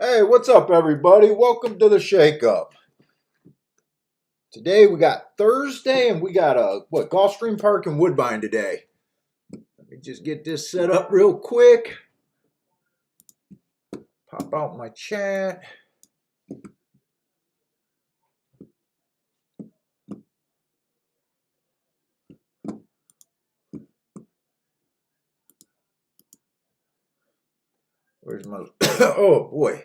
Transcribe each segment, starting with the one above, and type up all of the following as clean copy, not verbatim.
Hey, what's up, everybody? Welcome to the Shake Up. Today we got Thursday, and we got Gulfstream Park and Woodbine today. Let me just get this set up real quick. Pop out my chat. Where's my? Oh boy.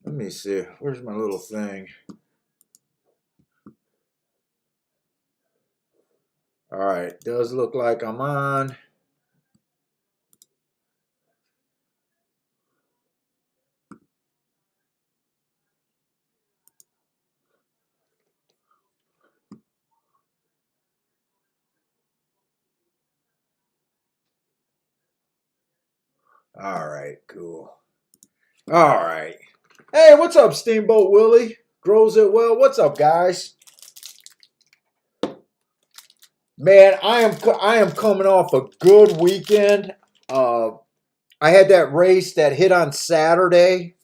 Let me see. Where's my little thing? All right. Does look like I'm on. All right. Cool. All right. Hey, what's up, Steamboat Willie? Grows it well. What's up, guys? Man, I am coming off a good weekend. I had that race that hit on Saturday.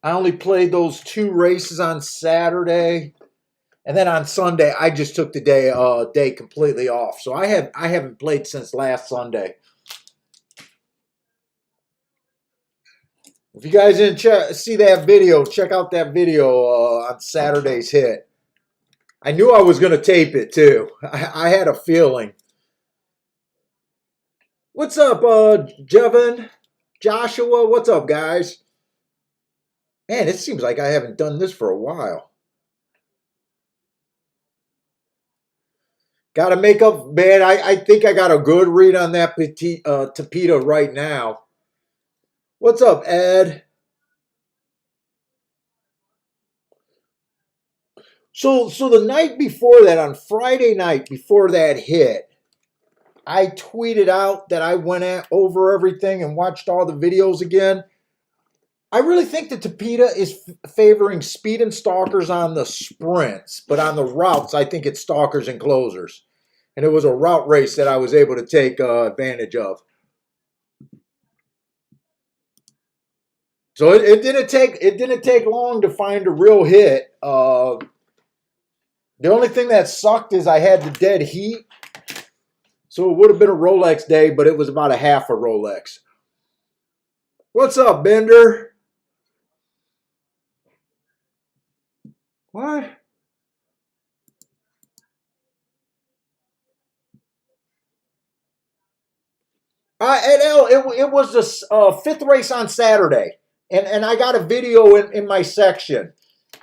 I only played those two races on Saturday, and then on Sunday I just took the day completely off. So I haven't played since last Sunday. If you guys didn't see that video, check out that video on Saturday's hit. I knew I was going to tape it too. I had a feeling. What's up, Jevin? Joshua, what's up, guys? Man, it seems like I haven't done this for a while. Got to make up, man. I think I got a good read on that Tapita right now. What's up, Ed? So the night before that, on Friday night before that hit, I tweeted out that I went over everything and watched all the videos again. I really think the Tapita is favoring speed and stalkers on the sprints, but on the routes, I think it's stalkers and closers. And it was a route race that I was able to take advantage of. So it didn't take long to find a real hit. The only thing that sucked is I had the dead heat, so it would have been a Rolex day, but it was about a half a Rolex. What's up, Bender? What? It was the fifth race on Saturday, and I got a video in my section.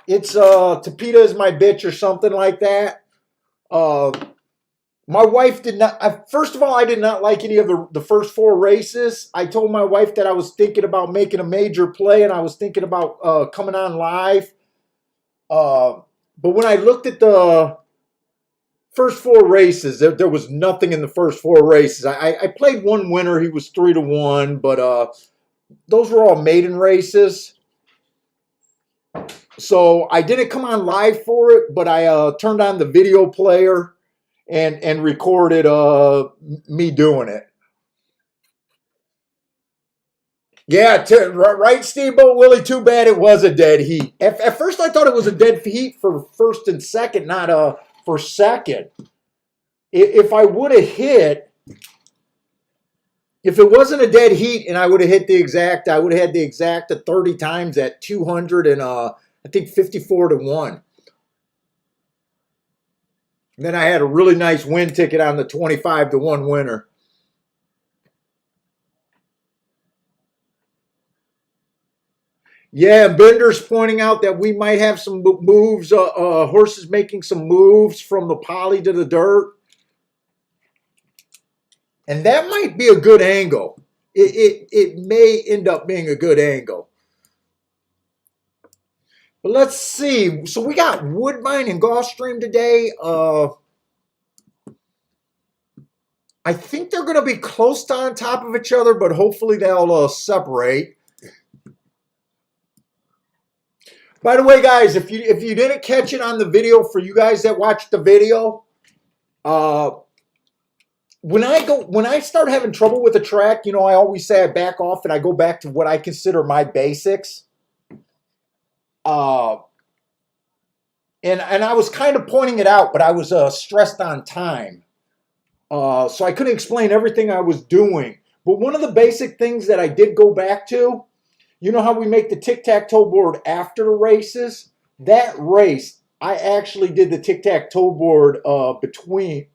It's Tapita is my bitch or something like that. Uh, my wife did not. First of all, I did not like any of the first four races. I told my wife that I was thinking about making a major play, and I was thinking about coming on live. But when I looked at the first four races, there was nothing in the first four races. I played one winner. He was 3-1, but those were all maiden races. So I didn't come on live for it, but I turned on the video player and recorded me doing it. Yeah, right, Steamboat Willie. Too bad it was a dead heat. At first, I thought it was a dead heat for first and second, not for second. If I would have hit, if it wasn't a dead heat and I would have hit the exact, I would have had the exact at 30 times at 200 and I think 54-1. And then I had a really nice win ticket on the 25-1 winner. Yeah, Bender's pointing out that we might have some moves, horses making some moves from the poly to the dirt. And that might be a good angle. It may end up being a good angle. But let's see. So we got Woodbine and Gulfstream today. I think they're going to be close to on top of each other, but hopefully they'll separate. By the way, guys, if you didn't catch it on the video, for you guys that watched the video, when I start having trouble with a track, you know, I always say I back off and I go back to what I consider my basics. Uh, and I was kind of pointing it out, but I was stressed on time, so I couldn't explain everything I was doing. But one of the basic things that I did go back to, you know how we make the tic-tac-toe board after the races? That race, I actually did the tic-tac-toe board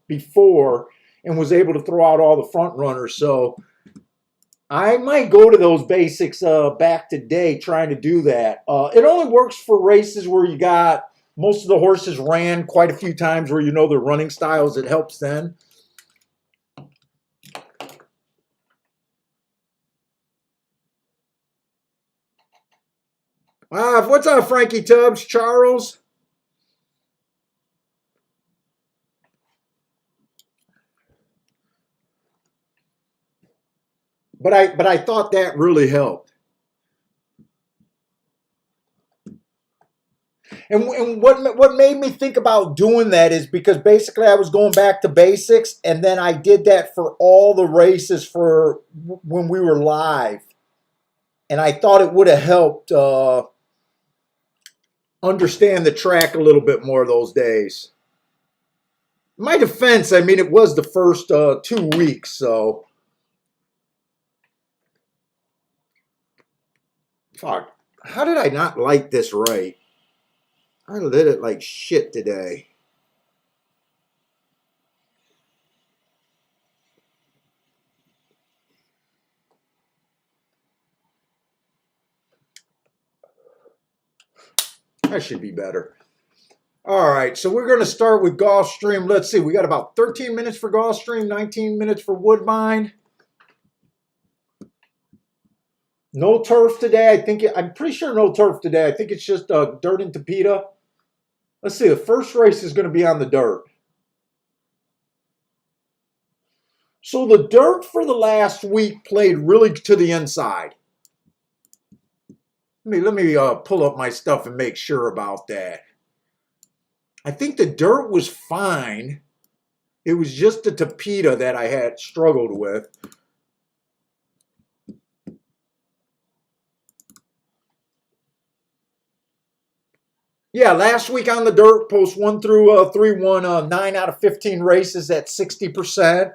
before and was able to throw out all the front runners. So I might go to those basics back today trying to do that. It only works for races where you got most of the horses ran quite a few times where you know their running styles. It helps then. What's up, Frankie Tubbs? Charles? But I thought that really helped. And what made me think about doing that is because basically I was going back to basics, and then I did that for all the races for when we were live, and I thought it would have helped understand the track a little bit more those days. In my defense, I mean, it was the first 2 weeks, so fuck. How did I not light this right? I lit it like shit today. That should be better. All right, so we're going to start with Gulfstream. Let's see, we got about 13 minutes for Gulfstream, 19 minutes for Woodbine. No turf today. I'm pretty sure no turf today. I think it's just dirt and Tapeta. Let's see, the first race is going to be on the dirt. So the dirt for the last week played really to the inside. Let me pull up my stuff and make sure about that. I think the dirt was fine. It was just the Tapeta that I had struggled with. Yeah, last week on the dirt, post 1 through 3 won 9 out of 15 races at 60%.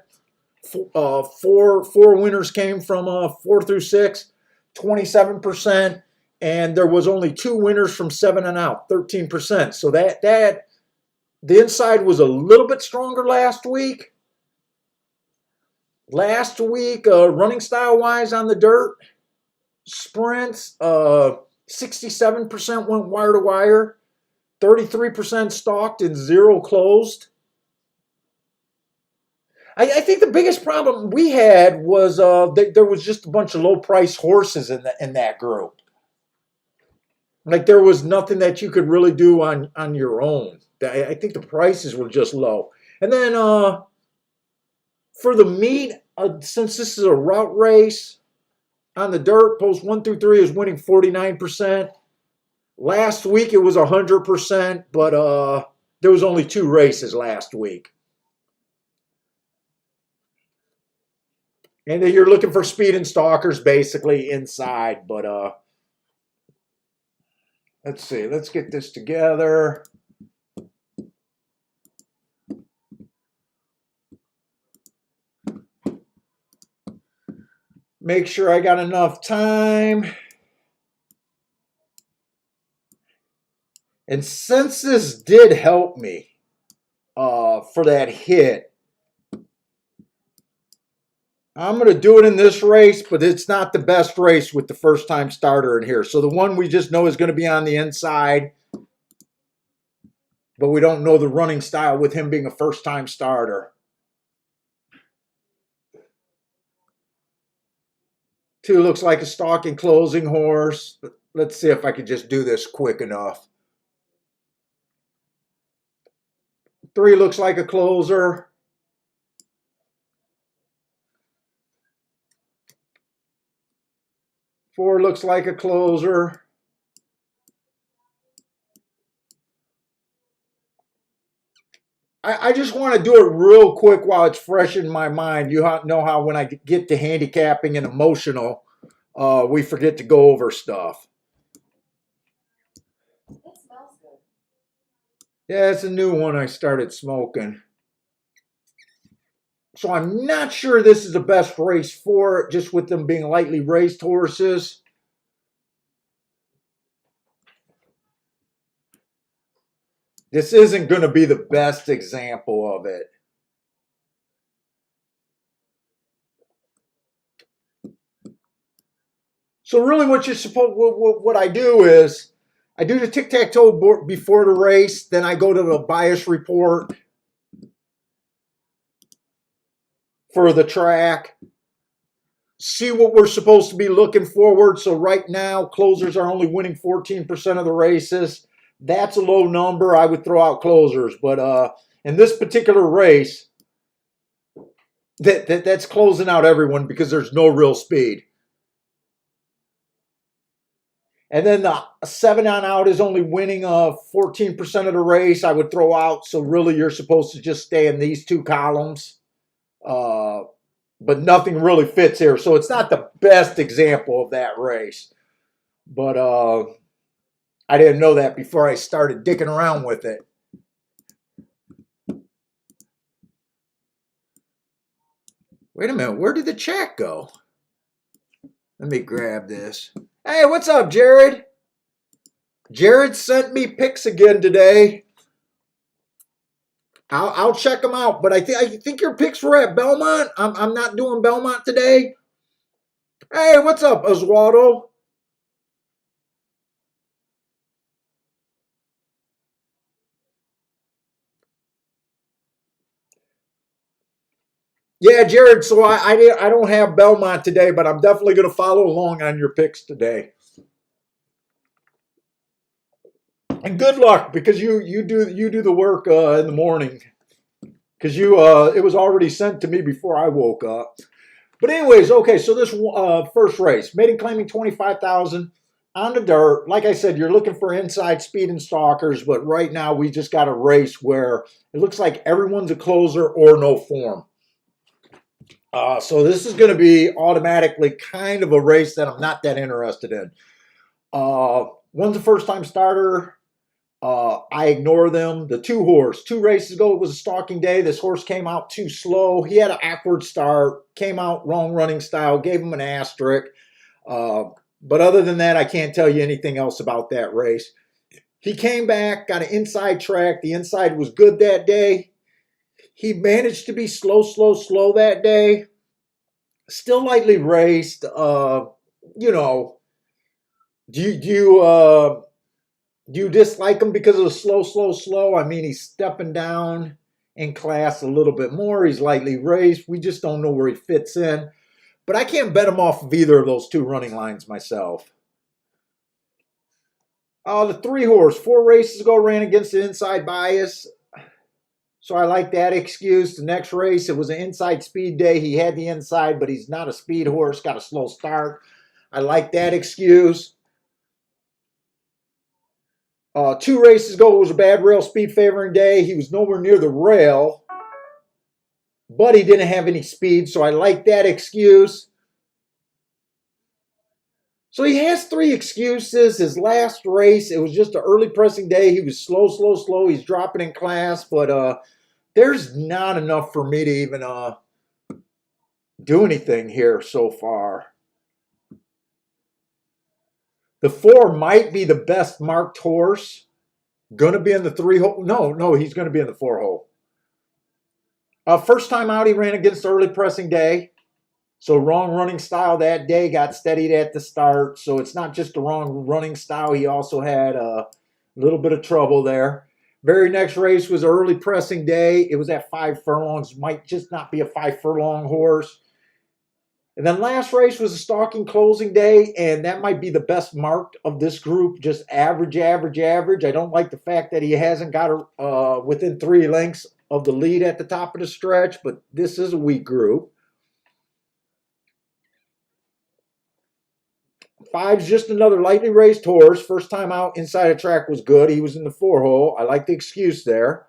Four winners came from 4 through 6, 27%. And there was only 2 winners from 7 and out, 13%. So that the inside was a little bit stronger last week. Last week, running style wise on the dirt, sprints, 67% went wire to wire, 33% stalked, and 0 closed. I think the biggest problem we had was there was just a bunch of low price horses in that group. Like there was nothing that you could really do on your own. I think the prices were just low. And then for the meet, since this is a route race, on the dirt, post 1 through 3 is winning 49%. Last week it was 100%, but there was only 2 races last week. And then you're looking for speed and stalkers basically inside, but let's see. Let's get this together. Make sure I got enough time. And since this did help me for that hit, I'm going to do it in this race, but it's not the best race with the first-time starter in here. So the one we just know is going to be on the inside, but we don't know the running style with him being a first-time starter. 2 looks like a stalking closing horse. Let's see if I can just do this quick enough. 3 looks like a closer. 4 looks like a closer. I just want to do it real quick while it's fresh in my mind. You know how when I get to handicapping and emotional, we forget to go over stuff. It smells good. Yeah, it's a new one I started smoking. So I'm not sure this is the best race for it, just with them being lightly raced horses. This isn't going to be the best example of it. So really what you're supposed, what I do is, I do the tic-tac-toe before the race, then I go to the bias report for the track, see what we're supposed to be looking forward. So right now, closers are only winning 14% of the races. That's a low number. I would throw out closers. But in this particular race, that's closing out everyone because there's no real speed. And then the 7 on out is only winning 14% of the race. I would throw out. So really, you're supposed to just stay in these two columns. But nothing really fits here. So it's not the best example of that race. But I didn't know that before I started dicking around with it. Wait a minute. Where did the chat go? Let me grab this. Hey, what's up, Jared? Jared sent me pics again today. I'll check them out. But I think your pics were at Belmont. I'm not doing Belmont today. Hey, what's up, Oswaldo? Yeah, Jared, so I don't have Belmont today, but I'm definitely going to follow along on your picks today. And good luck, because you do the work in the morning, because it was already sent to me before I woke up. But anyways, okay, so this first race, maiden claiming 25,000 on the dirt. Like I said, you're looking for inside speed and stalkers, but right now we just got a race where it looks like everyone's a closer or no form. So this is going to be automatically kind of a race that I'm not that interested in. One's a first-time starter. I ignore them. The two races ago, it was a stalking day. This horse came out too slow. He had an awkward start, came out wrong running style, gave him an asterisk. But other than that, I can't tell you anything else about that race. He came back, got an inside track. The inside was good that day. He managed to be slow that day. Still lightly raced. You know, do you dislike him because of the slow? I mean, he's stepping down in class a little bit more. He's lightly raced. We just don't know where he fits in. But I can't bet him off of either of those two running lines myself. The 3-horse, 4 races ago, ran against the inside bias. So I like that excuse. The next race, it was an inside speed day. He had the inside, but he's not a speed horse, got a slow start. I like that excuse. 2 races ago, it was a bad rail speed favoring day. He was nowhere near the rail, but he didn't have any speed, so I like that excuse. So he has 3 excuses. His last race, it was just an early pressing day. He was slow. He's dropping in class, but there's not enough for me to even do anything here so far. The 4 might be the best marked horse. Going to be in the 3 hole. No, he's going to be in the 4 hole. First time out, he ran against early pressing day. So wrong running style that day, got steadied at the start. So it's not just the wrong running style. He also had a little bit of trouble there. Very next race was early pressing day. It was at 5 furlongs. Might just not be a 5 furlong horse. And then last race was a stalking closing day, and that might be the best marked of this group. Just average. I don't like the fact that he hasn't got within 3 lengths of the lead at the top of the stretch, but this is a weak group. 5's just another lightly raced horse. First time out inside a track was good. He was in the 4 hole. I like the excuse there.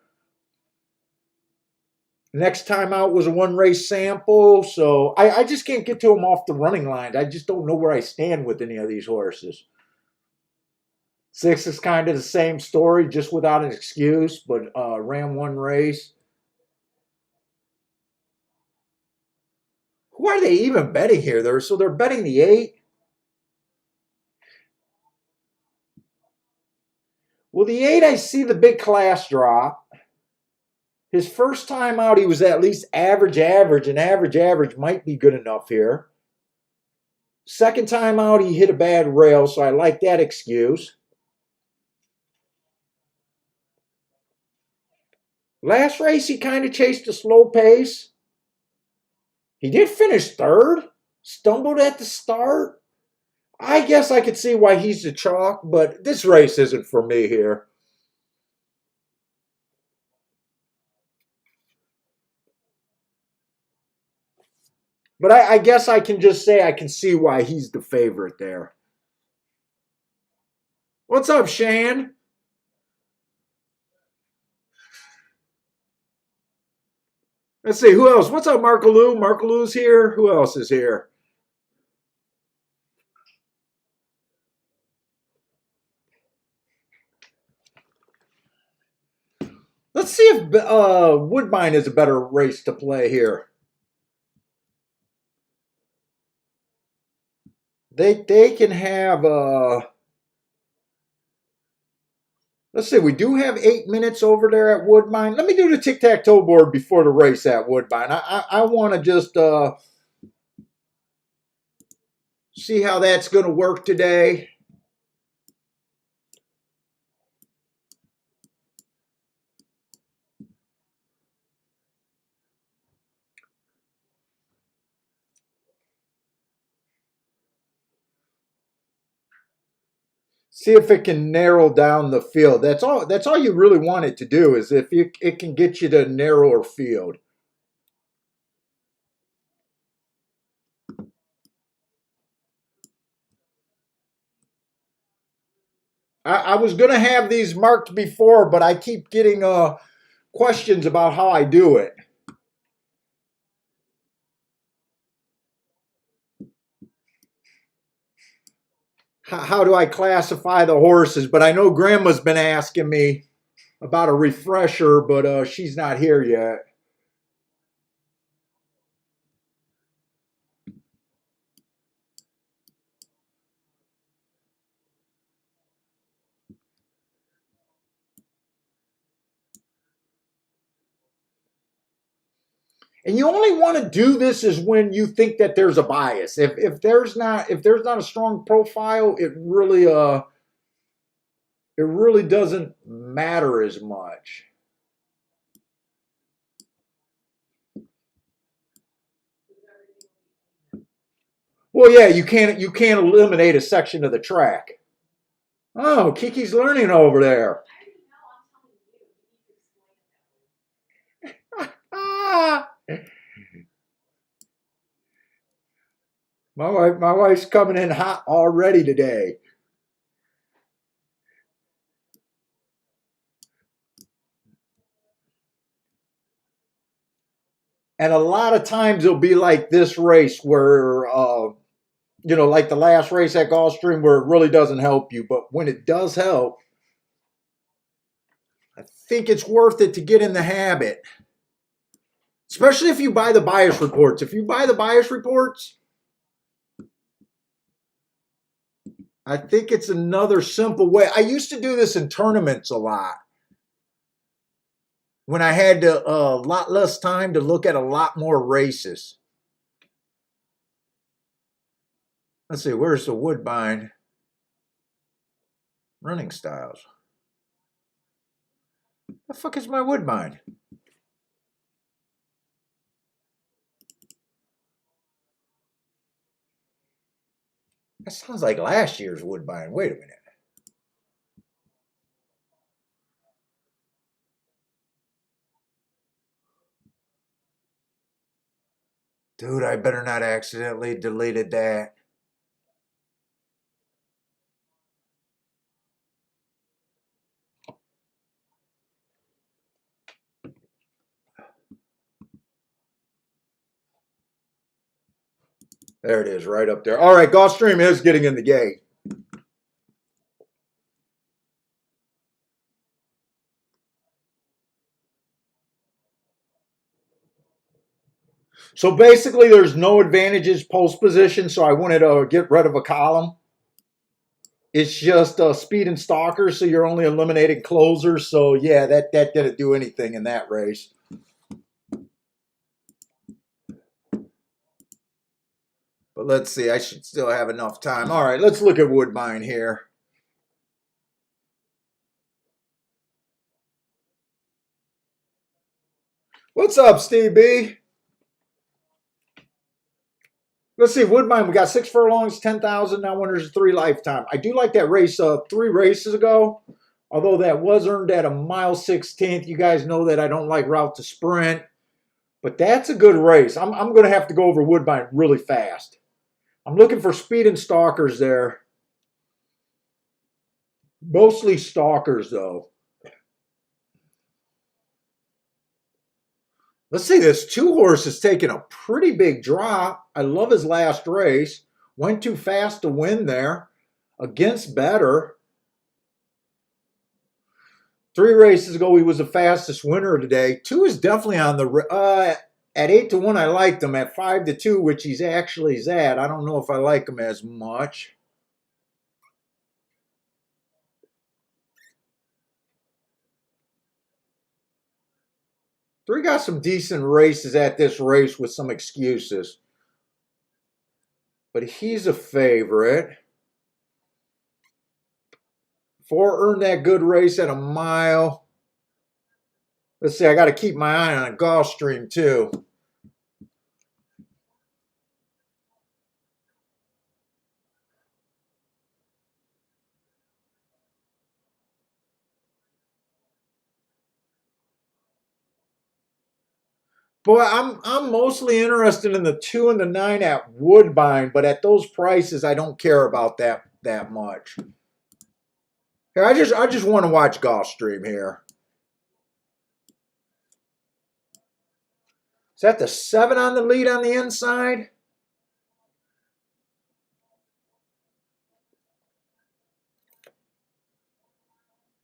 Next time out was a one race sample, so I just can't get to them off the running lines. I just don't know where I stand with any of these horses. 6 is kind of the same story, just without an excuse, but ran one race. Who are they even betting here? They're betting the 8. Well, the 8, I see the big class drop. His first time out, he was at least average, and average might be good enough here. Second time out, he hit a bad rail, so I like that excuse. Last race, he kind of chased a slow pace. He did finish third, stumbled at the start. I guess I could see why he's the chalk, but this race isn't for me here. But I guess I can just say I can see why he's the favorite there. What's up, Shan? Let's see, who else? What's up, Markaloo? Markaloo's here. Who else is here? Let's see if Woodbine is a better race to play here. They can have let's see, we do have 8 minutes over there at Woodbine. Let me do the tic-tac-toe board before the race at Woodbine. I want to just see how that's going to work today. See if it can narrow down the field. That's all you really want it to do, is if it can get you to a narrower field. I was going to have these marked before, but I keep getting questions about how I do it. How do I classify the horses? But I know Grandma's been asking me about a refresher, but she's not here yet. And you only want to do this is when you think that there's a bias. If there's not a strong profile, it really doesn't matter as much. Well, yeah, you can't eliminate a section of the track. Oh, Kiki's learning over there. Ah, my wife's coming in hot already today. And a lot of times it'll be like this race where like the last race at Gulfstream, where it really doesn't help you, but when it does help, I think it's worth it to get in the habit. Especially if you buy the bias reports. If you buy the bias reports, I think it's another simple way. I used to do this in tournaments a lot when I had a lot less time to look at a lot more races. Let's see, where's the Woodbine running styles? The fuck is my Woodbine? That sounds like last year's Woodbine. Wait a minute. Dude, I better not accidentally deleted that. There it is, right up there. All right, Gulfstream is getting in the gate. So basically, there's no advantages post position, so I wanted to get rid of a column. It's just speed and stalkers, so you're only eliminating closers. So yeah, that didn't do anything in that race. But let's see, I should still have enough time. All right, let's look at Woodbine here. What's up, Steve B? Let's see, Woodbine, we got 6 furlongs, 10,000. Now winners 3 lifetime. I do like that race 3 races ago, although that was earned at a mile 16th. You guys know that I don't like route to sprint, but that's a good race. I'm going to have to go over Woodbine really fast. I'm looking for speed and stalkers there. Mostly stalkers, though. Let's see, this 2 horse is taking a pretty big drop. I love his last race. Went too fast to win there. Against better. 3 races ago, he was the fastest winner today. 2 is definitely on the... at 8-1, I liked him. At 5-2, which he's actually at, I don't know if I like him as much. Three got some decent races at this race with some excuses. But he's a favorite. 4 earned that good race at a mile. Let's see, I got to keep my eye on a Gulfstream too. Boy, I'm mostly interested in the 2 and the 9 at Woodbine, but at those prices, I don't care about that much. Here, I just want to watch Gulfstream here. Is that the 7 on the lead on the inside?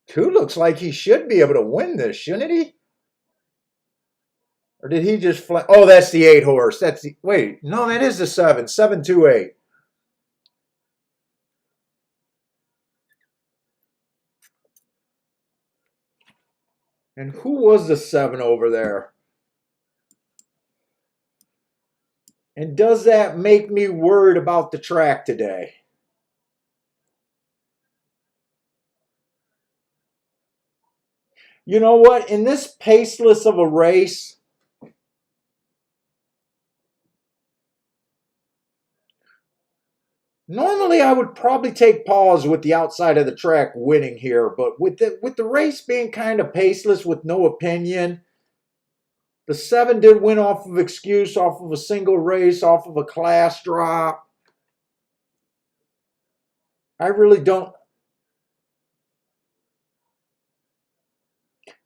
Two looks like he should be able to win this, shouldn't he? Or did he just fly? Oh, that's the 8 horse. That's the... Wait, no, that is the 7. 728. And who was the 7 over there? And does that make me worried about the track today? You know what? In this paceless of a race, normally I would probably take pause with the outside of the track winning here, but with the race being kind of paceless with no opinion, the 7 did win off of excuse, off of a single race, off of a class drop. I really don't.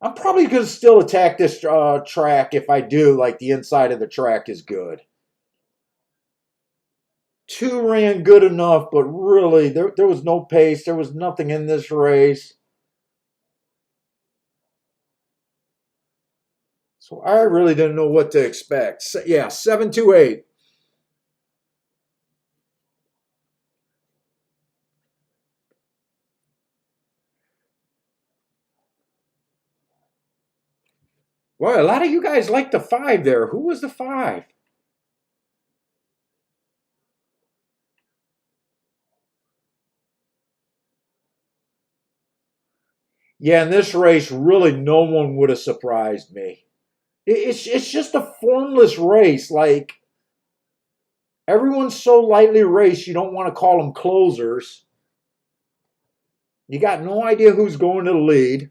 I'm probably going to still attack this track if I do, like the inside of the track is good. 2 ran good enough, but really, there was no pace. There was nothing in this race. So I really didn't know what to expect. So, yeah, 728. Well, a lot of you guys like the 5 there. Who was the 5? Yeah, in this race, really no one would have surprised me. It's just a formless race. Like, everyone's so lightly raced, you don't want to call them closers. You got no idea who's going to the lead.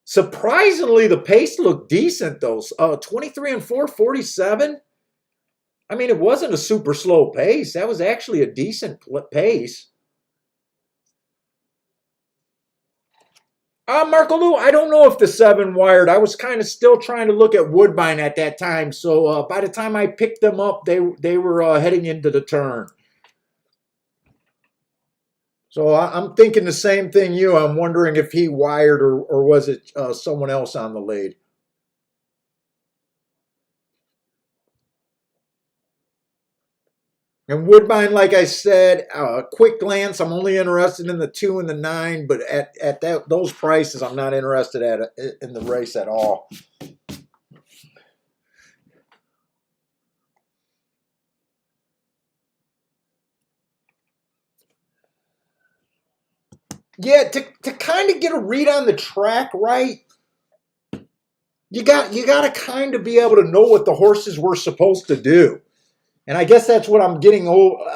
Surprisingly, the pace looked decent, though. 23 and 4, 47. I mean, it wasn't a super slow pace. That was actually a decent pace. Marco Lou, I don't know if the 7 wired. I was kind of still trying to look at Woodbine at that time. So by the time I picked them up, they were heading into the turn. So I'm thinking the same thing you. I'm wondering if he wired or was it someone else on the lead. And Woodbine, like I said, quick glance, I'm only interested in the 2 and the 9, but at those prices, I'm not interested in the race at all. Yeah, to kind of get a read on the track right, you got to kind of be able to know what the horses were supposed to do. And I guess that's what I'm getting the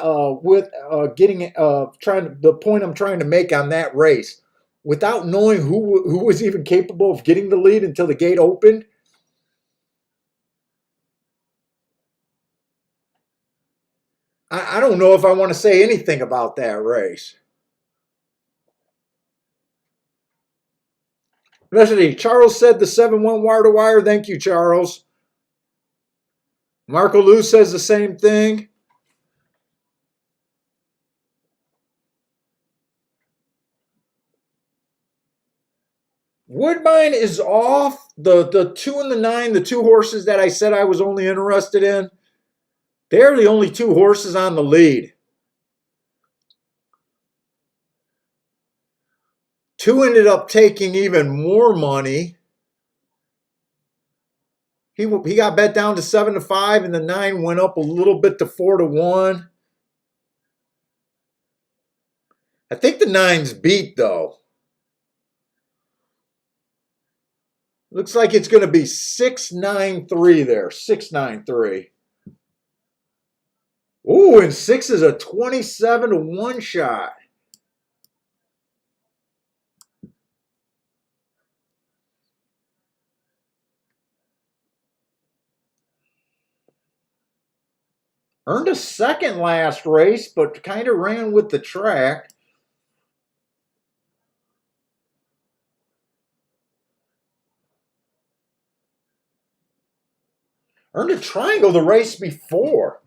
point I'm trying to make on that race. Without knowing who was even capable of getting the lead until the gate opened, I don't know if I want to say anything about that race. Especially, Charles said the 7-1 wire to wire. Thank you, Charles. Marco Lou says the same thing. Woodbine is off. The 2 and the 9, the 2 horses that I said I was only interested in, they're the only 2 horses on the lead. 2 ended up taking even more money. He got bet down to 7-5, and the 9 went up a little bit to 4-1. I think the 9's beat though. Looks like it's going to be 6-9-3 there. 6-9-3. Ooh, and 6 is a 27-1 shot. Earned a second last race, but kind of ran with the track. Earned a triangle the race before.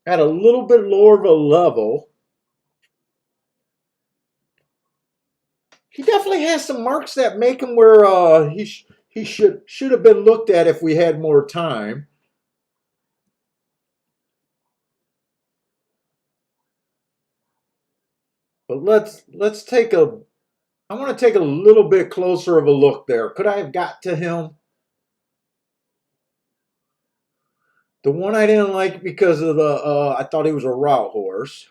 At a little bit lower of a level. He definitely has some marks that make him where he should have been looked at if we had more time. But let's take a. I want to take a little bit closer of a look there. Could I have got to him? The one I didn't like because of the. I thought he was a route horse.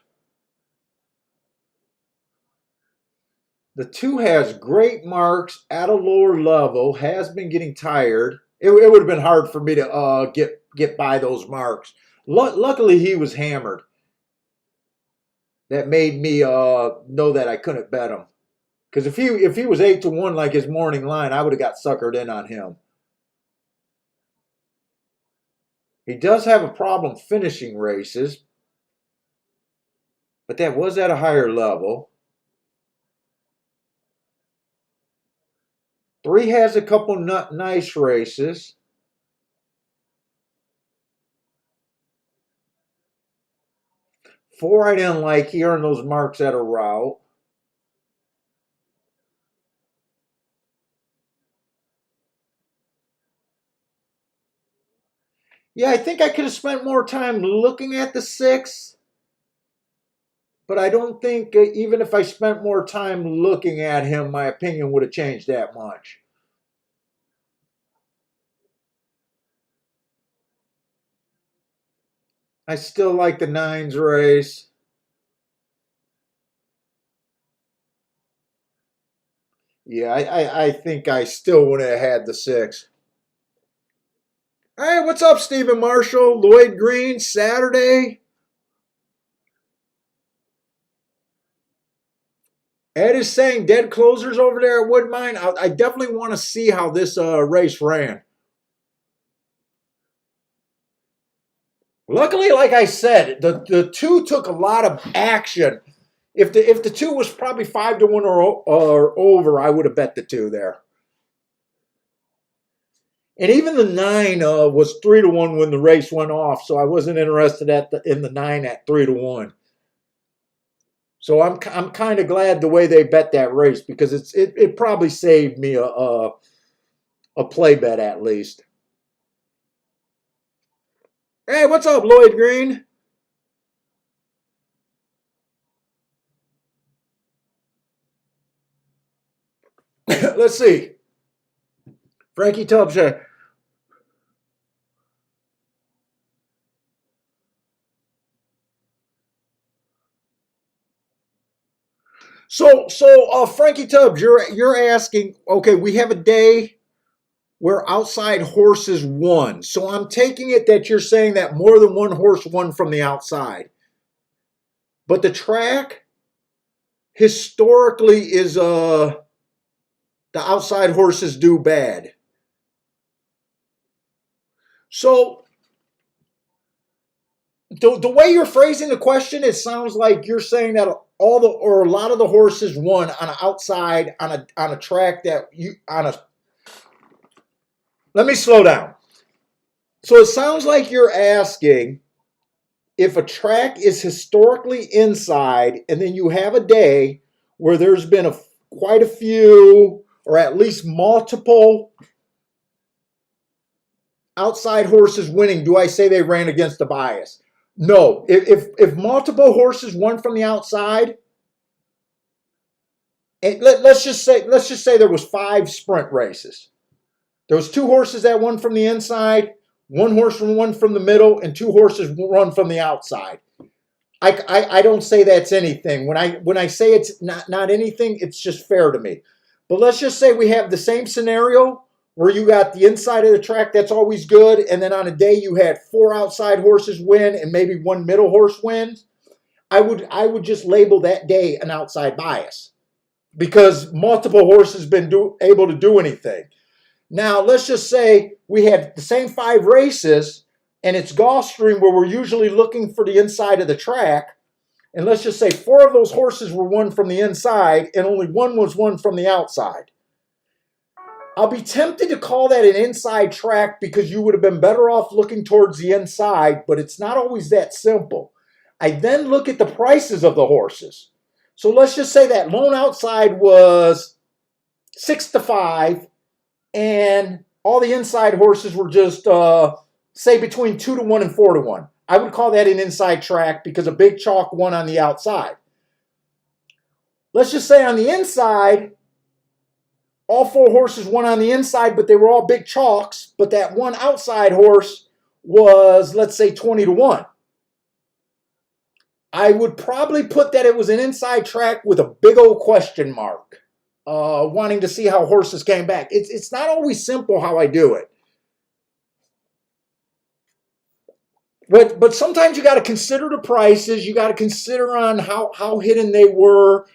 The 2 has great marks at a lower level. Has been getting tired. It would have been hard for me to get by those marks. Luckily, he was hammered. That made me know that I couldn't bet him. Because if he was 8-1 like his morning line, I would have got suckered in on him. He does have a problem finishing races, but that was at a higher level. 3 has a couple nice races. 4 I didn't like. He earned those marks at a route. Yeah, I think I could have spent more time looking at the 6. But I don't think even if I spent more time looking at him, my opinion would have changed that much. I still like the 9's race. Yeah, I think I still would have had the 6. Hey, what's up, Stephen Marshall? Lloyd Green, Saturday. Ed is saying dead closers over there at Woodbine. I definitely want to see how this race ran. Luckily, like I said, the 2 took a lot of action. If the 2 was probably 5-1 or over, I would have bet the 2 there. And even the 9 was 3-1 when the race went off, so I wasn't interested in the 9 at 3-1. So I'm kind of glad the way they bet that race, because it probably saved me a play bet at least. Hey, what's up, Lloyd Green? Let's see. Frankie Tubbs. So Frankie Tubbs, you're asking, okay, we have a day where outside horses won. So I'm taking it that you're saying that more than one horse won from the outside. But the track historically is the outside horses do bad. So the way you're phrasing the question, it sounds like you're saying that all the or a lot of the horses won on an outside on a track that you on a. Let me slow down. So it sounds like you're asking if a track is historically inside, and then you have a day where there's been quite a few, or at least multiple outside horses winning, do I say they ran against the bias? No. If multiple horses won from the outside, and let's just say there was 5 sprint races. There was 2 horses that won from the inside, 1 horse won from the middle, and 2 horses run from the outside. I don't say that's anything. When I say it's not anything, it's just fair to me. But let's just say we have the same scenario where you got the inside of the track that's always good, and then on a day you had 4 outside horses win and maybe 1 middle horse wins. I would just label that day an outside bias, because multiple horses been able to do anything. Now let's just say we had the same 5 races, and it's Gulfstream, where we're usually looking for the inside of the track. And let's just say 4 of those horses were won from the inside and only 1 was won from the outside. I'll be tempted to call that an inside track, because you would have been better off looking towards the inside, but it's not always that simple. I then look at the prices of the horses. So let's just say that lone outside was 6-5, and all the inside horses were just say between 2-1 and 4-1. I would call that an inside track, because a big chalk won on the outside. Let's just say on the inside, all 4 horses won on the inside, but they were all big chalks, but that one outside horse was, let's say, 20-1. I would probably put that it was an inside track with a big old question mark, wanting to see how horses came back. It's not always simple how I do it. But sometimes you got to consider the prices. You got to consider on how hidden they were.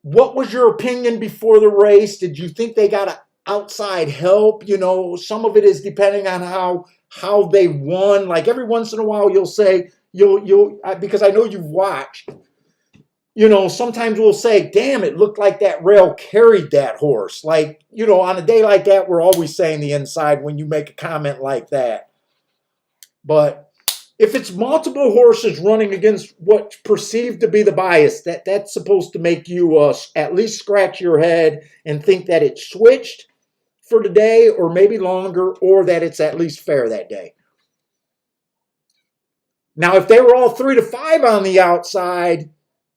What was your opinion before the race? Did you think they got outside help? You know, some of it is depending on how they won. Like every once in a while, you'll say you'll because I know you've watched. You know, sometimes we'll say, "Damn, it looked like that rail carried that horse." Like, you know, on a day like that, we're always saying the inside when you make a comment like that. But if it's multiple horses running against what's perceived to be the bias, that's supposed to make you at least scratch your head and think that it switched for the day, or maybe longer, or that it's at least fair that day. Now, if they were all 3-5 on the outside,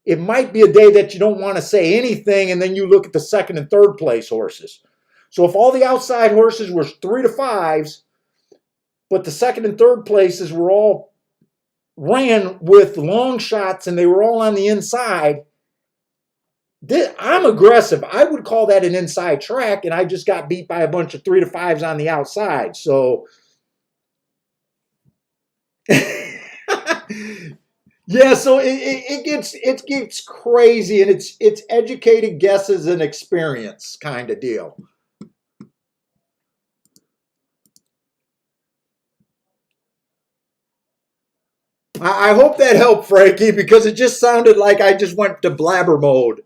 it might be a day that you don't want to say anything, and then you look at the 2nd and 3rd place horses. So if all the outside horses were 3-5s, but the 2nd and 3rd places were all ran with long shots and they were all on the inside, I'm aggressive. I would call that an inside track, and I just got beat by a bunch of 3-5s on the outside. So, yeah, so it gets crazy, and it's educated guesses and experience kind of deal. I hope that helped, Frankie, because it just sounded like I just went to blabber mode.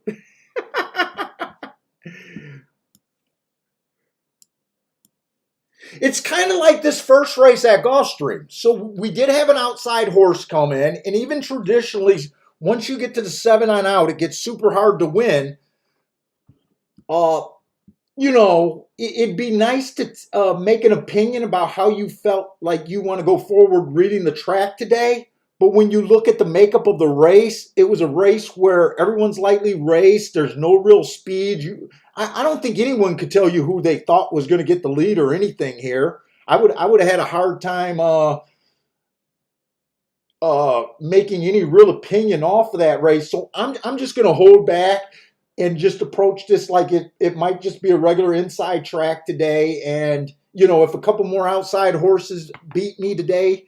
It's kind of like this first race at Gulfstream. So we did have an outside horse come in, and even traditionally, once you get to the 7 on out, it gets super hard to win. Uh, it'd be nice to make an opinion about how you felt like you want to go forward reading the track today. But when you look at the makeup of the race, it was a race where everyone's lightly raced. There's no real speed. I don't think anyone could tell you who they thought was going to get the lead or anything here. I would have had a hard time making any real opinion off of that race. So I'm just going to hold back and just approach this like it might just be a regular inside track today. And if a couple more outside horses beat me today,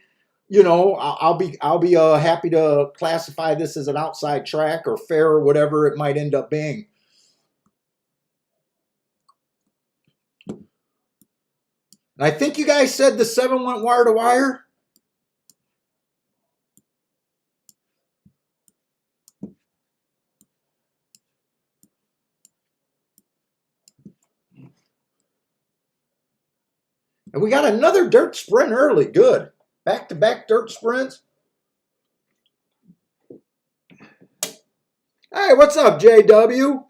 I'll be happy to classify this as an outside track or fair or whatever it might end up being. And I think you guys said the 7 went wire to wire. And we got another dirt sprint early. Good. Back-to-back dirt sprints. Hey, what's up, JW?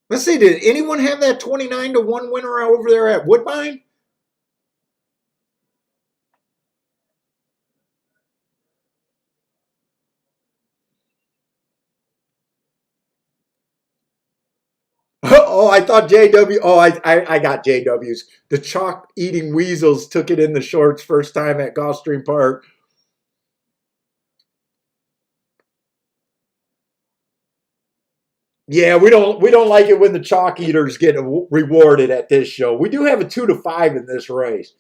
Let's see, did anyone have that 29-1 winner over there at Woodbine? Oh, I thought JW. Oh, I got JW's. The chalk eating weasels took it in the shorts first time at Gulfstream Park. Yeah, we don't like it when the chalk eaters get rewarded at this show. We do have a 2-5 in this race.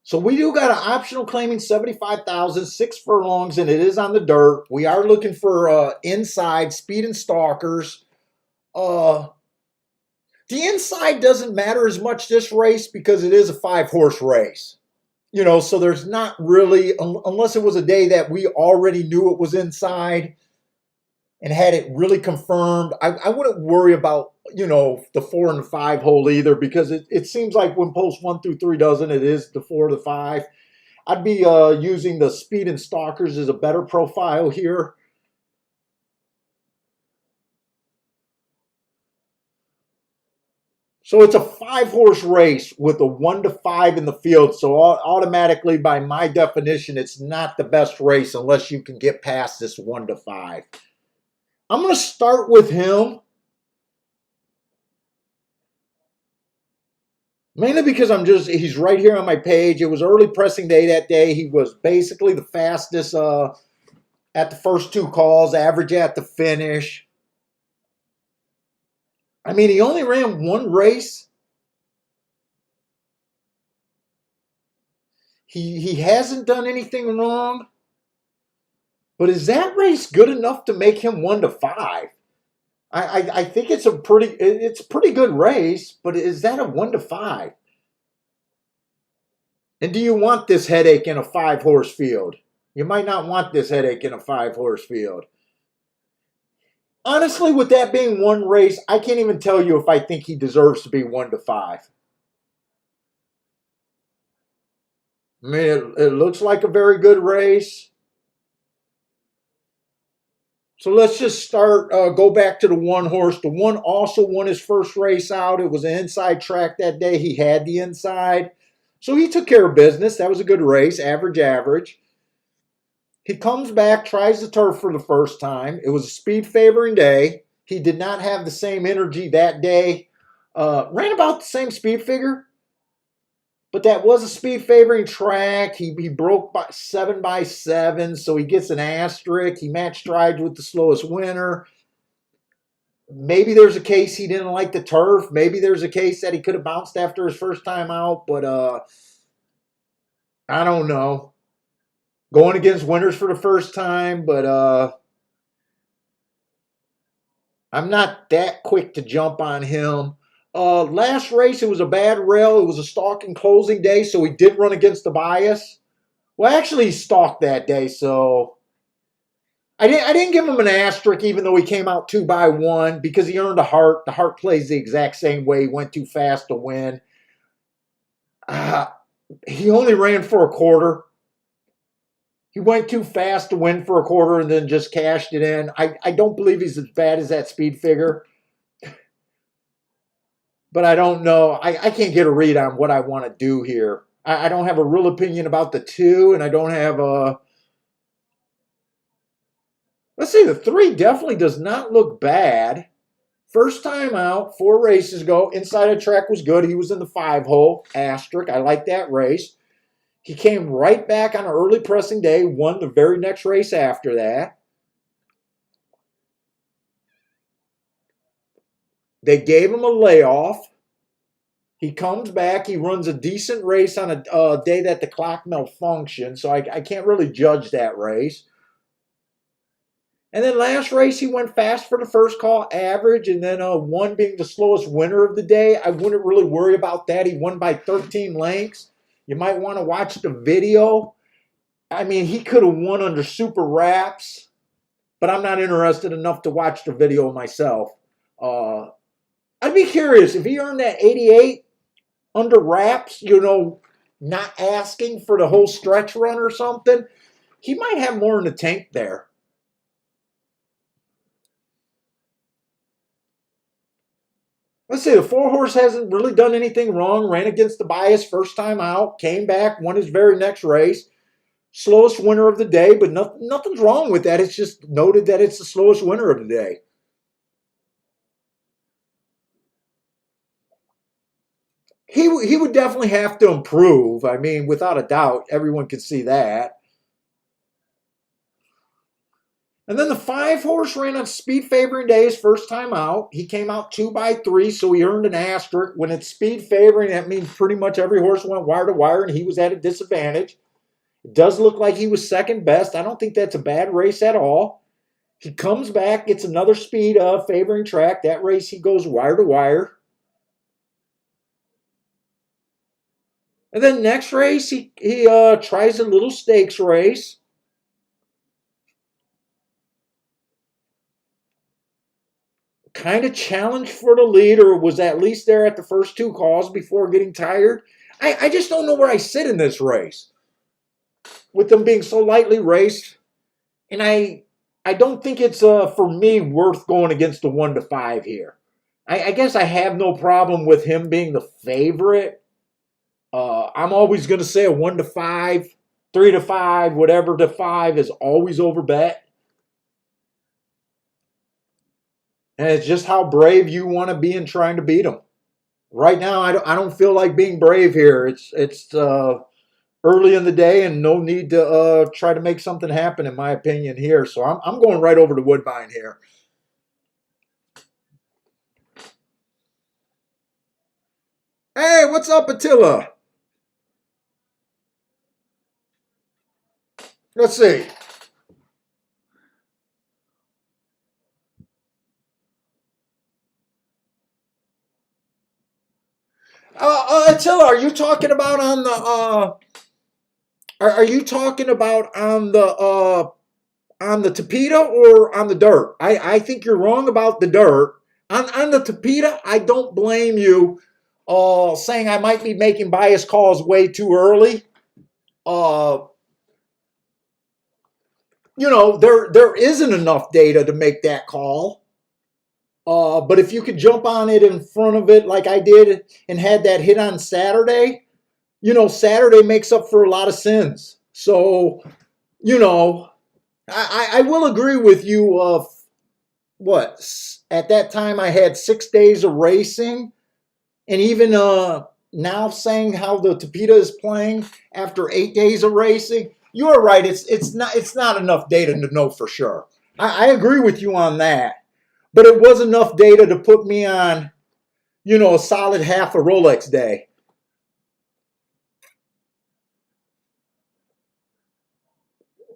So we do got an optional claiming 75,000, 6 furlongs, and it is on the dirt. We are looking for inside speed and stalkers. Uh, the inside doesn't matter as much this race because it is a 5-horse race. So there's not really, unless it was a day that we already knew it was inside and had it really confirmed, I wouldn't worry about, the 4 and the 5 hole either because it seems like when post 1 through 3 doesn't, it is the 4 to 5. I'd be using the speed and stalkers as a better profile here. So it's a 5-horse race with a 1 to 5 in the field. So automatically, by my definition, it's not the best race unless you can get past this 1 to 5. I'm going to start with him. Mainly because he's right here on my page. It was early pressing day that day. He was basically the fastest at the first 2 calls, average at the finish. I mean, he only ran 1 race. He hasn't done anything wrong. But is that race good enough to make him 1 to 5? I think it's a pretty good race, but is that a 1 to 5? And do you want this headache in a 5-horse field? You might not want this headache in a 5-horse field. Honestly, with that being 1 race, I can't even tell you if I think he deserves to be 1 to 5. I mean, it looks like a very good race. So let's just go back to the 1 horse. The 1 also won his first race out. It was an inside track that day. He had the inside. So he took care of business. That was a good race, average. He comes back, tries the turf for the first time. It was a speed favoring day. He did not have the same energy that day. Ran about the same speed figure, but that was a speed favoring track. He broke by 7 by 7, so he gets an asterisk. He matched strides with the slowest winner. Maybe there's a case he didn't like the turf. Maybe there's a case that he could have bounced after his first time out, but I don't know. going against winners for the first time, but I'm not that quick to jump on him. Last race, it was a bad rail. It was a stalking closing day, so he did run against the bias. Well, actually, he stalked that day, so I didn't give him an asterisk, even though he came out 2-by-1, because he earned a heart. The heart plays the exact same way. He went too fast to win. Uh, he only ran for a quarter. He went too fast to win for a quarter and then just cashed it in. I don't believe he's as bad as that speed figure, but I don't know. I can't get a read on what I want to do here. I don't have a real opinion about the 2, and I don't have a. Let's see, the 3 definitely does not look bad. First time out, 4 races ago. Inside of track was good. He was in the 5-hole. Asterisk. I like that race. He came right back on an early pressing day, won the very next race after that. They gave him a layoff. He comes back. He runs a decent race on a day that the clock malfunctioned, so I can't really judge that race. And then last race, he went fast for the first call, average, and then 1 being the slowest winner of the day. I wouldn't really worry about that. He won by 13 lengths. You might want to watch the video. I mean, he could have won under super wraps, but I'm not interested enough to watch the video myself. I'd be curious if he earned that 88 under wraps, not asking for the whole stretch run or something. He might have more in the tank there. Let's see, the 4-horse hasn't really done anything wrong. Ran against the bias first time out. Came back, won his very next race. Slowest winner of the day, but nothing's wrong with that. It's just noted that it's the slowest winner of the day. He would definitely have to improve. I mean, without a doubt, everyone can see that. And then the 5-horse ran on speed favoring day his first time out. He came out 2-by-3, so he earned an asterisk. When it's speed favoring, that means pretty much every horse went wire to wire, and he was at a disadvantage. It does look like he was second best. I don't think that's a bad race at all. He comes back, gets another speed favoring track. That race, he goes wire to wire. And then next race, he tries a little stakes race. Kind of challenged for the lead, or was at least there at the first 2 calls before getting tired. I just don't know where I sit in this race with them being so lightly raced. And I don't think it's, for me, worth going against the 1-5 here. I guess I have no problem with him being the favorite. I'm always going to say a 1-5, 3-5, whatever to 5 is always over bet. And it's just how brave you want to be in trying to beat them. Right now, I don't feel like being brave here. It's early in the day and no need to try to make something happen, in my opinion, here. So I'm going right over to Woodbine here. Hey, what's up, Attila? Let's see. Attila, are you talking about on the? Are you talking about on the Tapeta or on the dirt? I think you're wrong about the dirt. On the Tapeta, I don't blame you saying I might be making biased calls way too early. There isn't enough data to make that call. But if you could jump on it in front of it like I did and had that hit on Saturday, Saturday makes up for a lot of sins. So, I will agree with you. At that time I had 6 days of racing, and even now saying how the Tapeta is playing after 8 days of racing, you are right. It's not enough data to know for sure. I agree with you on that, but it was enough data to put me on, a solid half a Rolex day.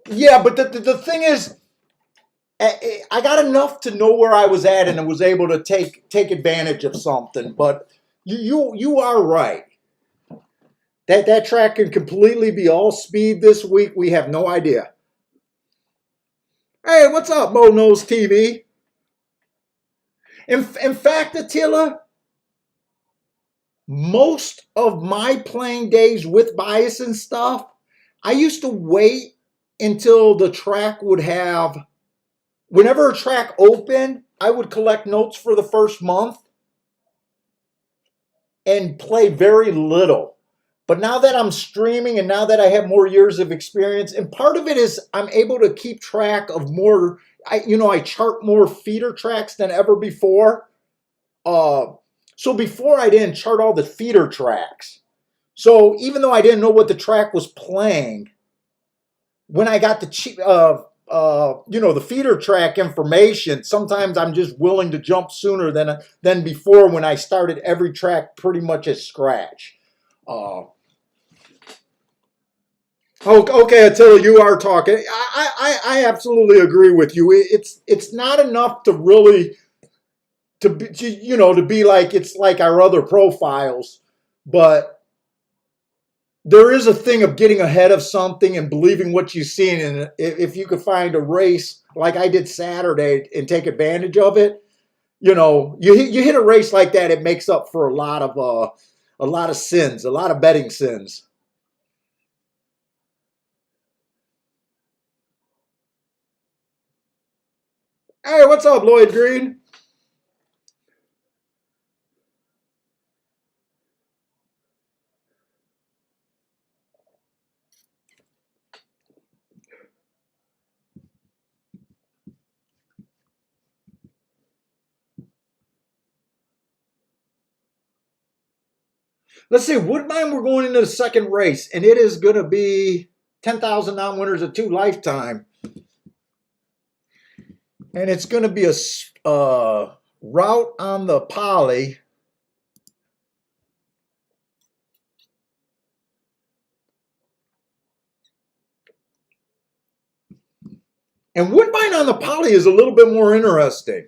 Yeah, but the thing is, I got enough to know where I was at, and I was able to take advantage of something. But you are right. That track can completely be all speed this week. We have no idea. Hey, what's up, Mo Knows TV? In fact, Attila, most of my playing days with bias and stuff, I used to wait until the track would have, whenever a track opened, I would collect notes for the first month and play very little. But now that I'm streaming and now that I have more years of experience, and part of it is I'm able to keep track of more, I chart more feeder tracks than ever before. Uh, so before I didn't chart all the feeder tracks. So even though I didn't know what the track was playing, when I got the feeder track information, sometimes I'm just willing to jump sooner than before when I started every track pretty much at scratch. Uh, okay, Attila, you are talking. I absolutely agree with you. It's not enough to really to be like it's like our other profiles, but there is a thing of getting ahead of something and believing what you see. And if you could find a race like I did Saturday and take advantage of it, you hit a race like that, it makes up for a lot of sins, a lot of betting sins. Hey, what's up, Lloyd Green? Let's see, Woodbine, we're going into the second race, and it is going to be 10,000 non-winners of two lifetime. And it's going to be a route on the Poly. And Woodbine on the Poly is a little bit more interesting.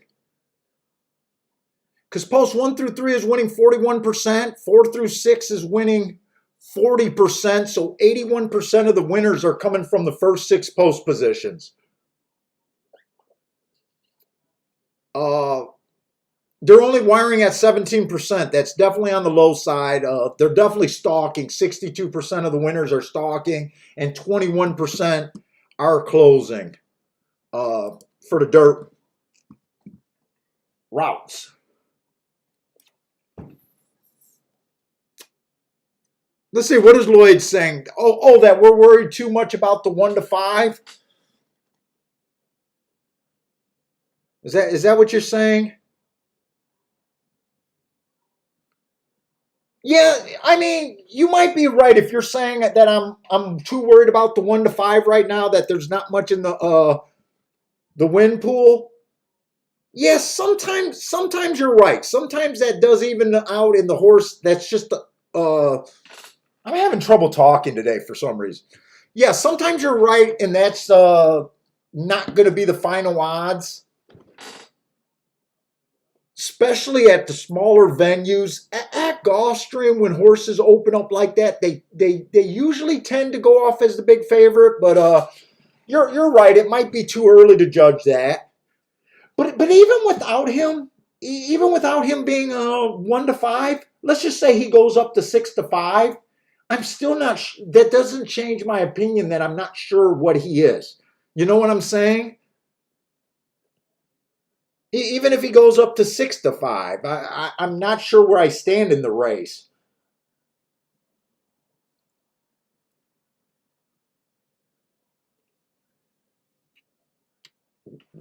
Because post 1 through 3 is winning 41%, 4 through 6 is winning 40%. So 81% of the winners are coming from the first 6 post positions. They're only wiring at 17%. That's definitely on the low side. They're definitely stalking. 62% of the winners are stalking, and 21% are closing for the dirt routes. Let's see, what is Lloyd saying? That we're worried too much about the 1 to 5. Is that what you're saying? Yeah, I mean, you might be right if you're saying that I'm too worried about the 1 to 5 right now, that there's not much in the win pool. Yes, sometimes you're right. Sometimes that does even out in the horse. That's just I'm having trouble talking today for some reason. Yeah, sometimes you're right, and that's not going to be the final odds, especially at the smaller venues. At Gulfstream, when horses open up like that, they usually tend to go off as the big favorite. But you're right. It might be too early to judge that. But even without him being 1 to 5, let's just say he goes up to 6 to 5. I'm still not. That doesn't change my opinion that I'm not sure what he is. You know what I'm saying? Even if he goes up to 6 to 5, I'm not sure where I stand in the race.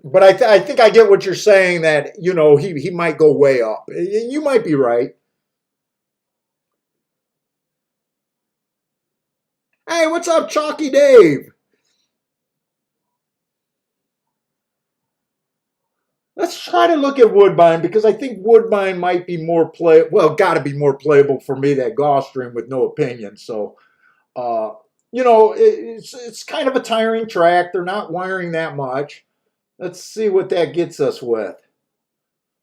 But I think I get what you're saying, that he might go way up. You might be right. Hey, what's up, Chalky Dave? Let's try to look at Woodbine, because I think Woodbine might be more got to be more playable for me than Gulfstream, with no opinion. So, uh, you know, it's kind of a tiring track. They're not wiring that much. Let's see what that gets us with.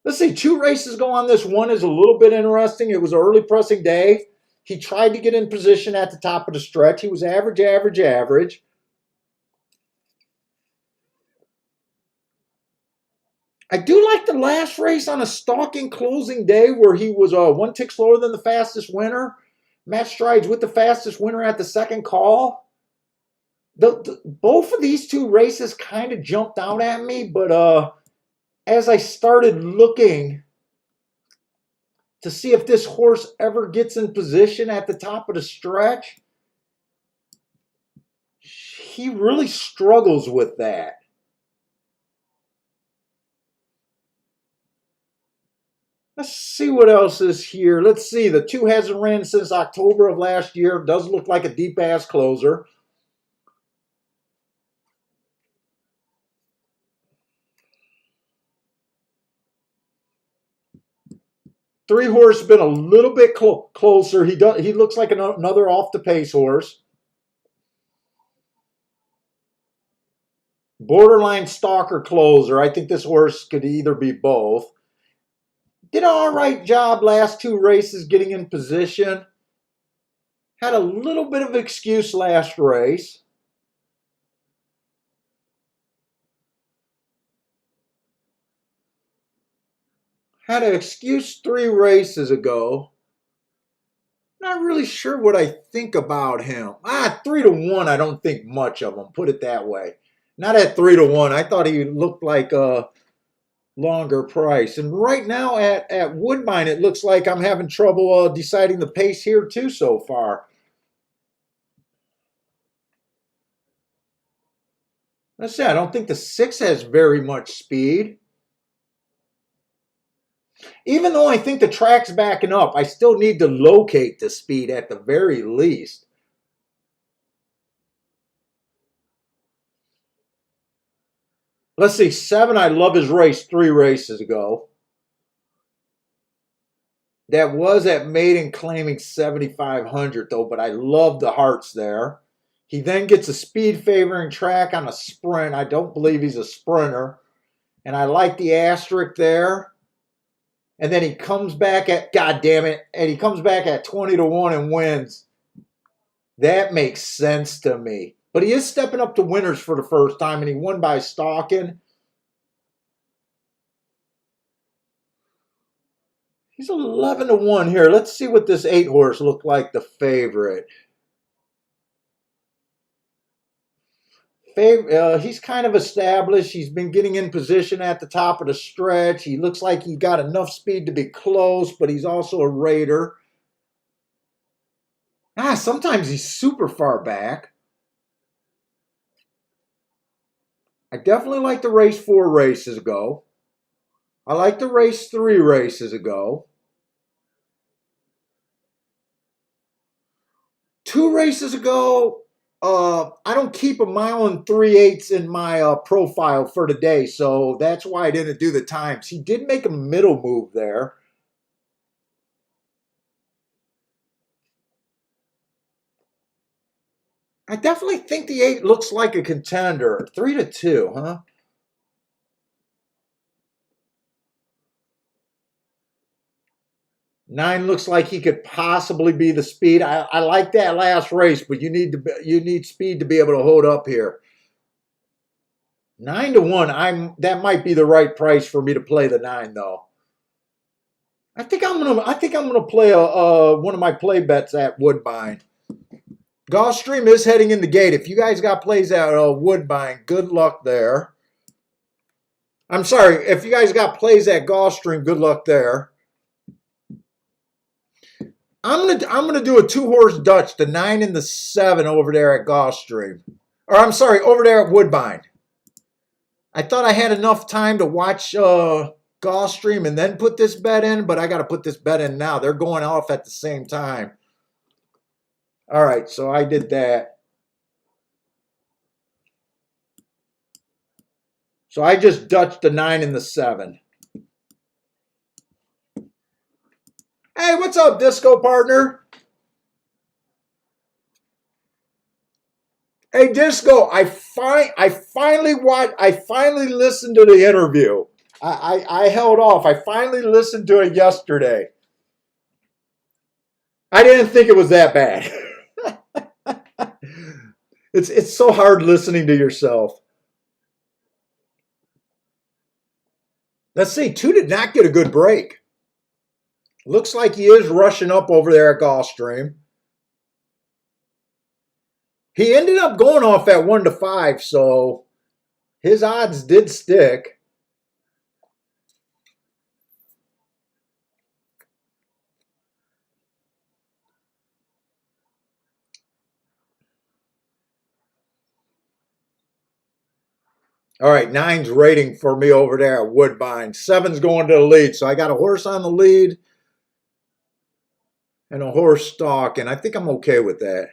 Let's see, 2 races go on this. One is a little bit interesting. It was an early pressing day. He tried to get in position at the top of the stretch. He was average, average, average. I do like the last race on a stalking closing day where he was 1 tick slower than the fastest winner. Match strides with the fastest winner at the second call. Both of these 2 races kind of jumped out at me, but as I started looking to see if this horse ever gets in position at the top of the stretch, he really struggles with that. Let's see what else is here. Let's see. The 2 hasn't ran since October of last year. Does look like a deep-ass closer. Three horse been a little bit closer. He looks like another off the pace horse. Borderline stalker closer. I think this horse could either be both. Did an all right job last 2 races getting in position. Had a little bit of excuse last race. Had an excuse 3 races ago. Not really sure what I think about him. 3-1, I don't think much of him. Put it that way. Not at 3-1. I thought he looked like a longer price. And right now at Woodbine, it looks like I'm having trouble deciding the pace here too so far. Let's see. I don't think the 6 has very much speed. Even though I think the track's backing up, I still need to locate the speed at the very least. Let's see, 7, I love his race 3 races ago. That was at maiden claiming 7,500 though, but I love the hearts there. He then gets a speed favoring track on a sprint. I don't believe he's a sprinter. And I like the asterisk there. And then he comes back at, God damn it, and he comes back at 20-1 and wins. That makes sense to me. But he is stepping up to winners for the first time, and he won by stalking. He's 11-1 here. Let's see what this 8 horse looked like, the favorite. He's kind of established. He's been getting in position at the top of the stretch. He looks like he got enough speed to be close, but he's also a raider. Sometimes he's super far back. I definitely like the race 4 races ago. I like the race 3 races ago. 2 races ago, I don't keep 1.3 in my profile for today, so that's why I didn't do the times. He did make a middle move there. I definitely think the 8 looks like a contender. 3-2, huh? Nine looks like he could possibly be the speed. I like that last race, but you need speed to be able to hold up here. 9-1. That might be the right price for me to play the 9 though. I think I'm gonna play one of my play bets at Woodbine. Gulfstream is heading in the gate. If you guys got plays at Woodbine, good luck there. I'm sorry, if you guys got plays at Gulfstream, good luck there. I'm gonna do a 2 horse Dutch, the 9 and the 7 over there at Gulfstream. Or I'm sorry, over there at Woodbine. I thought I had enough time to watch Gulfstream and then put this bet in, but I got to put this bet in now. They're going off at the same time. All right, so I did that. So I just Dutched the 9 and the 7. Hey, what's up, Disco partner? Hey, Disco, I finally watched. I finally listened to the interview. I held off. I finally listened to it yesterday. I didn't think it was that bad. It's so hard listening to yourself. Let's see. Two did not get a good break. Looks like he is rushing up over there at Gulfstream. He ended up going off at 1-5, so his odds did stick. All right, 9's rating for me over there at Woodbine. 7's going to the lead, so I got a horse on the lead and a horse stalking. I think I'm okay with that.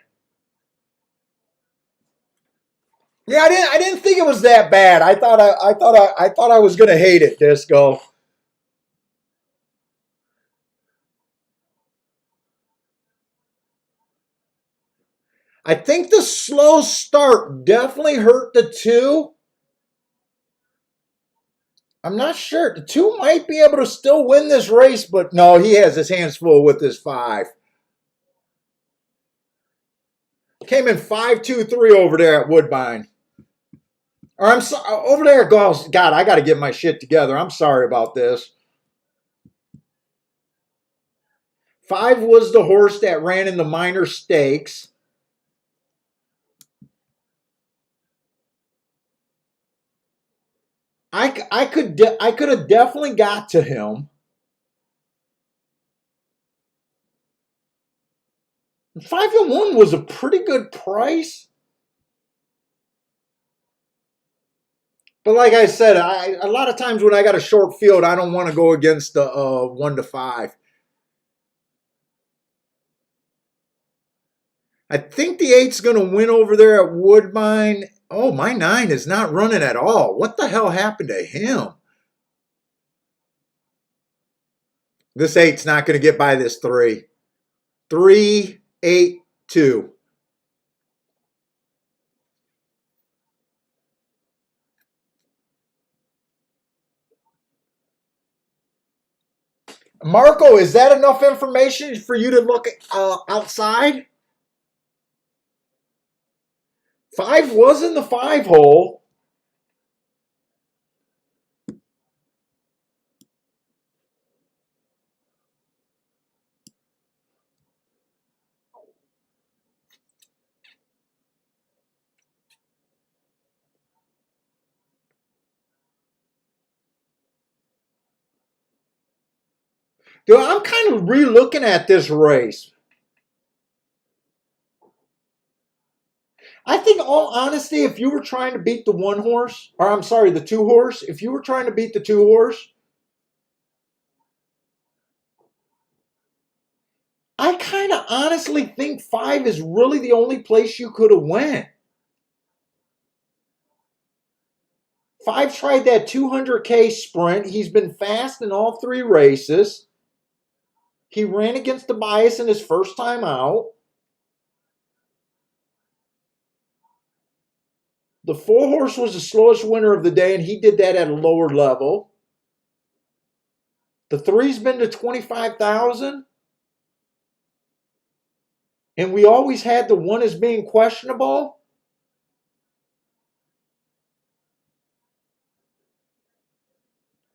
Yeah, I didn't think it was that bad. I thought I was gonna hate it, Disco. I think the slow start definitely hurt the two. I'm not sure. The two might be able to still win this race, but no, he has his hands full with his 5. Came in 5-2-3 over there at Woodbine. Or I'm sorry, over there at Golf. God, I got to get my shit together. I'm sorry about this. 5 was the horse that ran in the minor stakes. I could have definitely got to him. 5-1 was a pretty good price. But like I said, a lot of times when I got a short field, I don't want to go against the 1-5. I think the 8's going to win over there at Woodbine. Oh, my 9 is not running at all. What the hell happened to him? This 8's not going to get by this 3. 3-8-2. Marco, is that enough information for you to look outside? 5 was in the 5 hole. Dude, I'm kind of re-looking at this race. I think, all honesty, if you were trying to beat the 1 horse, or I'm sorry, the 2 horse, if you were trying to beat the 2 horse, I kind of honestly think 5 is really the only place you could have went. 5 tried that 200K sprint. He's been fast in all 3 races. He ran against the bias in his first time out. The 4 horse was the slowest winner of the day, and he did that at a lower level. The 3's been to 25,000. And we always had the 1 as being questionable.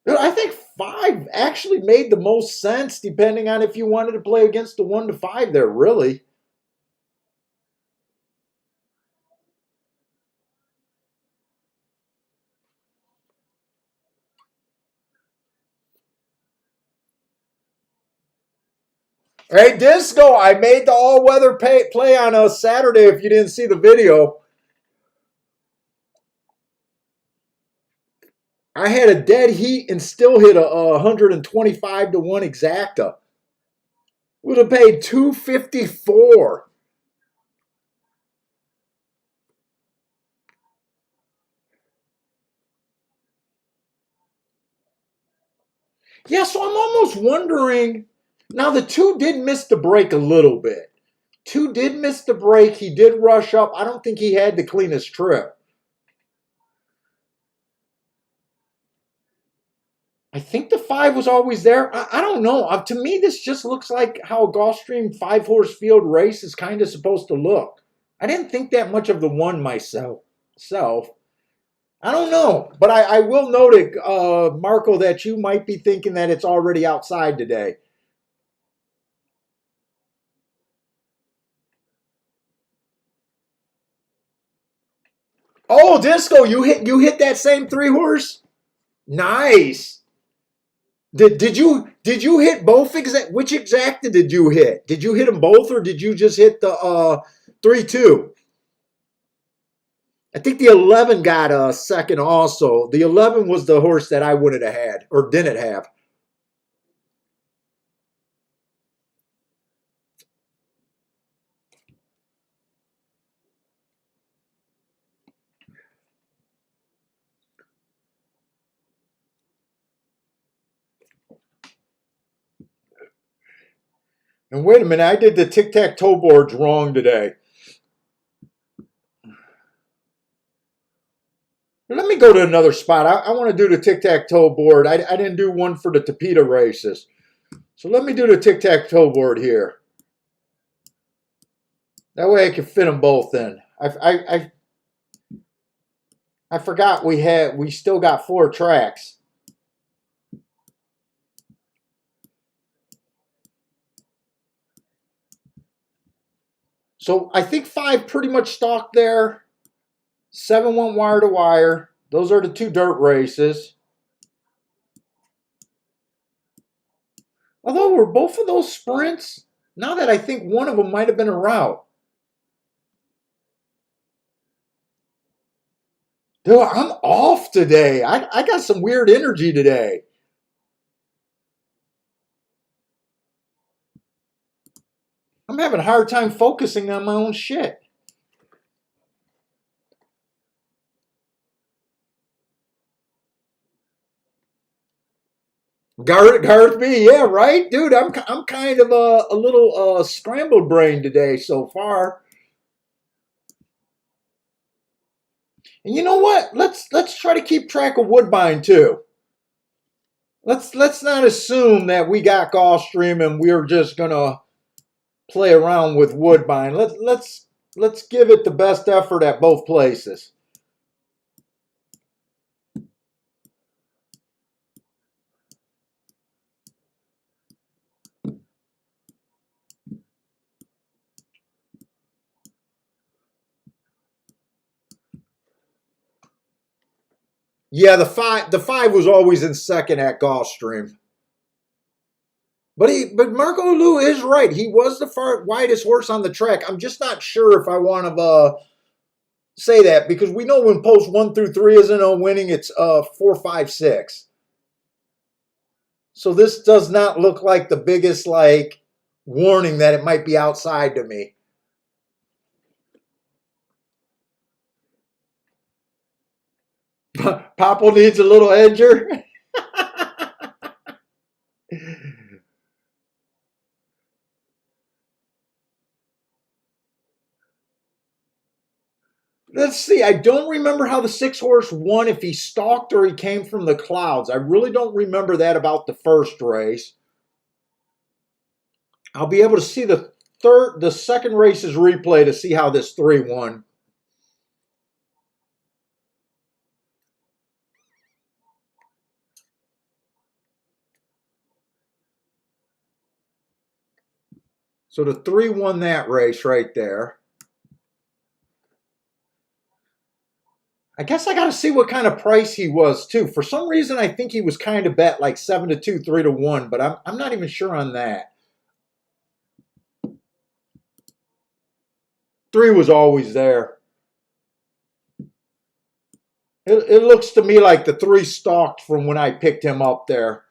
I think 5 actually made the most sense, depending on if you wanted to play against the 1-5 there, really. Hey, Disco, I made the all-weather play on a Saturday if you didn't see the video. I had a dead heat and still hit a 125-1 exacta. Would have paid $254. Yeah, so I'm almost wondering. Now, the 2 did miss the break a little bit. 2 did miss the break. He did rush up. I don't think he had the cleanest trip. I think the 5 was always there. I don't know. To me, this just looks like how a Gulfstream 5-horse field race is kind of supposed to look. I didn't think that much of the 1 myself. I don't know. But I will note it, Marco, that you might be thinking that it's already outside today. Oh, Disco, you hit that same 3-horse? Nice. Did you hit both exact? Which exacta did you hit? Did you hit them both, or did you just hit the 3-2? I think the 11 got a second also. The 11 was the horse that I wouldn't have had or didn't have. And wait a minute, I did the tic-tac-toe boards wrong today. Let me go to another spot. I want to do the tic-tac-toe board. I didn't do one for the Tapeta races. So let me do the tic-tac-toe board here. That way I can fit them both in. I forgot we still got 4 tracks. So I think 5 pretty much stalked there. 7 went wire to wire. Those are the 2 dirt races. Although were both of those sprints? Now that I think one of them might have been a route. Dude, I'm off today. I got some weird energy today. I'm having a hard time focusing on my own shit. Garth B, yeah, right, dude. I'm kind of a little scrambled brain today so far. And you know what? Let's try to keep track of Woodbine too. Let's not assume that we got Gulfstream and we're just gonna play around with Woodbine. Let's give it the best effort at both places. Yeah, the five was always in second at Gulfstream. But Marco Lou is right. He was the far widest horse on the track. I'm just not sure if I want to say that because we know when post 1 through 3 isn't on winning, it's 4, 5, 6. So this does not look like the biggest like warning that it might be outside to me. Popple needs a little edger. Let's see. I don't remember how the 6-horse won, if he stalked or he came from the clouds. I really don't remember that about the first race. I'll be able to see the second race's replay to see how this 3 won. So the 3 won that race right there. I guess I got to see what kind of price he was too. For some reason, I think he was kind of bet like 7-2, 3-1, but I'm not even sure on that. 3 was always there. It looks to me like the 3 stalked from when I picked him up there.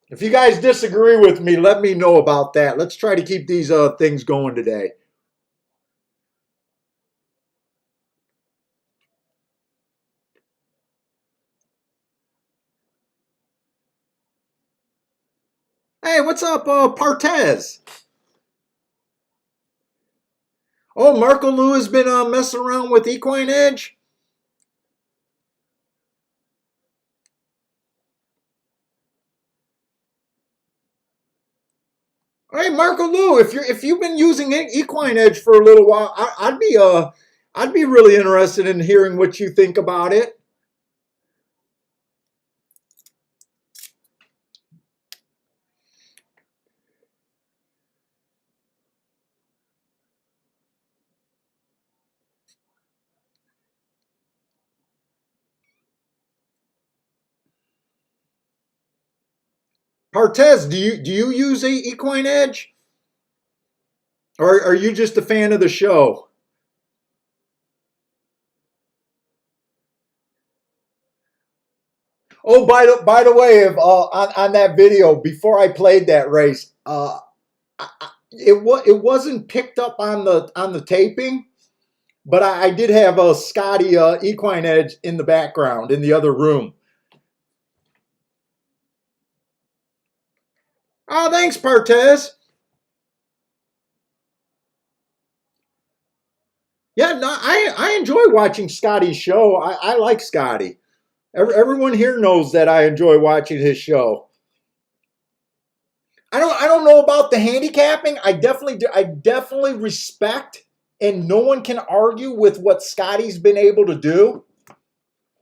If you guys disagree with me, let me know about that. Let's try to keep these things going today. Hey, what's up, Partez? Oh, Marco Lou has been messing around with Equine Edge. Hey, Marco Lou, if you've been using Equine Edge for a little while, I'd be really interested in hearing what you think about it. Partez, do you use Equine Edge, or are you just a fan of the show? Oh, by the way, if on that video before I played that race, it wasn't picked up on the taping, but I did have a Scotty Equine Edge in the background in the other room. Oh, thanks, Partez. Yeah, no, I enjoy watching Scotty's show. I like Scotty. Everyone here knows that I enjoy watching his show. I don't know about the handicapping. I definitely respect, and no one can argue with what Scotty's been able to do.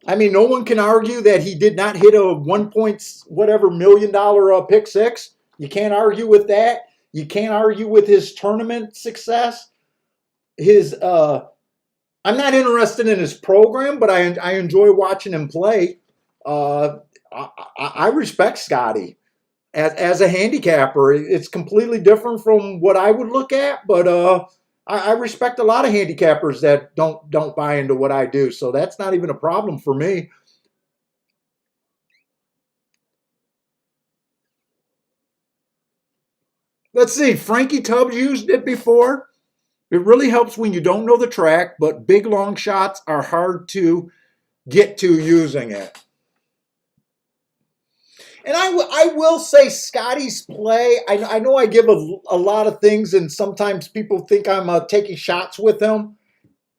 I mean, no one can argue that he did not hit a 1 point whatever $1 million pick six. You can't argue with that. You can't argue with his tournament success. His I'm not interested in his program, but I enjoy watching him play. Uh, I respect Scotty as a handicapper. It's completely different from what I would look at, but I respect a lot of handicappers that don't buy into what I do. So that's not even a problem for me. Let's see. Frankie Tubbs used it before. It really helps when you don't know the track, but big long shots are hard to get to using it. And I will say Scotty's play, I know I give a lot of things, and sometimes people think I'm taking shots with him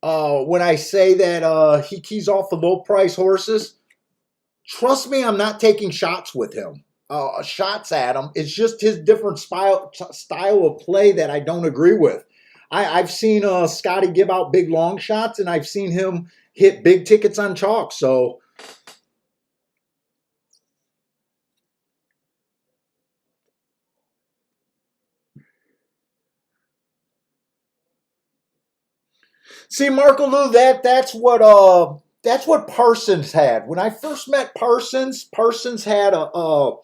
when I say that he keys off the low price horses. Trust me, I'm not taking shots with him. Shots at him. It's just his different style of play that I don't agree with. I've seen Scotty give out big long shots, and I've seen him hit big tickets on chalk. So see, Marco Lou, that's what Parsons had. When I first met Parsons, Parsons had a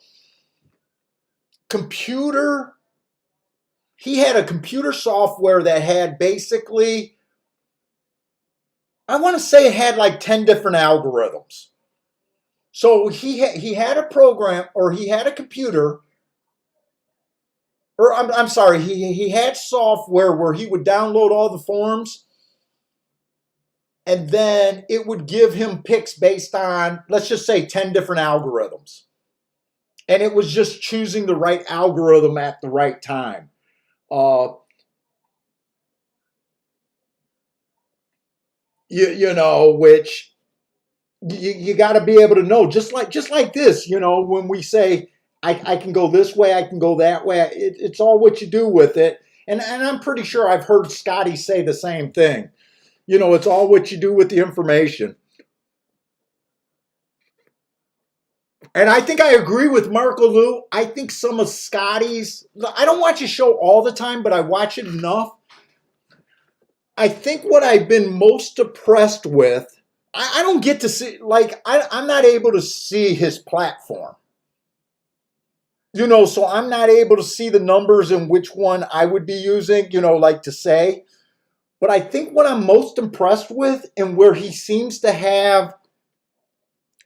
computer. He had a computer software that had basically, I want to say it had like 10 different algorithms. So he had a program, or he had a computer, or I'm sorry, he had software where he would download all the forms, and then it would give him picks based on, let's just say, 10 different algorithms. And it was just choosing the right algorithm at the right time. Uh, which you got to be able to know, just like this. When we say I can go this way, I can go that way. It's all what you do with it. And I'm pretty sure I've heard Scotty say the same thing. It's all what you do with the information. And I think I agree with Marco Lou. I think some of Scotty's, I don't watch his show all the time, but I watch it enough. I think what I've been most impressed with, I don't get to see, like, I'm not able to see his platform. So I'm not able to see the numbers and which one I would be using, like to say. But I think what I'm most impressed with, and where he seems to have,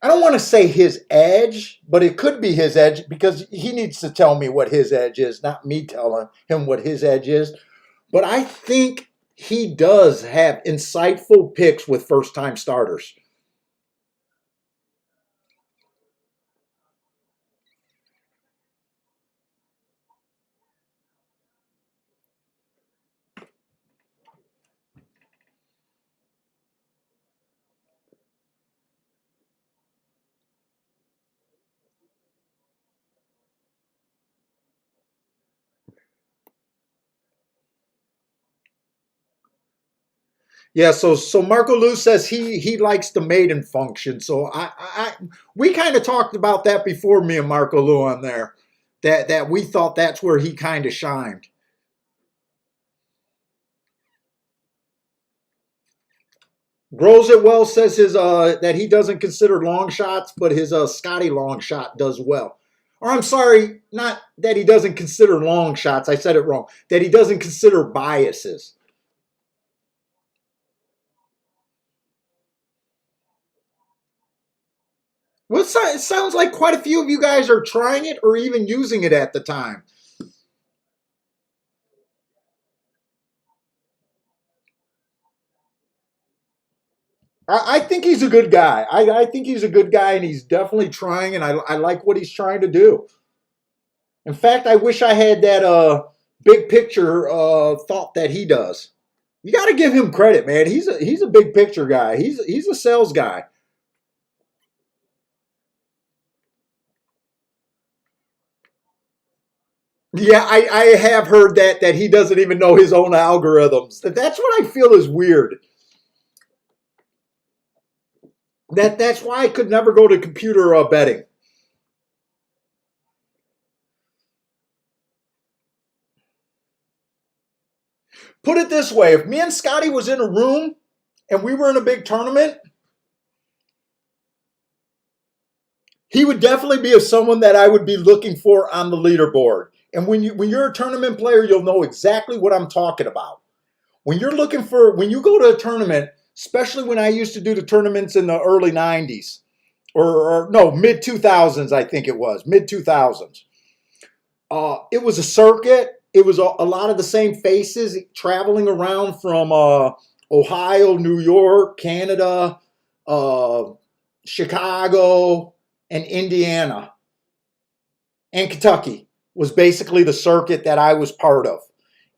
I don't want to say his edge, but it could be his edge, because he needs to tell me what his edge is, not me telling him what his edge is. But I think he does have insightful picks with first time starters. Yeah, so Marco Lou says he likes the maiden function. So we kind of talked about that before, me and Marco Lou on there. That we thought that's where he kind of shined. Grows it well says his that he doesn't consider long shots, but his Scotty long shot does well. Or I'm sorry, not that he doesn't consider long shots. I said it wrong. That he doesn't consider biases. Well, it sounds like quite a few of you guys are trying it or even using it at the time. I think he's a good guy. I think he's a good guy, and he's definitely trying, and I like what he's trying to do. In fact, I wish I had that big picture thought that he does. You got to give him credit, man. He's a big picture guy. He's a sales guy. Yeah, I have heard that he doesn't even know his own algorithms. That's what I feel is weird. That's why I could never go to computer betting. Put it this way: if me and Scotty was in a room and we were in a big tournament, he would definitely be someone that I would be looking for on the leaderboard. And when you're a tournament player, you'll know exactly what I'm talking about. When you go to a tournament, especially when I used to do the tournaments in the early 90s or no, mid 2000s, I think it was mid 2000s. It was a circuit. It was a lot of the same faces traveling around from Ohio, New York, Canada, uh, Chicago, and Indiana, and Kentucky was basically the circuit that I was part of.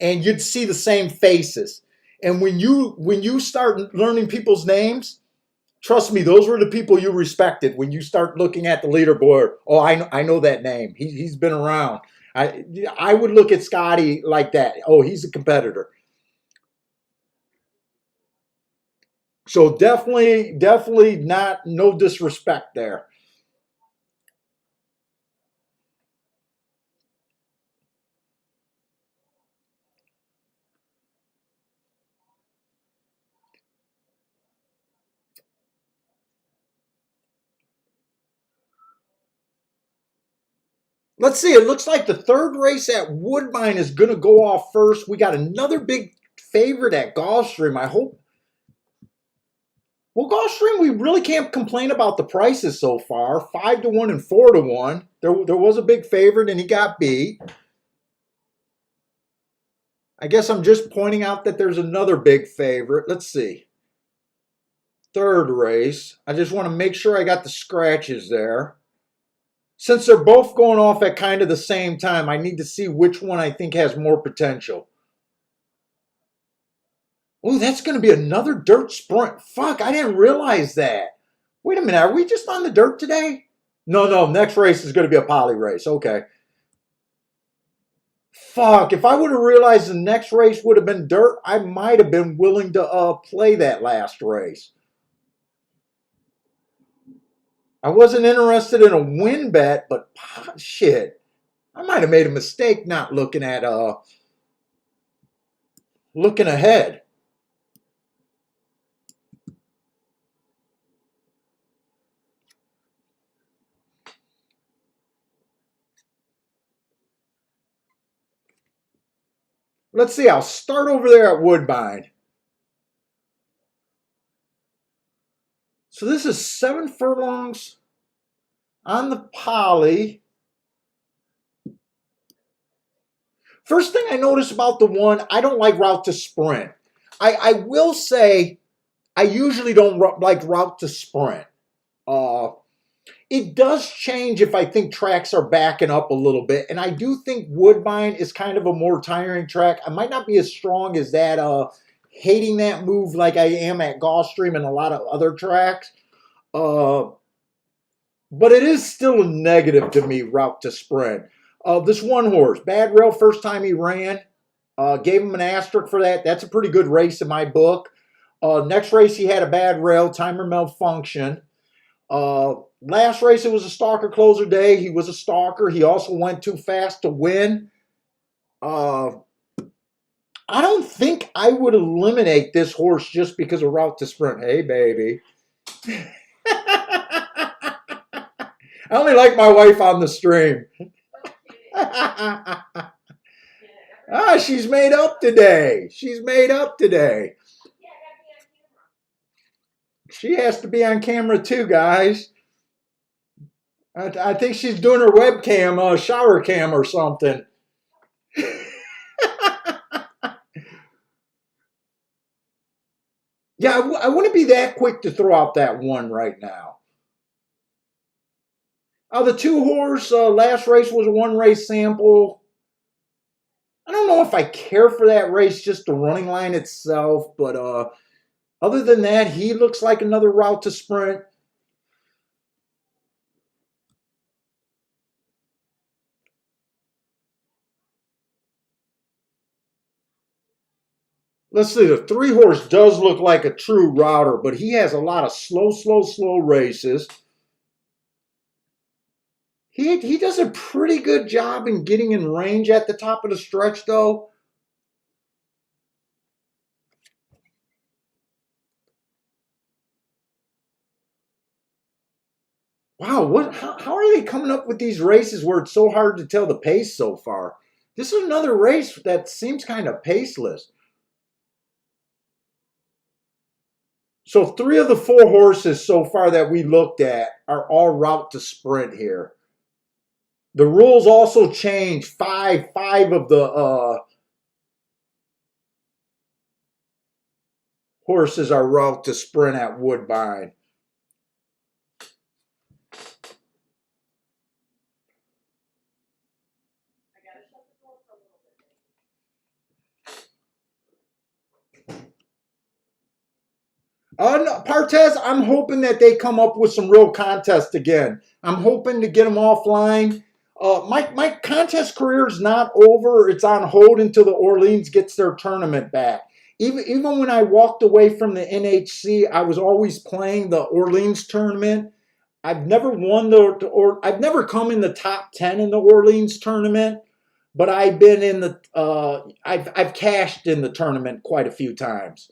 And you'd see the same faces. And when you start learning people's names, trust me, those were the people you respected. When you start looking at the leaderboard, oh, I know that name. He's been around. I would look at Scotty like that. Oh, he's a competitor. So definitely not no disrespect there. Let's see. It looks like the third race at Woodbine is going to go off first. We got another big favorite at Gulfstream. I hope. Well, Gulfstream, we really can't complain about the prices so far. 5-1 and 4-1. There was a big favorite and he got beat. I guess I'm just pointing out that there's another big favorite. Let's see. Third race. I just want to make sure I got the scratches there. Since they're both going off at kind of the same time, I need to see which one I think has more potential. Oh, that's going to be another dirt sprint. Fuck, I didn't realize that. Wait a minute, are we just on the dirt today? No, next race is going to be a poly race. Okay. Fuck, if I would have realized the next race would have been dirt, I might have been willing to play that last race. I wasn't interested in a win bet, but shit, I might have made a mistake not looking at looking ahead. Let's see, I'll start over there at Woodbine. So this is 7 furlongs on the poly. First thing I notice about the one, I don't like route to sprint. I will say I usually don't like route to sprint. Uh, it does change if I think tracks are backing up a little bit. And I do think Woodbine is kind of a more tiring track. I might not be as strong as that, hating that move like I am at Gulfstream and a lot of other tracks. Uh, but it is still a negative to me, route to sprint. This one horse, Bad Rail, first time he ran, gave him an asterisk for that. That's a pretty good race in my book. Next race, he had a bad rail, timer malfunction. Last race, it was a stalker closer day. He was a stalker. He also went too fast to win. Uh, I don't think I would eliminate this horse just because of route to sprint. Hey, baby. I only like my wife on the stream. She's made up today. She's made up today. She has to be on camera too, guys. I think she's doing her webcam, shower cam or something. Yeah, I wouldn't be that quick to throw out that one right now. The two horse last race was a one race sample. I don't know if I care for that race, just the running line itself, but other than that, he looks like another route to sprint. Let's see, the three horse does look like a true router, but he has a lot of slow races. He does a pretty good job in getting in range at the top of the stretch, though. Wow, how are they coming up with these races where it's so hard to tell the pace so far? This is another race that seems kind of paceless. So three of the four horses so far that we looked at are all route to sprint here. The rules also change. Five of the horses are route to sprint at Woodbine. No, Partez, I'm hoping that they come up with some real contests again. I'm hoping to get them offline. My contest career is not over. It's on hold until the Orleans gets their tournament back. Even when I walked away from the NHC, I was always playing the Orleans tournament. I've never won or I've never come in the top 10 in the Orleans tournament, but I've been in the I've cashed in the tournament quite a few times.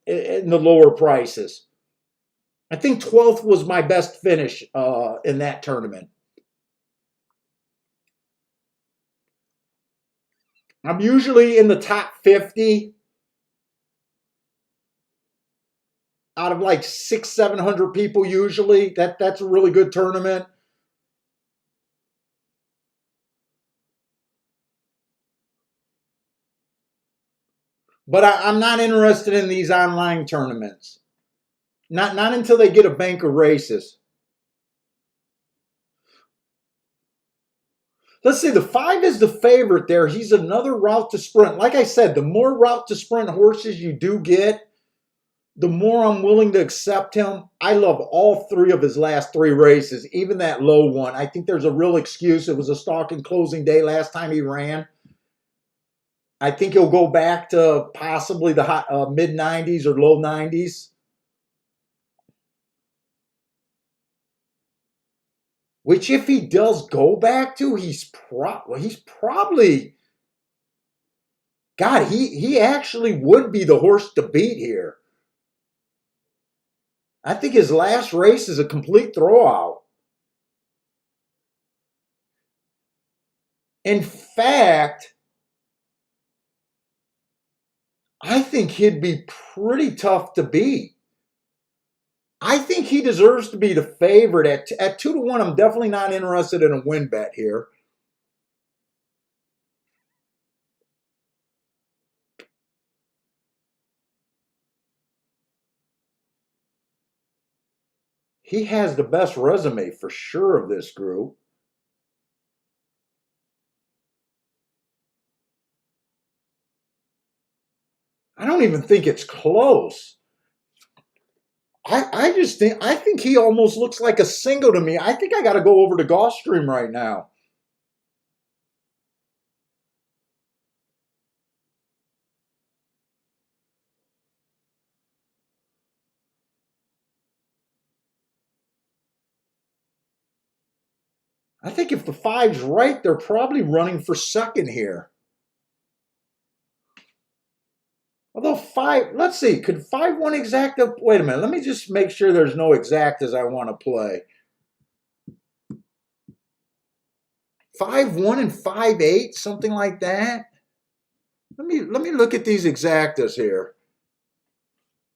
In the lower prices. I think 12th was my best finish in that tournament. I'm usually in the top 50 out of like 700 people usually. That's a really good tournament. But I'm not interested in these online tournaments. Not until they get a bank of races. Let's see, the 5 is the favorite there. He's another route to sprint. Like I said, the more route to sprint horses you do get, the more I'm willing to accept him. I love all three of his last three races, even that low one. I think there's a real excuse. It was a stalking closing day last time he ran. I think he'll go back to possibly the mid 90s or low 90s. Which, if he does go back to, he's probably, God, he actually would be the horse to beat here. I think his last race is a complete throwout. In fact, I think he'd be pretty tough to beat. I think he deserves to be the favorite at 2-1. I'm definitely not interested in a win bet here. He has the best resume for sure of this group. I don't even think it's close. I think he almost looks like a single to me. I think I got to go over to Gulfstream right now. I think if the 5's right, they're probably running for second here. Although 5, let's see, could 5-1 exacta? Wait a minute, let me just make sure there's no exactas I want to play. 5-1 and 5-8, something like that. Let me look at these exactas here.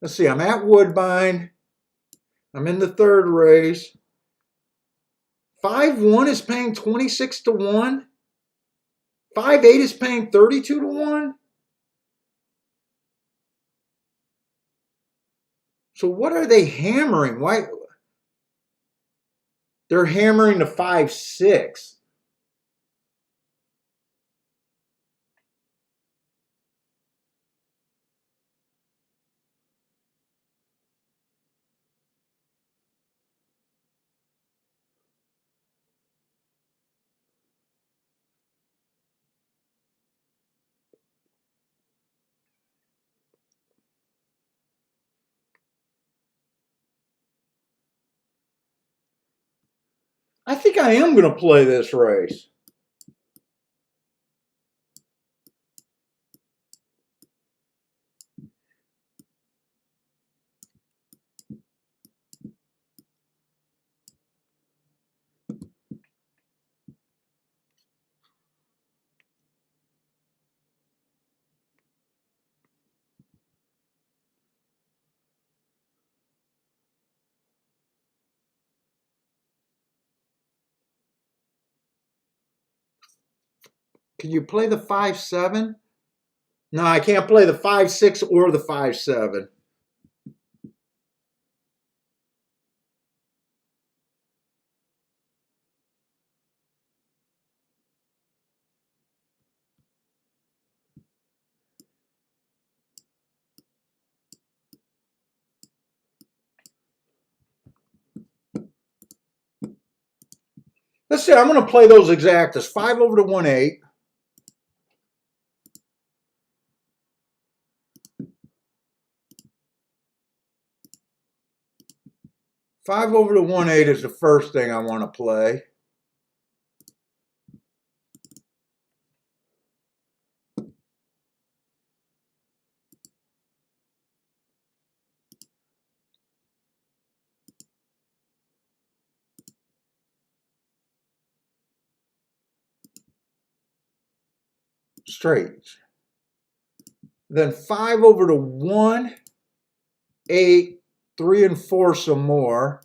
Let's see, I'm at Woodbine. I'm in the third race. 5-1 is paying 26 to 1. 5-8 is paying 32 to 1. So what are they hammering? Why? They're hammering the 5-6. I think I am going to play this race. Can you play the 5-7? No, I can't play the 5-6 or the 5-7. Let's see, I'm going to play those exactas. 5 over to 1-8. Five over to 1-8 is the first thing I want to play. Straight. Then 5 over to 1, 8, 3 and 4 some more.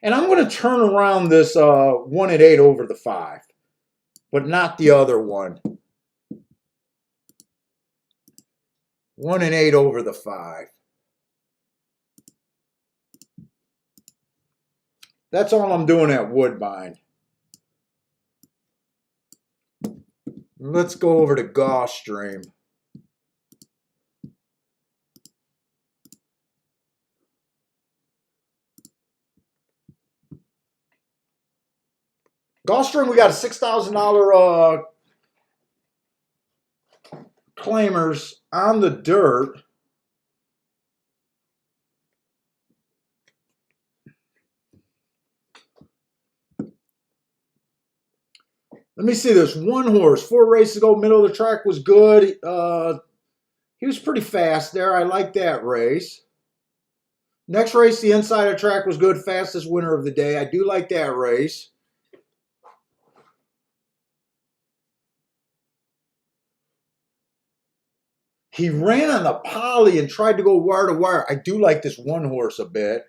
And I'm going to turn around this 1 and 8 over the 5, but not the other one. 1 and 8 over the 5. That's all I'm doing at Woodbine. Let's go over to Gulfstream. Gulfstream, we got a $6,000 claimers on the dirt. Let me see this. One horse, 4 races ago, middle of the track was good. He was pretty fast there. I like that race. Next race, the inside of the track was good. Fastest winner of the day. I do like that race. He ran on the poly and tried to go wire to wire. I do like this one horse a bit.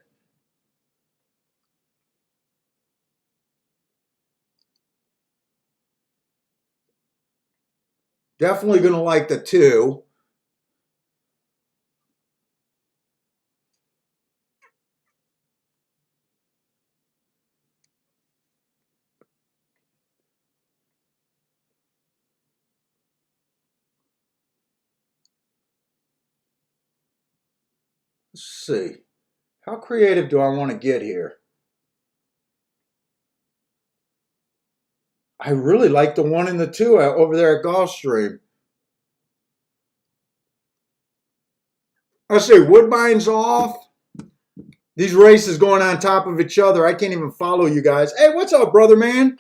Definitely going to like the 2. Let's see. How creative do I want to get here? I really like the 1 and the 2 over there at Gulfstream. I say Woodbine's off. These races going on top of each other. I can't even follow you guys. Hey, what's up, brother man?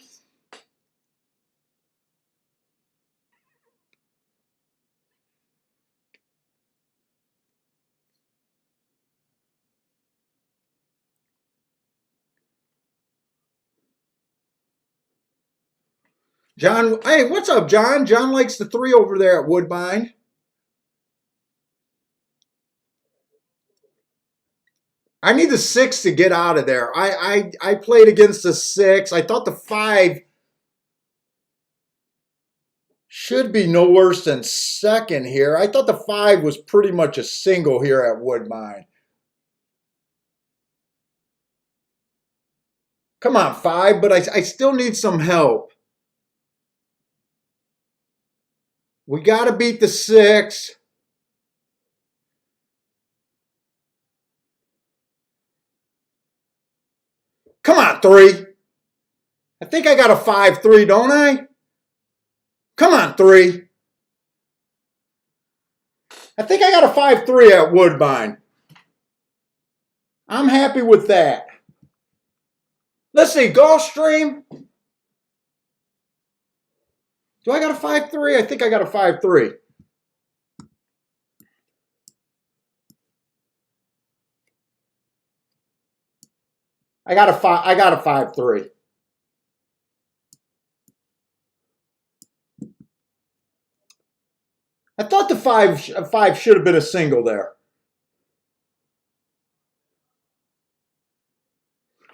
John, hey, what's up, John? John likes the 3 over there at Woodbine. I need the 6 to get out of there. I played against the 6. I thought the 5 should be no worse than second here. I thought the 5 was pretty much a single here at Woodbine. Come on, 5, but I still need some help. We got to beat the 6. Come on, 3. I think I got a 5-3, don't I? Come on, 3. I think I got a 5-3 at Woodbine. I'm happy with that. Let's see, Gulfstream. Do I got a 5-3? I think I got a 5-3. I got a 5-3. I thought the 5 should have been a single there.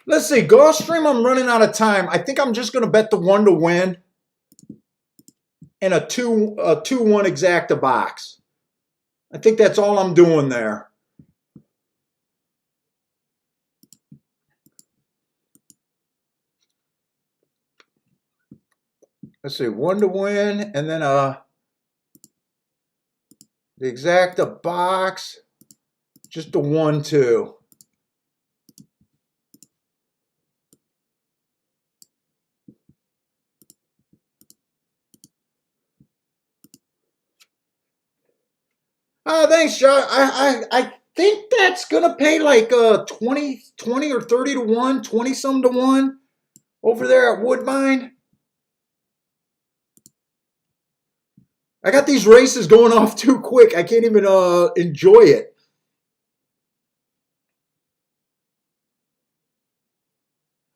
Let's see, Gulfstream, I'm running out of time. I think I'm just going to bet the 1 to win and a 2-1 exacta box. I think that's all I'm doing there. Let's see, 1 to win and then the exacta box, just the 1-2. Thanks, John. I think that's gonna pay like 20 or 30 to 1, 20 some to 1 over there at Woodbine. I got these races going off too quick. I can't even enjoy it.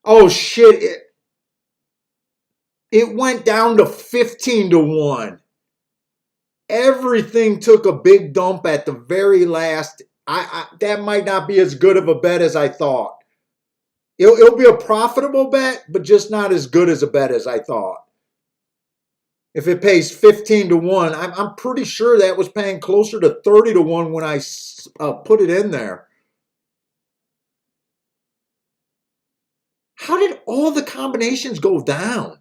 Oh shit! It went down to 15 to 1. Everything took a big dump at the very last. That might not be as good of a bet as I thought. It'll be a profitable bet, but just not as good as a bet as I thought. If it pays 15 to 1, I'm pretty sure that was paying closer to 30 to 1 when I put it in there. How did all the combinations go down?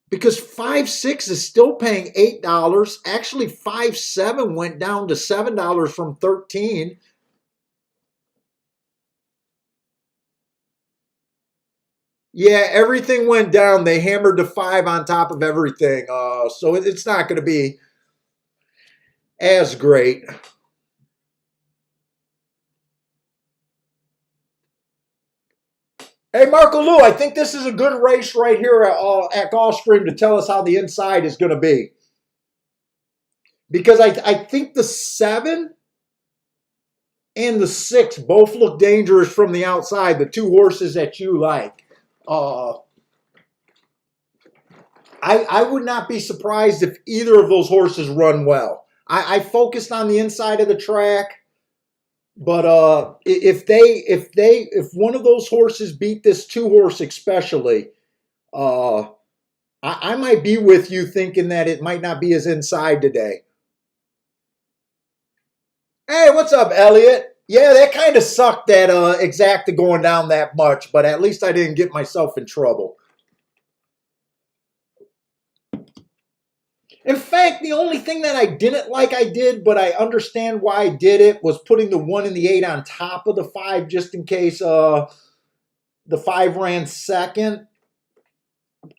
Because 5-6 is still paying $8. Actually, 5-7 went down to $7 from 13. Yeah, everything went down. They hammered the 5 on top of everything. So it's not going to be as great. Hey, Marco Lou, I think this is a good race right here at Gulfstream to tell us how the inside is going to be. Because I think the 7 and the 6 both look dangerous from the outside, the 2 horses that you like. I would not be surprised if either of those horses run well. I focused on the inside of the track. But if one of those horses beat this 2 horse especially, I might be with you thinking that it might not be as inside today. Hey, what's up, Elliot? Yeah, that kind of sucked that exacta going down that much, but at least I didn't get myself in trouble. In fact, the only thing that I didn't like I did, but I understand why I did it, was putting the 1 and the 8 on top of the 5 just in case the 5 ran second.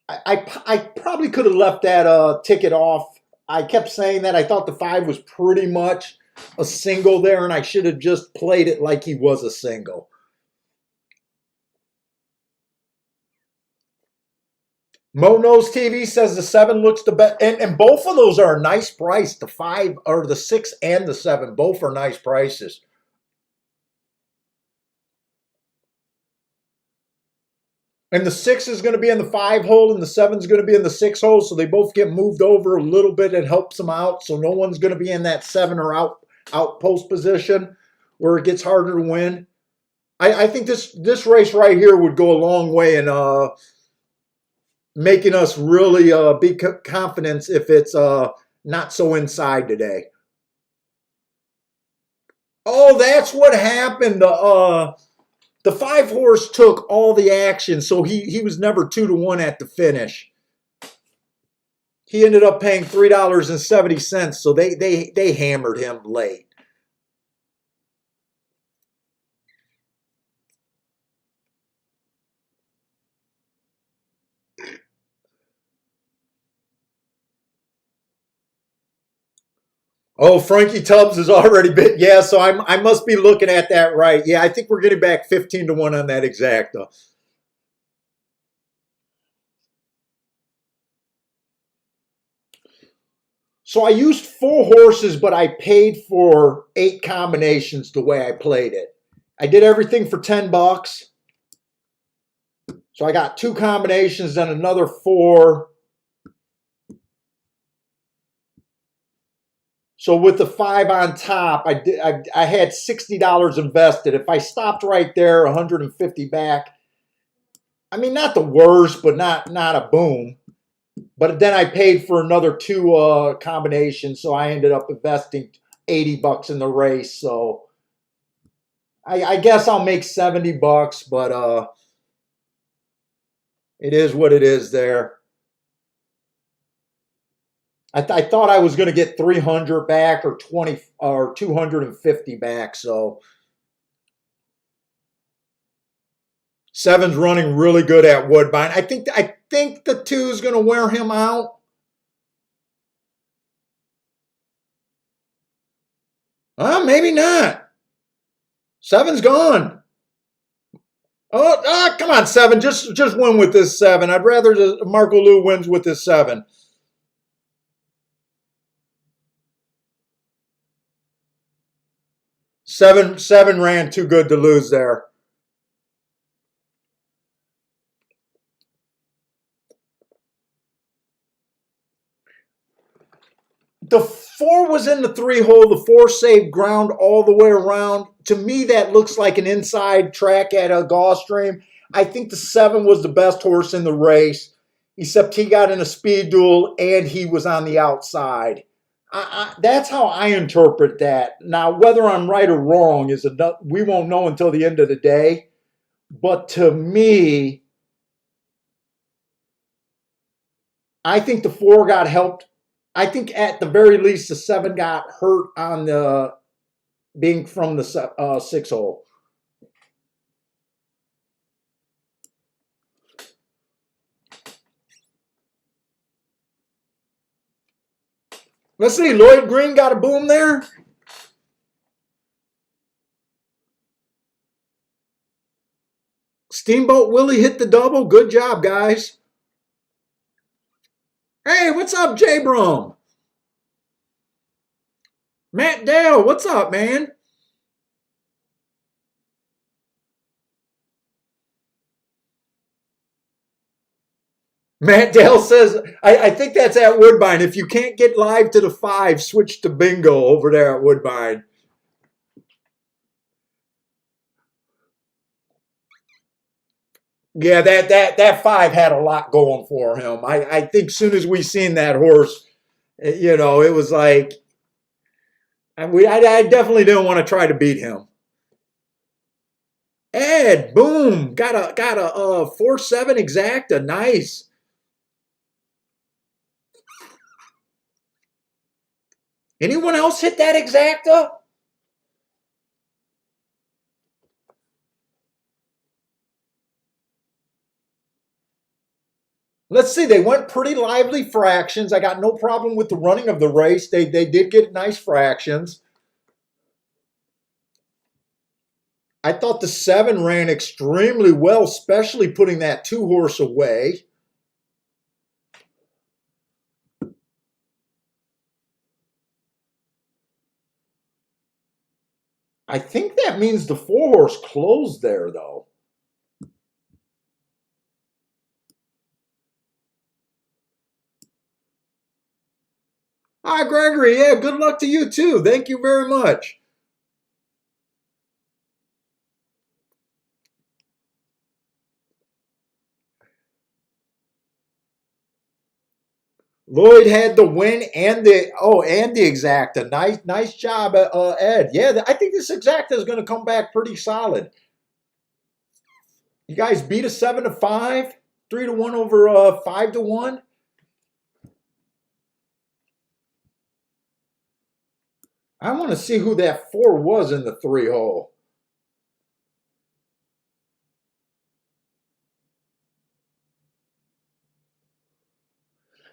I probably could have left that ticket off. I kept saying that. I thought the 5 was pretty much a single there, and I should have just played it like he was a single. Mo Knows TV says the 7 looks the best, and both of those are a nice price. The 5 or the 6 and the 7, both are nice prices. And the 6 is going to be in the 5 hole, and the 7 is going to be in the 6 hole, so they both get moved over a little bit. It helps them out, so no one's going to be in that 7 or outpost position where it gets harder to win. I think this race right here would go a long way in making us really be confident if it's not so inside today. Oh, that's what happened. The 5 horse took all the action, so he was never 2-1 at the finish. He ended up paying $3.70, so they hammered him late. Oh, Frankie Tubbs has already been, yeah, so I must be looking at that right. Yeah, I think we're getting back 15-1 on that exacta. So I used 4 horses, but I paid for 8 combinations the way I played it. I did everything for $10. So I got 2 combinations, then another 4. So with the 5 on top, I had $60 invested. If I stopped right there, 150 back. I mean, not the worst, but not a boom. But then I paid for another 2 combinations, so I ended up investing $80 in the race. So I guess I'll make $70, but it is what it is there. I thought I was going to get 300 back or 20 or 250 back. So 7's running really good at Woodbine. I think the 2 is going to wear him out. Maybe not. 7's gone. Oh, come on, 7. Just win with this 7. I'd rather Marco Lou wins with this 7. Seven ran too good to lose there. The 4 was in the 3 hole. The 4 saved ground all the way around. To me, that looks like an inside track at a Gulfstream. I think the 7 was the best horse in the race, except he got in a speed duel and he was on the outside. That's how I interpret that. Now, whether I'm right or wrong we won't know until the end of the day. But to me, I think the 4 got helped. I think at the very least the 7 got hurt on the being from the 6 hole. Let's see, Lloyd Green got a boom there. Steamboat Willie hit the double. Good job, guys. Hey, what's up, J Brom? Matt Dale, what's up, man? Matt Dale says, I think that's at Woodbine. If you can't get live to the 5, switch to bingo over there at Woodbine. Yeah, that 5 had a lot going for him. I think soon as we seen that horse, it was like, I definitely didn't want to try to beat him. Ed, boom, got a 4-7 exacta, nice. Anyone else hit that exacta? Let's see, they went pretty lively fractions. I got no problem with the running of the race. They did get nice fractions. I thought the 7 ran extremely well, especially putting that 2 horse away. I think that means the 4 horse closed there, though. Hi, Gregory. Yeah, good luck to you, too. Thank you very much. Lloyd had the win and the exacta. Nice job, Ed. Yeah, I think this exacta is going to come back pretty solid. You guys beat a 7-5, 3-1 over 5-1. I want to see who that 4 was in the 3 hole.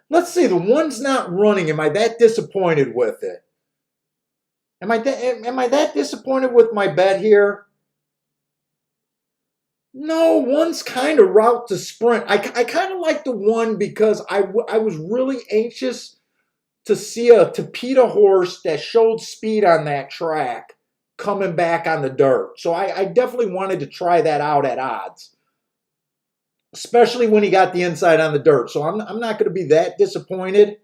Let's see. The 1's not running. Am I that disappointed with it? Am I that disappointed with my bet here? No, 1's kind of route to sprint. I kind of like the 1 because I was really anxious to see a Tapeta horse that showed speed on that track coming back on the dirt. So I definitely wanted to try that out at odds, especially when he got the inside on the dirt. So I'm not going to be that disappointed.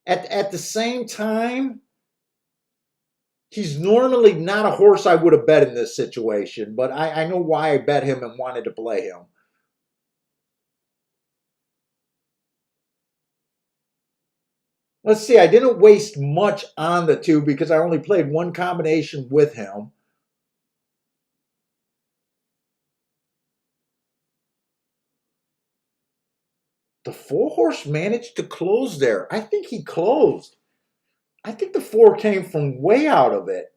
At the same time, he's normally not a horse I would have bet in this situation, but I know why I bet him and wanted to play him. Let's see, I didn't waste much on the 2 because I only played 1 combination with him. The 4 horse managed to close there. I think he closed. I think the 4 came from way out of it.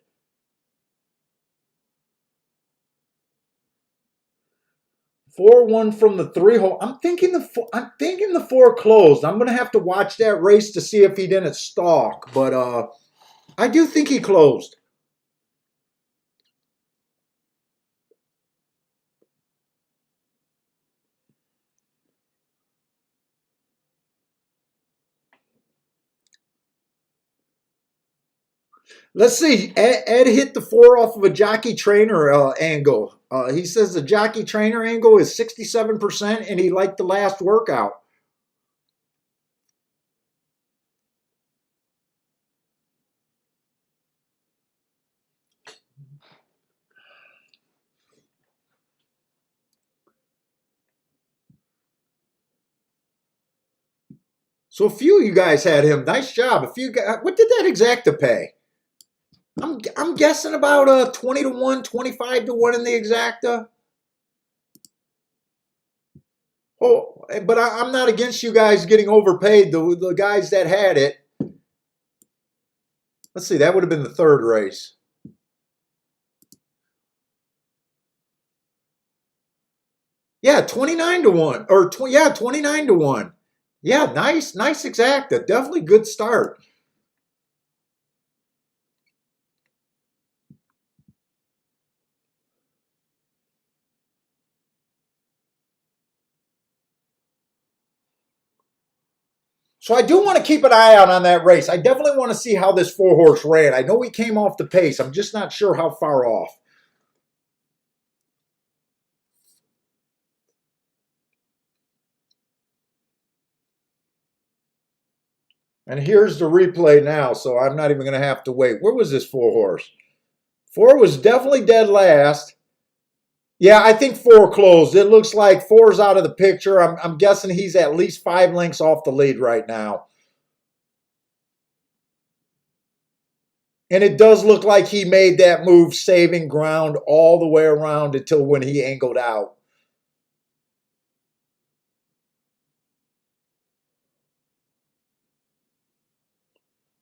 Four one from the 3 hole. I'm thinking the 4 closed. I'm gonna have to watch that race to see if he didn't stalk, but I do think he closed. Let's see. Ed hit the 4 off of a jockey trainer angle. He says the jockey trainer angle is 67%, and he liked the last workout. So a few of you guys had him. Nice job. A few guys. What did that exacta pay? I'm guessing about 20-1, 25-1 in the exacta. Oh, but I'm not against you guys getting overpaid. The guys that had it. Let's see. That would have been the 3rd race. Yeah, 29-1 or 29-1. Yeah, nice exacta. Definitely good start. So I do want to keep an eye out on that race. I definitely want to see how this 4 horse ran. I know he came off the pace. I'm just not sure how far off. And here's the replay now, so I'm not even going to have to wait. Where was this 4 horse? 4 was definitely dead last. Yeah, I think 4 closed. It looks like 4's out of the picture. I'm guessing he's at least 5 lengths off the lead right now. And it does look like he made that move, saving ground all the way around until when he angled out.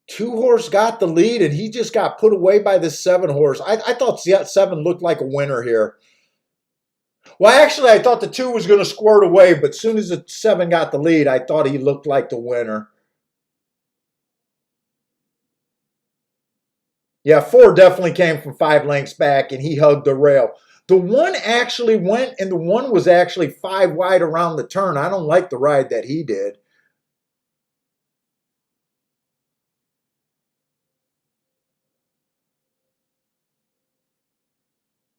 Two horse got the lead, and he just got put away by the 7 horse. I thought 7 looked like a winner here. Well, actually, I thought the 2 was going to squirt away, but as soon as the 7 got the lead, I thought he looked like the winner. Yeah, 4 definitely came from 5 lengths back, and he hugged the rail. The 1 actually went, and the 1 was actually 5 wide around the turn. I don't like the ride that he did.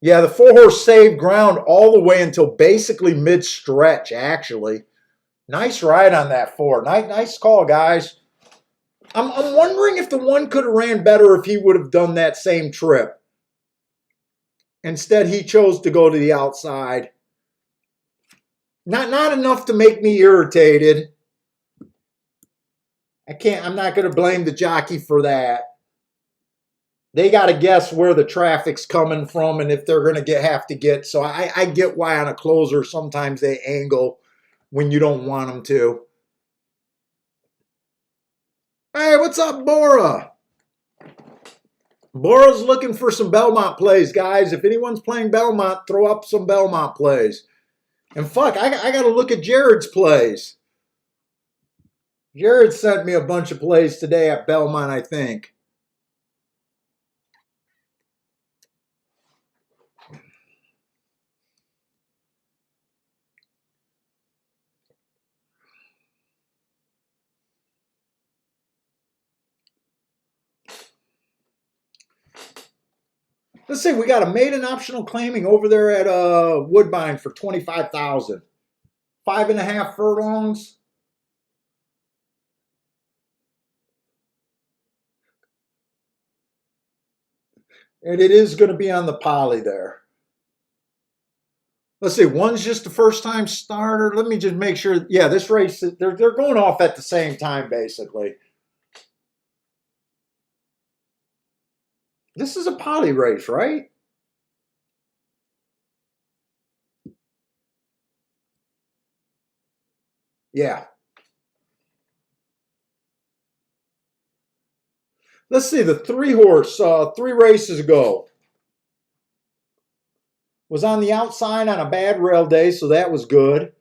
Yeah, the 4-horse saved ground all the way until basically mid-stretch, actually. Nice ride on that 4. Nice call, guys. I'm wondering if the 1 could have ran better if he would have done that same trip. Instead, he chose to go to the outside. Not enough to make me irritated. I'm not going to blame the jockey for that. They got to guess where the traffic's coming from and if they're going to have to get. So I get why on a closer sometimes they angle when you don't want them to. Hey, what's up, Bora? Bora's looking for some Belmont plays, guys. If anyone's playing Belmont, throw up some Belmont plays. And fuck, I got to look at Jared's plays. Jared sent me a bunch of plays today at Belmont, I think. Let's see, we got a maiden optional claiming over there at Woodbine for $25,000. 5.5 furlongs. And it is going to be on the poly there. Let's see, 1's just the first time starter. Let me just make sure. Yeah, this race, they're going off at the same time, basically. This is a poly race, right? Yeah. Let's see, the 3-horse, 3 races ago, was on the outside on a bad rail day, so that was good.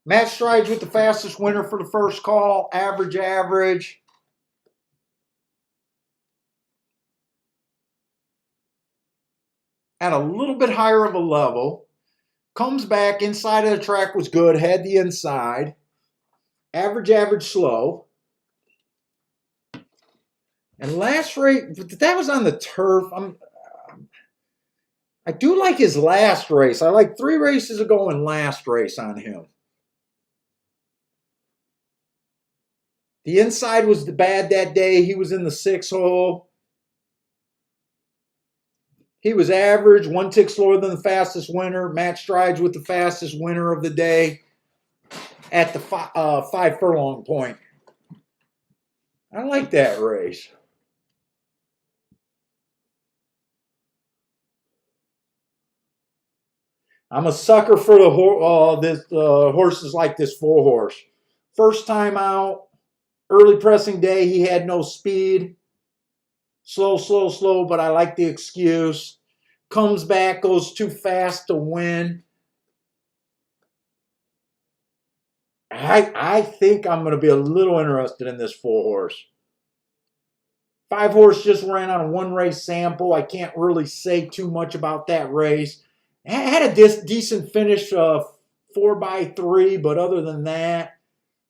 Matt Strides with the fastest winner for the first call. Average. At a little bit higher of a level. Comes back, inside of the track was good, had the inside. Average, slow. And last race, that was on the turf. I do like his last race. I like 3 races ago and last race on him. The inside was bad that day. He was in the 6 hole. He was average, 1 tick slower than the fastest winner. Matt Strides with the fastest winner of the day at the 5 furlong point. I like that race. I'm a sucker for the horses like this 4-horse. First time out, early pressing day, he had no speed. Slow, but I like the excuse. Comes back, goes too fast to win. I think I'm going to be a little interested in this 4-horse. 5-horse just ran on a 1 race sample. I can't really say too much about that race. Had a decent finish, 4x3, but other than that,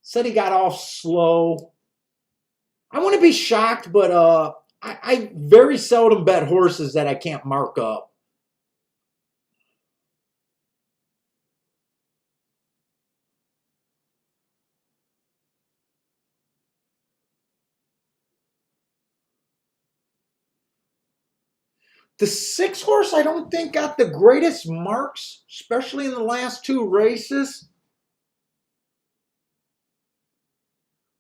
said he got off slow. I wouldn't be shocked, but I very seldom bet horses that I can't mark up. The 6-horse, I don't think got the greatest marks, especially in the last 2 races.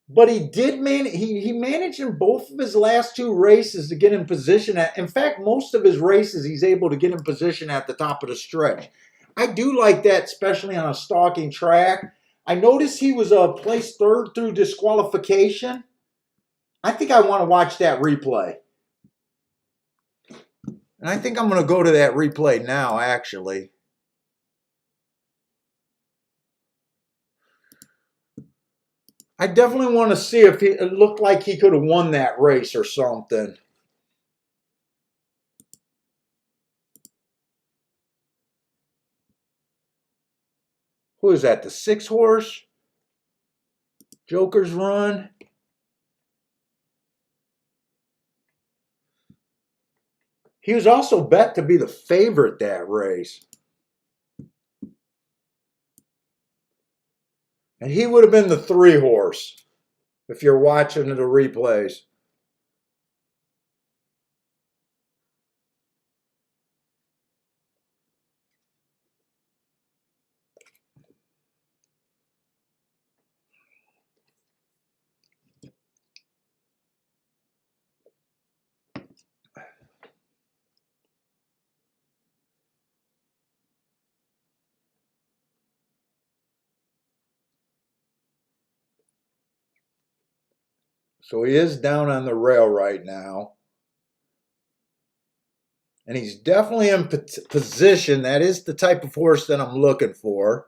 But he did he managed in both of his last 2 races to get in position at. In fact, most of his races he's able to get in position at the top of the stretch. I do like that, especially on a stalking track. I noticed he was placed 3rd through disqualification. I think I want to watch that replay. And I think I'm going to go to that replay now, actually. I definitely want to see if it looked like he could have won that race or something. Who is that? The 6-horse? Joker's Run? He was also bet to be the favorite that race. And he would have been the 3-horse if you're watching the replays. So he is down on the rail right now. And he's definitely in position. That is the type of horse that I'm looking for.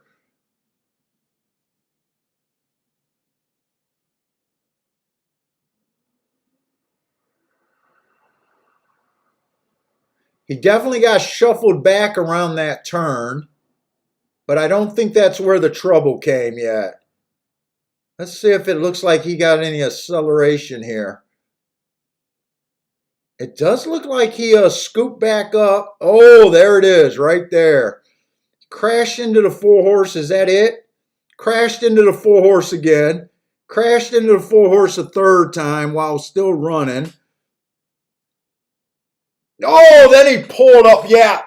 He definitely got shuffled back around that turn. But I don't think that's where the trouble came yet. Let's see if it looks like he got any acceleration here. It does look like he scooped back up. Oh, there it is, right there. Crashed into the 4-horse. Is that it? Crashed into the 4-horse again. Crashed into the 4-horse a third time while still running. Oh, then he pulled up. Yeah,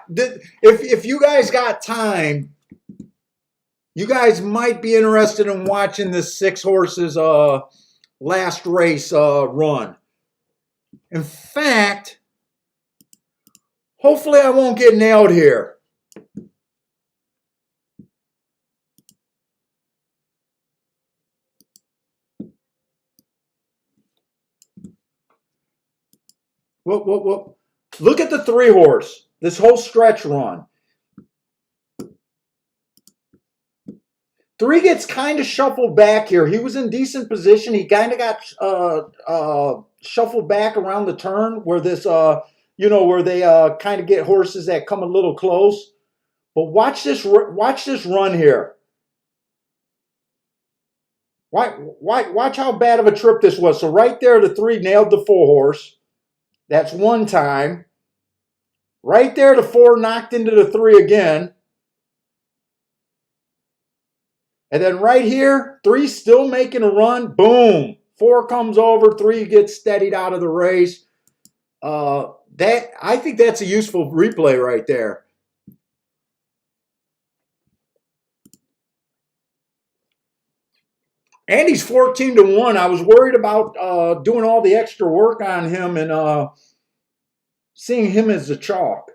if you guys got time, you guys might be interested in watching this 6-horse's last race run. In fact, hopefully I won't get nailed here. Whoop. Look at the 3-horse. This whole stretch run. 3 gets kind of shuffled back here. He was in decent position. He kind of got shuffled back around the turn where this, where they kind of get horses that come a little close. But watch this run here. Watch how bad of a trip this was. So right there, the 3 nailed the 4-horse. That's one time. Right there, the 4 knocked into the 3 again. And then right here, 3 still making a run. Boom. 4 comes over. 3 gets steadied out of the race. I think that's a useful replay right there. And he's 14-1. I was worried about doing all the extra work on him and seeing him as a chalk.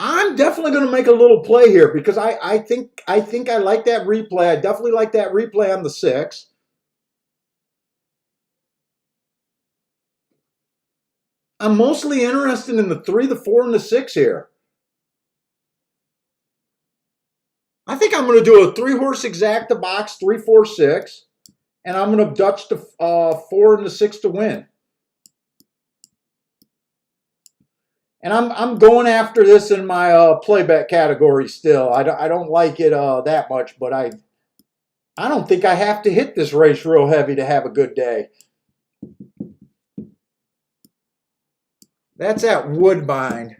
I'm definitely going to make a little play here because I think I like that replay. I definitely like that replay on the 6. I'm mostly interested in the 3, the 4, and the 6 here. I think I'm going to do a 3-horse exacta box, 3, 4, 6, and I'm going to Dutch the 4 and the 6 to win. And I'm going after this in my playback category still. I don't like it that much, but I don't think I have to hit this race real heavy to have a good day. That's at Woodbine.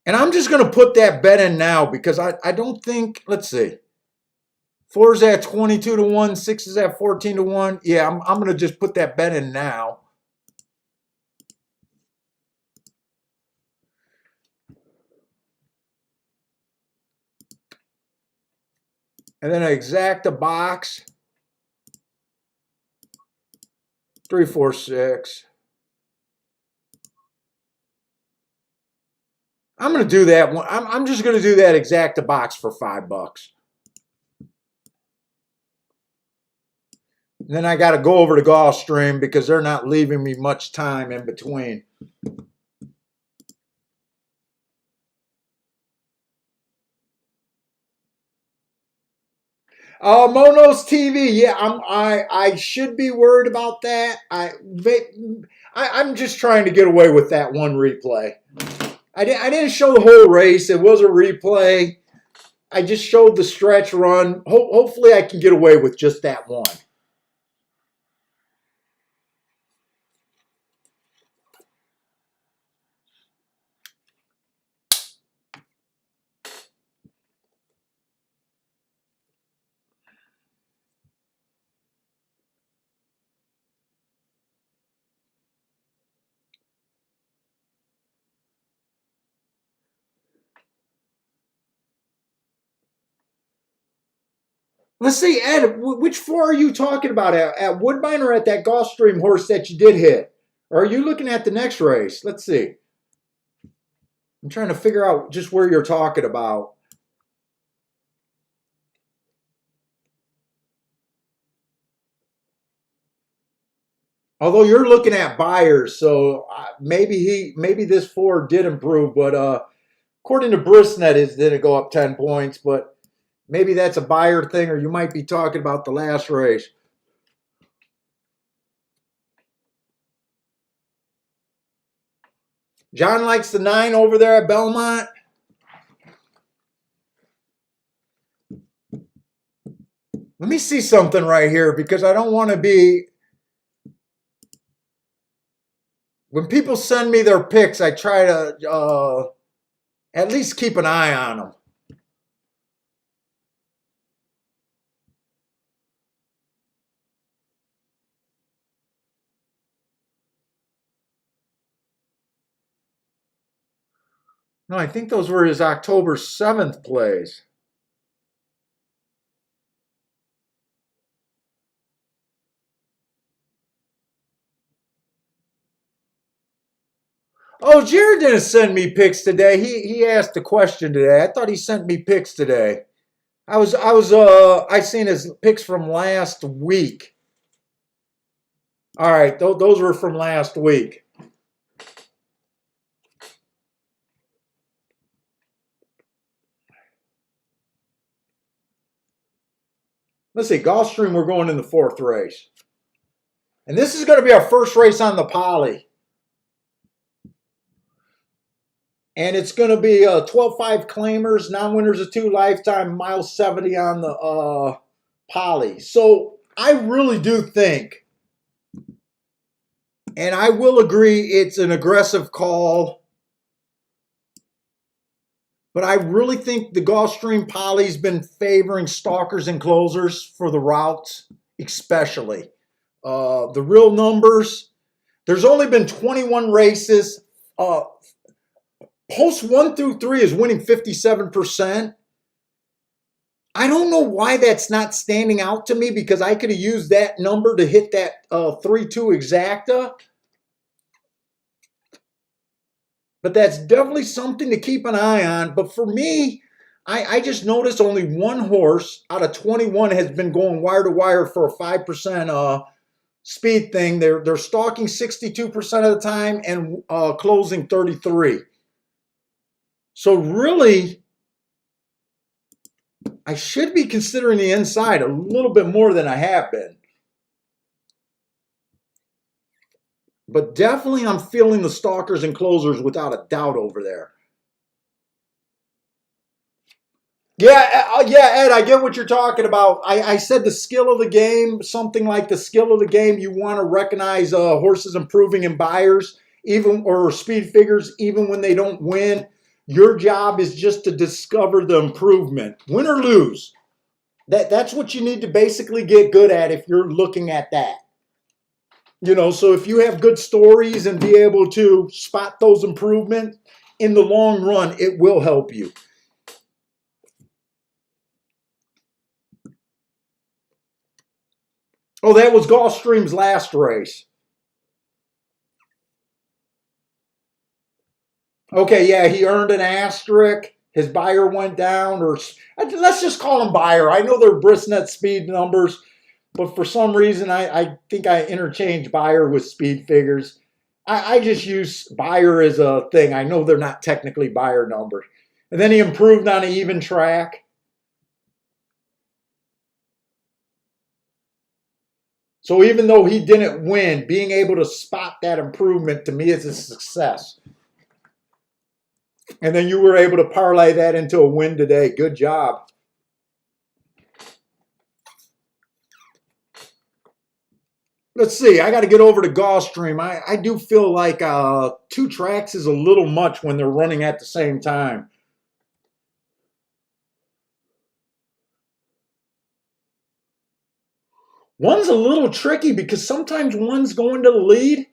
And I'm just going to put that bet in now because I don't think, let's see. 4 is at 22-1, 6 is at 14-1. Yeah, I'm going to just put that bet in now. And then I exacta box. 3, 4, 6. I'm going to do that one. I'm just going to do that exacta box for $5. And then I got to go over to Gulfstream because they're not leaving me much time in between. Monos TV. Yeah, I should be worried about that. I'm just trying to get away with that one replay. I didn't show the whole race. It was a replay. I just showed the stretch run. Hopefully I can get away with just that one. Let's see, Ed, which four are you talking about? At Woodbine or at that Gulfstream horse that you did hit? Or are you looking at the next race? Let's see. I'm trying to figure out just where you're talking about. Although you're looking at buyers, so maybe this four did improve, but according to Brisnet, it didn't go up 10 points, but maybe that's a buyer thing, or you might be talking about the last race. John likes the 9 over there at Belmont. Let me see something right here because I don't want to be... When people send me their picks, I try to at least keep an eye on them. No, I think those were his October 7th plays. Oh, Jared didn't send me picks today. He asked a question today. I thought he sent me picks today. I seen his picks from last week. All right, those were from last week. Let's see, Gulfstream, we're going in the 4th race. And this is going to be our first race on the Poly. And it's going to be 12-5 claimers, non-winners of 2 lifetime, mile 70 on the Poly. So I really do think, and I will agree, it's an aggressive call. But I really think the Gulfstream Poly's been favoring stalkers and closers for the routes, especially. The real numbers, there's only been 21 races. Post 1 through 3 is winning 57%. I don't know why that's not standing out to me because I could have used that number to hit that 3-2 exacta. But that's definitely something to keep an eye on. But for me, I just noticed only one horse out of 21 has been going wire to wire for a 5% speed thing. They're stalking 62% of the time and closing 33%. So really, I should be considering the inside a little bit more than I have been. But definitely I'm feeling the stalkers and closers without a doubt over there. Yeah, Ed, I get what you're talking about. I said the skill of the game, something like the skill of the game. You want to recognize horses improving in buyers, or speed figures, even when they don't win. Your job is just to discover the improvement, win or lose. That's what you need to basically get good at if you're looking at that. So if you have good stories and be able to spot those improvements in the long run, it will help you. Oh, that was Gulfstream's last race. Okay, yeah, he earned an asterisk. His buyer went down, or let's just call him buyer. I know they're Brisnet speed numbers, but for some reason, I think I interchanged buyer with speed figures. I just use buyer as a thing. I know they're not technically buyer numbers. And then he improved on an even track. So even though he didn't win, being able to spot that improvement to me is a success. And then you were able to parlay that into a win today. Good job. Let's see. I got to get over to Gulfstream. I do feel like 2 tracks is a little much when they're running at the same time. One's a little tricky because sometimes one's going to the lead.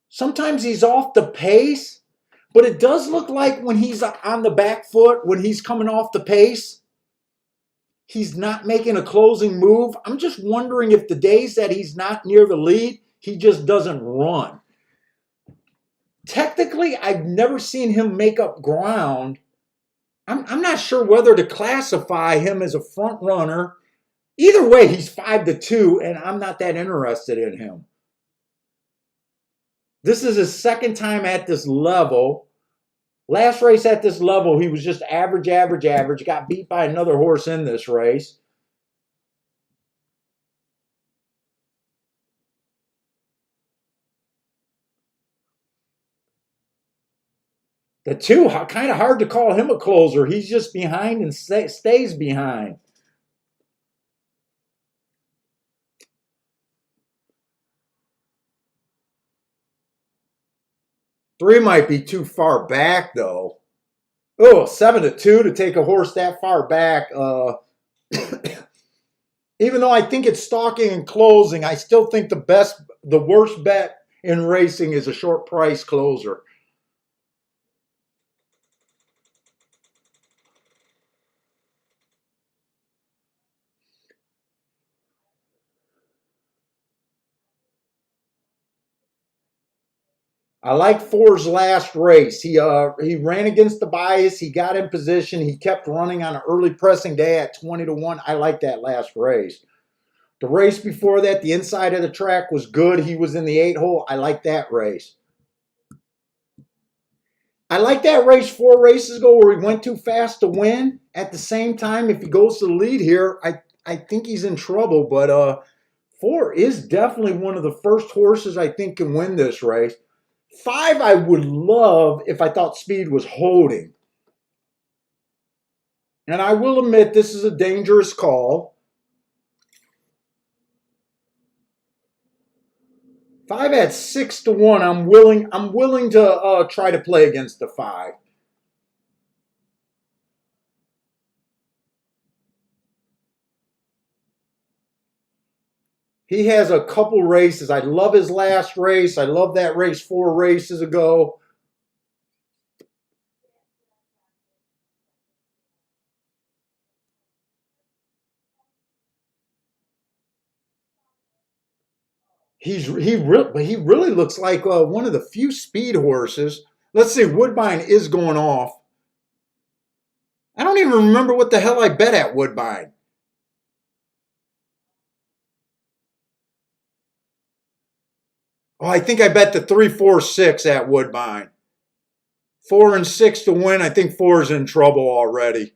Sometimes he's off the pace. But it does look like when he's on the back foot, when he's coming off the pace, he's not making a closing move. I'm just wondering if the days that he's not near the lead, he just doesn't run. Technically, I've never seen him make up ground. I'm not sure whether to classify him as a front runner. Either way, he's 5-2, and I'm not that interested in him. This is his second time at this level. Last race at this level, he was just average, average, average. Got beat by another horse in this race. The 2, kind of hard to call him a closer. He's just behind and stays behind. Three might be too far back, though. Oh, 7-2 to take a horse that far back. Even though I think it's stalking and closing, I still think the worst bet in racing is a short price closer. I like Four's last race. He ran against the bias. He got in position. He kept running on an early pressing day at 20-1. I like that last race. The race before that, the inside of the track was good. He was in the 8-hole. I like that race. I like that race 4 races ago where he went too fast to win. At the same time, if he goes to the lead here, I think he's in trouble. But 4 is definitely one of the first horses I think can win this race. 5, I would love if I thought speed was holding. And I will admit this is a dangerous call. 5 at 6-1. I'm willing to try to play against the 5. He has a couple races. I love his last race. I love that race 4 races ago. He really looks like one of the few speed horses. Let's see, Woodbine is going off. I don't even remember what the hell I bet at Woodbine. Oh, I think I bet the 3, 4, 6 at Woodbine. 4 and 6 to win. I think 4 is in trouble already.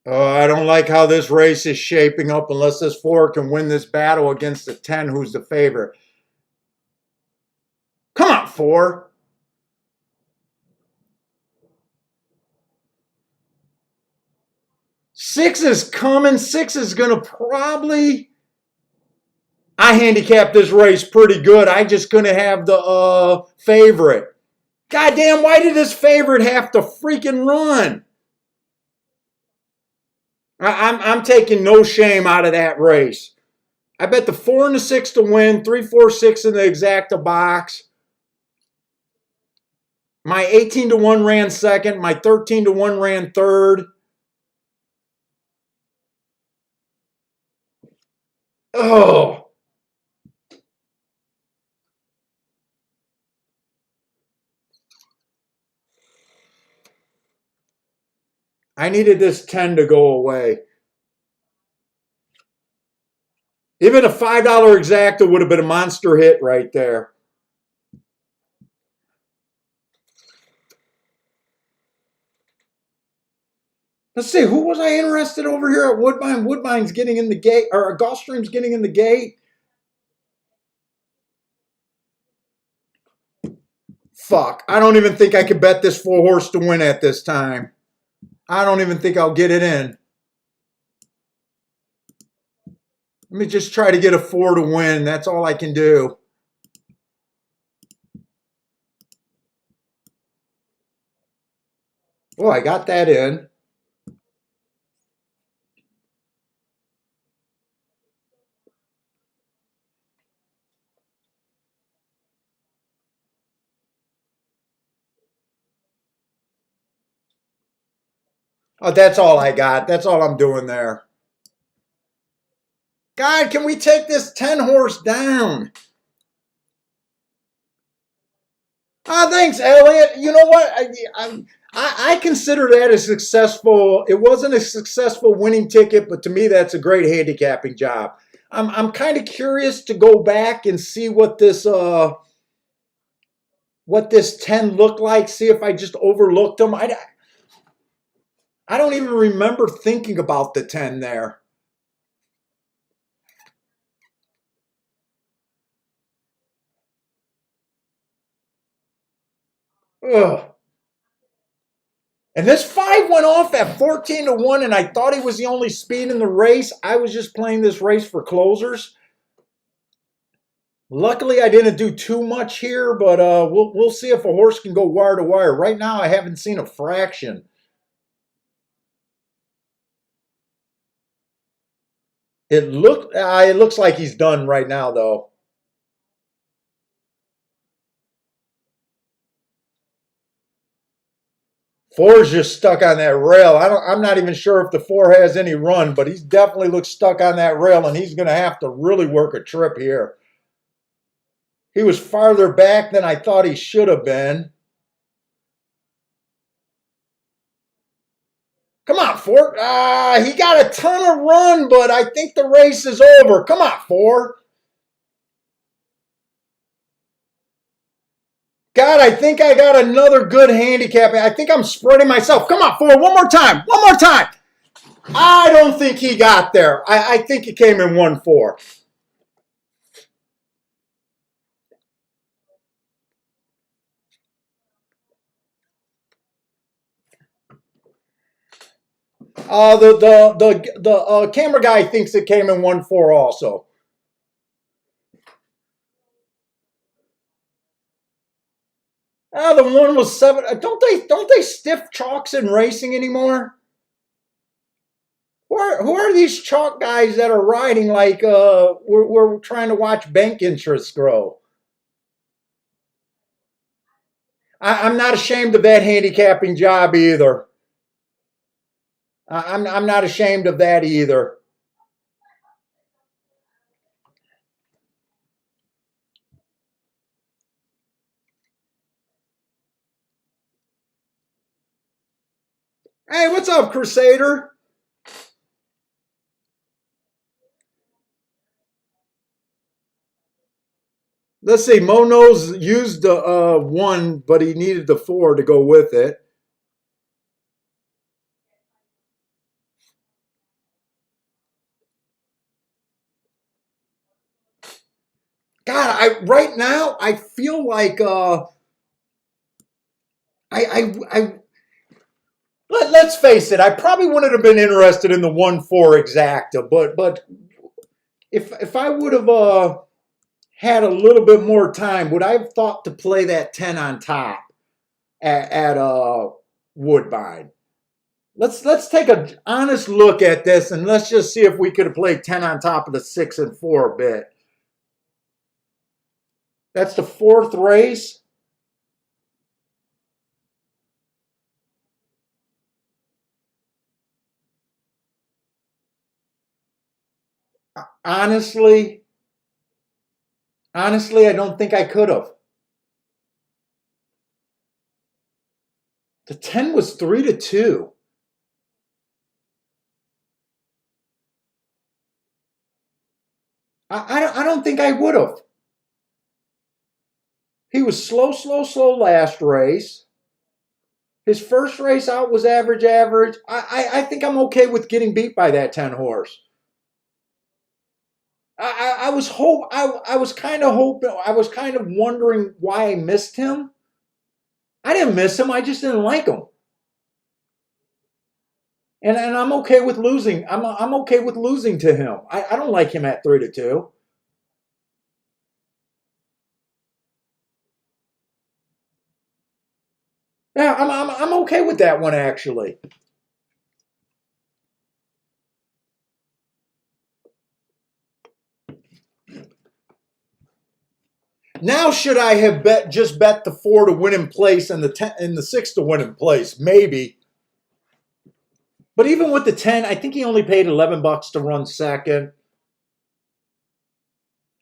I don't like how this race is shaping up unless this 4 can win this battle against the 10, who's the favorite. Come on, 4. 6 is coming. 6 is going to probably... I handicapped this race pretty good. I just couldn't have the favorite. Goddamn, why did this favorite have to freaking run? I'm taking no shame out of that race. I bet the 4 and the 6 to win, 3, 4, 6 in the exacta box. My 18-1 ran second. My 13-1 ran third. Oh. I needed this 10 to go away. Even a $5 exacta would have been a monster hit right there. Let's see, who was I interested over here at Woodbine? Woodbine's getting in the gate, or Gulfstream's getting in the gate. Fuck, I don't even think I could bet this 4-horse to win at this time. I don't even think I'll get it in. Let me just try to get a 4 to win. That's all I can do. Oh, I got that in. Oh, that's all I got. That's all I'm doing there. God, can we take this 10-horse down? Oh, thanks, Elliot. You know what? I consider that a successful. It wasn't a successful winning ticket, but to me, that's a great handicapping job. I'm kind of curious to go back and see what this 10 looked like. See if I just overlooked them. I don't even remember thinking about the 10 there. Ugh. And this 5 went off at 14 to 1, and I thought he was the only speed in the race. I was just playing this race for closers. Luckily, I didn't do too much here, but we'll see if a horse can go wire to wire. Right now, I haven't seen a fraction. It looks like he's done right now, though. Four's just stuck on that rail. I'm not even sure if the 4 has any run, but he's definitely looks stuck on that rail, and he's going to have to really work a trip here. He was farther back than I thought he should have been. Come on, 4. He got a ton of run, but I think the race is over. Come on, 4. God, I think I got another good handicap. I think I'm spreading myself. Come on, 4. One more time. One more time. I don't think he got there. I think he came in 1-4. The camera guy thinks it came in 1-4 also. The one was 7. Don't they stiff chalks in racing anymore? Who are these chalk guys that are riding like we're trying to watch bank interests grow? I'm not ashamed of that handicapping job either. I'm not ashamed of that either. Hey, what's up, Crusader? Let's see. Mono's used the 1, but he needed the 4 to go with it. God, right now I feel like I let's face it. I probably wouldn't have been interested in the 1-4 exacta, but if I would have had a little bit more time, would I have thought to play that 10 on top at Woodbine? Let's take an honest look at this, and let's just see if we could have played 10 on top of the 6 and 4 bit. That's the 4th race. Honestly, I don't think I could have. The 10 was 3 to 2. I don't think I would have. He was slow last race. His first race out was average. I think I'm okay with getting beat by that 10 horse. I was kind of hoping, I was kind of wondering why I missed him. I didn't miss him. I just didn't like him. And I'm okay with losing. I'm okay with losing to him. I don't like him at 3-2. Yeah, I'm okay with that one actually. Now should I have bet the 4 to win in place and the 10 and the 6 to win in place? Maybe. But even with the 10, I think he only paid $11 to run second.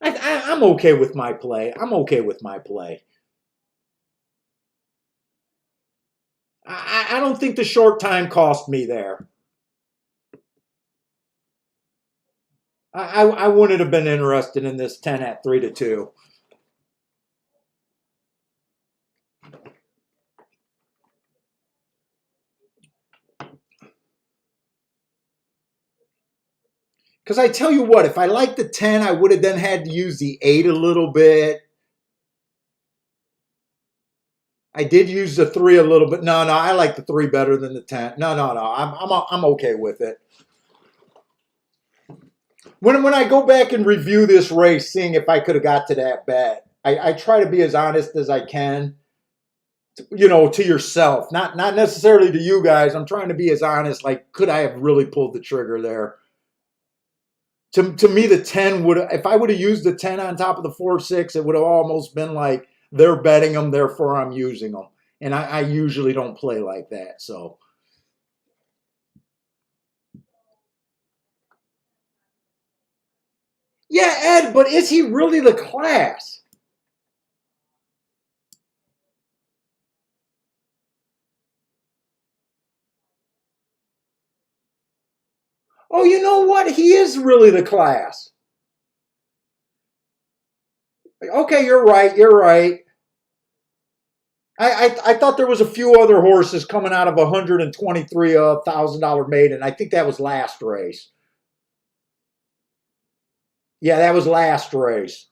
I'm okay with my play. I'm okay with my play. I don't think the short time cost me there. I wouldn't have been interested in this 10 at 3-2. Because I tell you what, if I liked the 10, I would have then had to use the 8 a little bit. I did use the 3 a little bit. No, I like the 3 better than the 10. No. I'm okay with it. When I go back and review this race, seeing if I could have got to that bet, I try to be as honest as I can. To yourself, not necessarily to you guys. I'm trying to be as honest. Like, could I have really pulled the trigger there? To me, the 10 would, if I would have used the 10 on top of the 4-6, it would have almost been like they're betting them, therefore I'm using them. And I usually don't play like that. So, yeah, Ed, but is he really the class? Oh, you know what? He is really the class. Okay, you're right. You're right. I thought there was a few other horses coming out of $123,000 maiden. I think that was last race. Yeah, that was last race.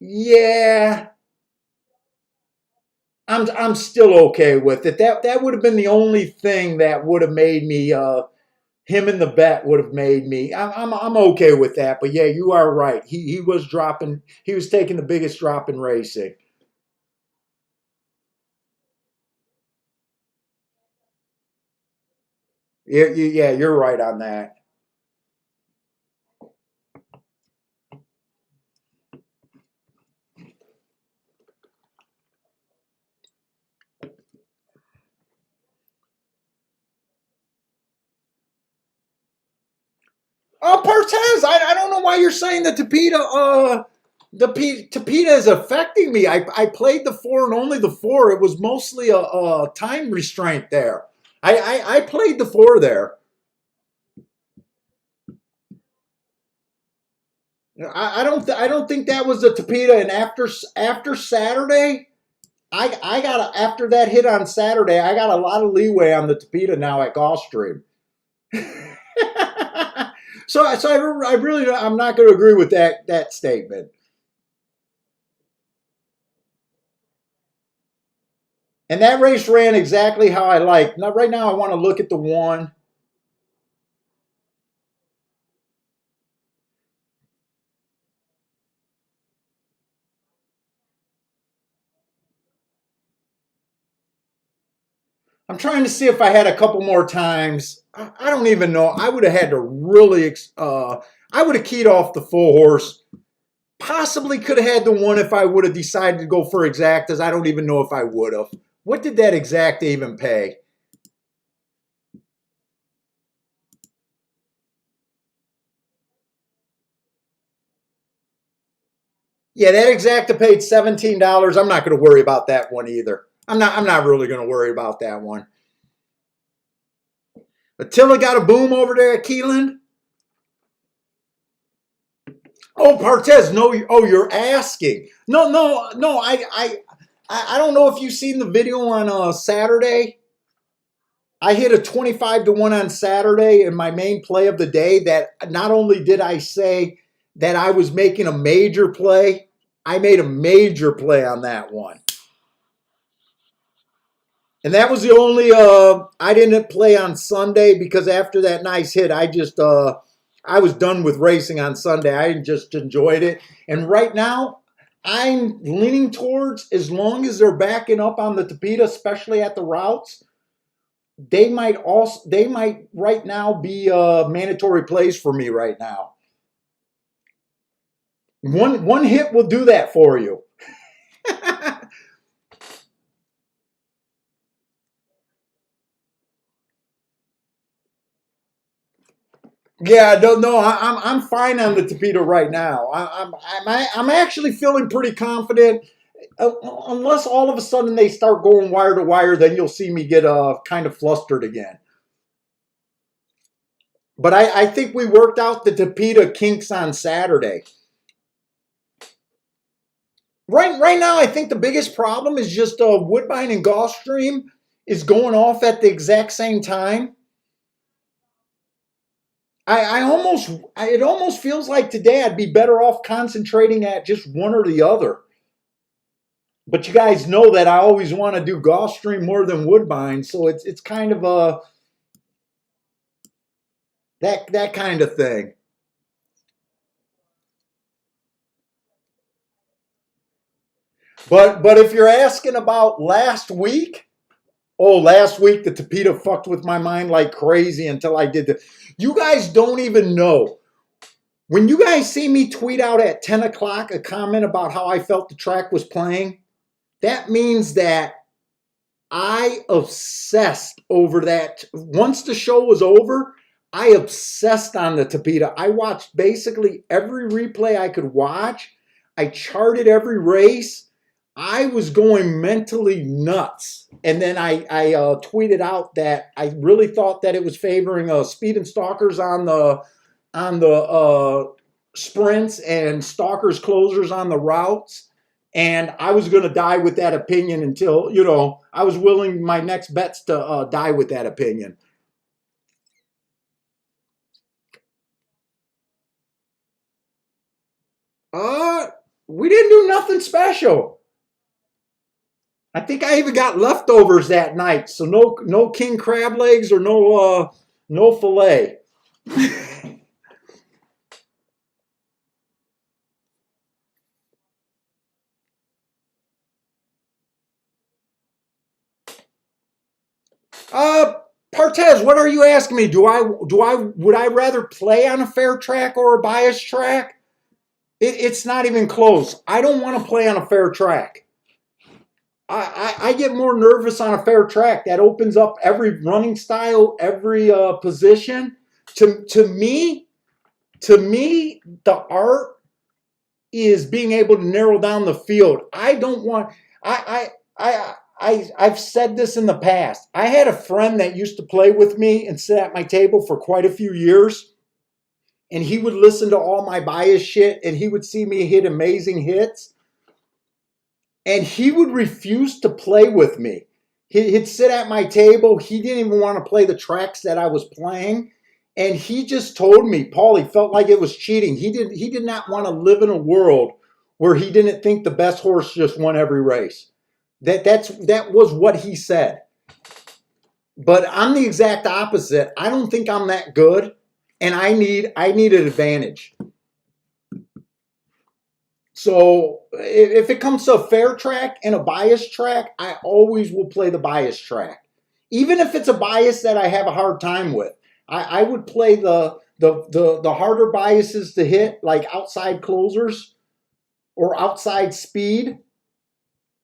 Yeah, I'm still okay with it. That would have been the only thing that would have made me him in the bet would have made me. I'm okay with that. But yeah, you are right. He was dropping. He was taking the biggest drop in racing. Yeah, you're right on that. Oh, Partez, I don't know why you're saying that Tapita is affecting me. I played the 4 and only the 4. It was mostly a time restraint there. I played the 4 there. I don't think that was the Tapita. And after Saturday, I got after that hit on Saturday, I got a lot of leeway on the Tapita now at Gulfstream. I really I'm not going to agree with that statement. And that race ran exactly how I like. Now, right now, I want to look at the 1. I'm trying to see if I had a couple more times. I don't even know. I would have had to really. I would have keyed off the full horse. Possibly could have had the 1 if I would have decided to go for exactas. I don't even know if I would have. What did that exacta even pay? Yeah, that exacta paid $17. I'm not going to worry about that one either. I'm not really going to worry about that one. Attila got a boom over there at Keyland? Oh, Partez, no. Oh, you're asking. No. I don't know if you've seen the video on Saturday. I hit a 25-1 on Saturday in my main play of the day. That not only did I say that I was making a major play, I made a major play on that one. And that was the only I didn't play on Sunday because after that nice hit, I was done with racing on Sunday. I just enjoyed it. And right now, I'm leaning towards, as long as they're backing up on the Tapeta, especially at the routes, they might right now be mandatory plays for me right now. One hit will do that for you. Yeah, no, I'm fine on the Tapeta right now. I'm actually feeling pretty confident. Unless all of a sudden they start going wire to wire, then you'll see me get kind of flustered again. But I think we worked out the Tapeta kinks on Saturday. Right now, I think the biggest problem is just Woodbine and Gulfstream is going off at the exact same time. It almost feels like today I'd be better off concentrating at just one or the other. But you guys know that I always want to do Gulfstream more than Woodbine, so it's kind of a that kind of thing. But if you're asking about last week, last week the Tapeta fucked with my mind like crazy until I did the. You guys don't even know. When you guys see me tweet out at 10 o'clock a comment about how I felt the track was playing, that means that I obsessed over that. Once the show was over, I obsessed on the Tapeta. I watched basically every replay I could watch. I charted every race. I was going mentally nuts. And then I tweeted out that I really thought that it was favoring Speed and Stalkers on the sprints and Stalkers closers on the routes. And I was going to die with that opinion until, I was willing my next bets to die with that opinion. We didn't do nothing special. I think I even got leftovers that night, so no king crab legs or no fillet. Partez, what are you asking me? Would I rather play on a fair track or a biased track? It's not even close. I don't want to play on a fair track. I get more nervous on a fair track. That opens up every running style, every position. To me, the art is being able to narrow down the field. I don't want. I've said this in the past. I had a friend that used to play with me and sit at my table for quite a few years, and he would listen to all my bias shit, and he would see me hit amazing hits. And he would refuse to play with me. He'd sit at my table. He didn't even want to play the tracks that I was playing. And he just told me, Paul, he felt like it was cheating. He did not want to live in a world where he didn't think the best horse just won every race. That was what he said. But I'm the exact opposite. I don't think I'm that good, and I need an advantage. So if it comes to a fair track and a bias track, I always will play the bias track. Even if it's a bias that I have a hard time with. I would play the harder biases to hit, like outside closers or outside speed,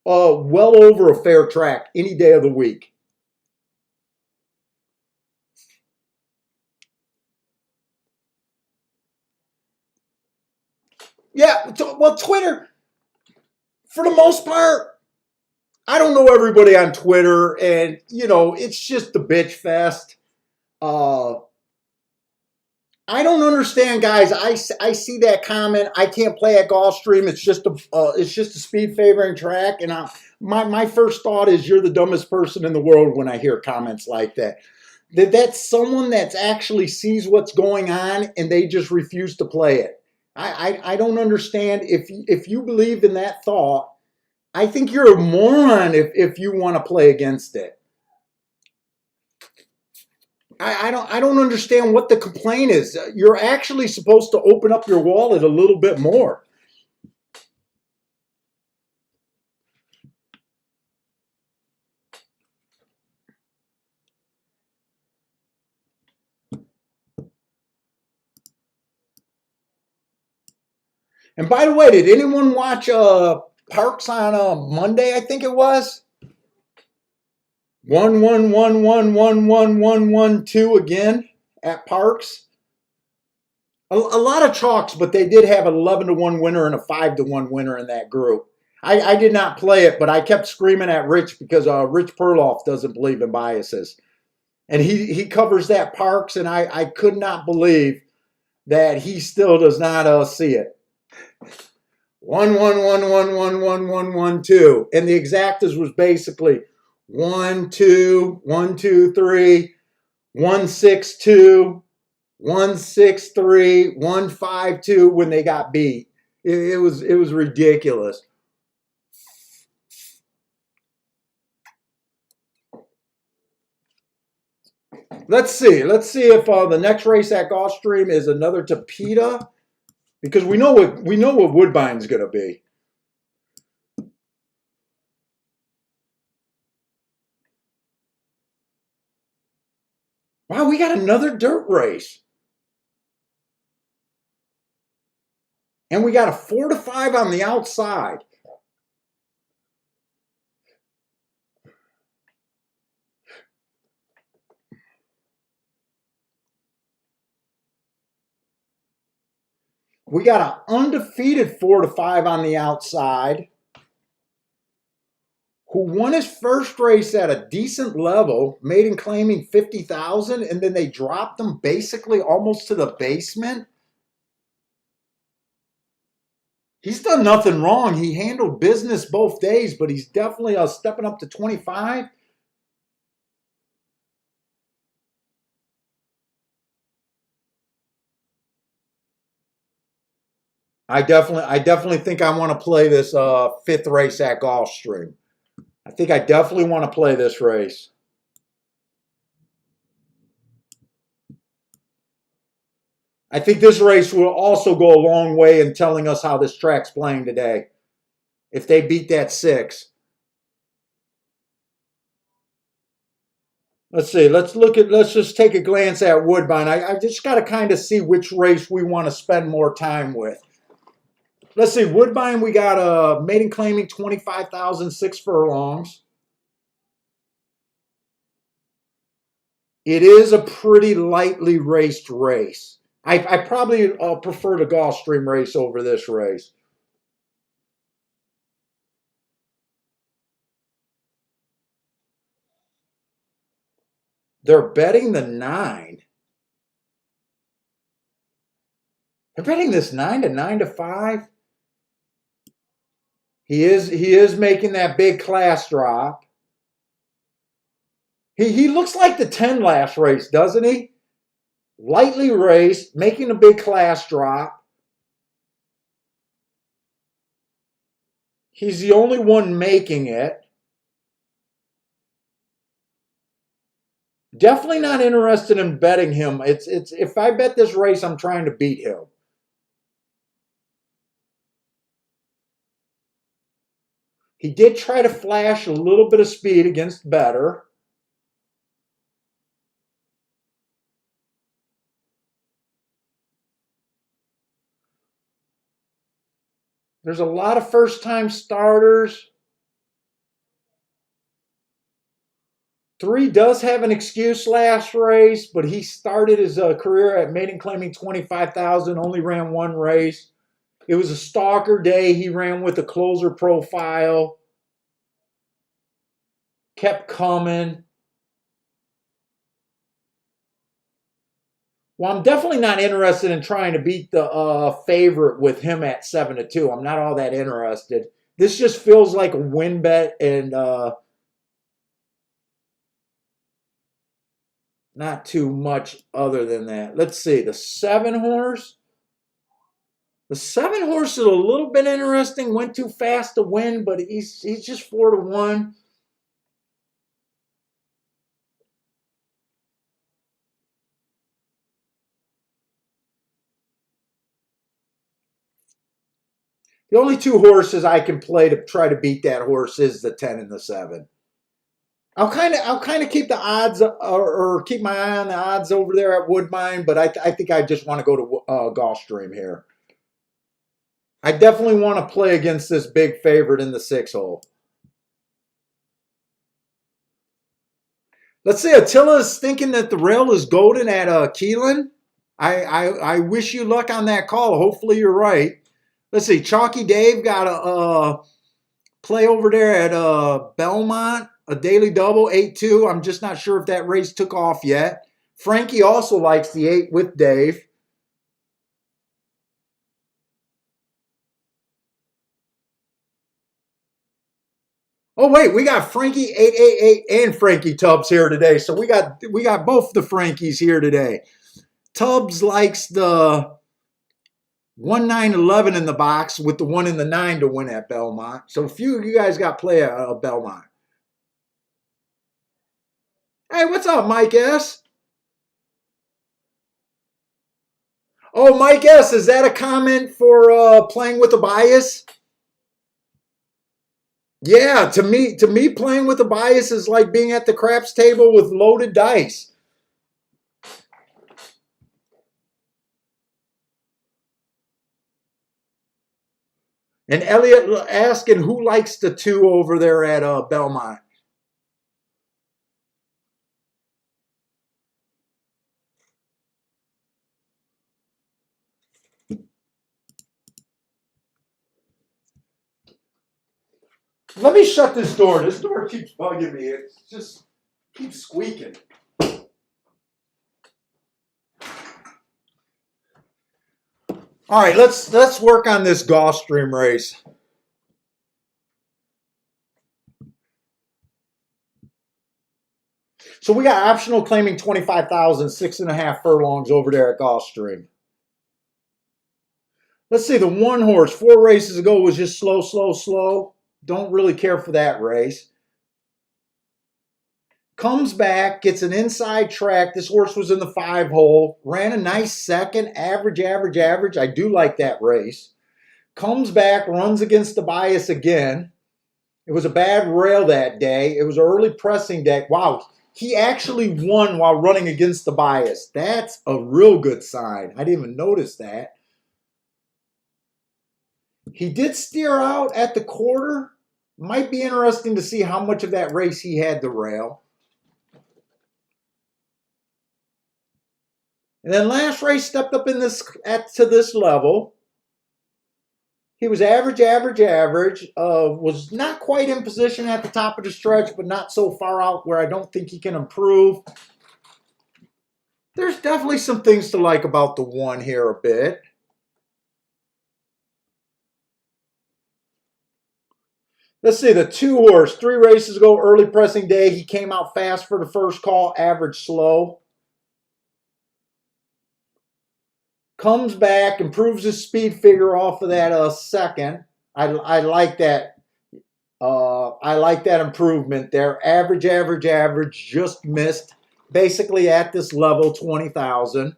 well over a fair track any day of the week. Yeah, well, Twitter, for the most part, I don't know everybody on Twitter, and, it's just the bitch fest. Uh, I don't understand, guys. I see that comment. I can't play at Gulfstream. It's just a speed favoring track. And my first thought is you're the dumbest person in the world when I hear comments like that. That's someone that actually sees what's going on and they just refuse to play it. I don't understand. If you believe in that thought, I think you're a moron if you want to play against it. I don't understand what the complaint is. You're actually supposed to open up your wallet a little bit more. And by the way, did anyone watch Parks on Monday? I think it was 1-1-1-1-1-1-1-1-2 again at Parks. A lot of chalks, but they did have an 11-1 winner and a 5-1 winner in that group. I did not play it, but I kept screaming at Rich because Rich Perloff doesn't believe in biases. And he covers that Parks, and I could not believe that he still does not see it. 1-1-1-1-1-1-1-1-2. And the exactas was basically 1-2, 1-2-3, 1-6-2, 1-6-3, 1-5-2 when they got beat. It was ridiculous. Let's see if the next race at Gulfstream is another Tapeta, because we know what Woodbine's going to be. Wow, we got another dirt race. And we got a 4-5 on the outside. We got an undefeated 4-5 on the outside, who won his first race at a decent level, maiden claiming 50,000, and then they dropped him basically almost to the basement. He's done nothing wrong. He handled business both days, but he's definitely stepping up to 25. I definitely think I want to play this fifth race at Gulfstream. I think I definitely want to play this race. I think this race will also go a long way in telling us how this track's playing today. If they beat that 6. Let's see. Let's just take a glance at Woodbine. I just got to kind of see which race we want to spend more time with. Let's see. Woodbine, we got a maiden claiming 25,000, 6 furlongs. It is a pretty lightly raced race. I probably prefer the Gulfstream race over this race. They're betting the 9. They're betting this 9 to 9-5. He is making that big class drop. He looks like the 10 last race, doesn't he? Lightly raced, making a big class drop. He's the only one making it. Definitely not interested in betting him. It's if I bet this race, I'm trying to beat him. He did try to flash a little bit of speed against Better. There's a lot of first-time starters. 3 does have an excuse last race, but he started his career at maiden claiming 25,000, only ran 1 race. It was a stalker day. He ran with a closer profile. Kept coming. Well, I'm definitely not interested in trying to beat the favorite with him at 7-2. I'm not all that interested. This just feels like a win bet and not too much other than that. Let's see. The 7 horse. The 7 horse is a little bit interesting. Went too fast to win, but he's just 4-1. The only 2 horses I can play to try to beat that horse is the 10 and the 7. I'll kind of keep the odds or keep my eye on the odds over there at Woodbine, but I think I just want to go to Gulfstream here. I definitely want to play against this big favorite in the 6 hole. Let's say Attila's thinking that the rail is golden at Keelan. I wish you luck on that call. Hopefully you're right. Let's see. Chalky Dave got a play over there at Belmont. A daily double, 8-2. I'm just not sure if that race took off yet. Frankie also likes the 8 with Dave. Oh wait, we got Frankie 888 and Frankie Tubbs here today. So we got both the Frankies here today. Tubbs likes the 1-9-11 in the box with the 1 in the 9 to win at Belmont. So a few of you guys got play at Belmont. Hey, what's up, Mike S? Oh, Mike S, is that a comment for playing with a bias? Yeah, to me, playing with a bias is like being at the craps table with loaded dice. And Elliot asking who likes the 2 over there at Belmont. Let me shut this door. This door keeps bugging me. It just keeps squeaking. All right, let's work on this Gulfstream race. So we got optional claiming 25,000, 6.5 furlongs over there at Gulfstream. Let's see, the 1 horse 4 races ago was just slow, slow, slow. Don't really care for that race. Comes back, gets an inside track. This horse was in the 5 hole. Ran a nice second, average, average, average. I do like that race. Comes back, runs against the bias again. It was a bad rail that day. It was an early pressing day. Wow, he actually won while running against the bias. That's a real good sign. I didn't even notice that. He did steer out at the quarter. Might be interesting to see how much of that race he had to rail. And then last race stepped up in to this level. He was average, average, average. Was not quite in position at the top of the stretch, but not so far out where I don't think he can improve. There's definitely some things to like about the 1 here a bit. Let's see, the 2 horse, 3 races ago, early pressing day. He came out fast for the first call, average slow. Comes back, improves his speed figure off of that second. I like that. I like that improvement there. Average, average, average, just missed. Basically at this level, 20,000.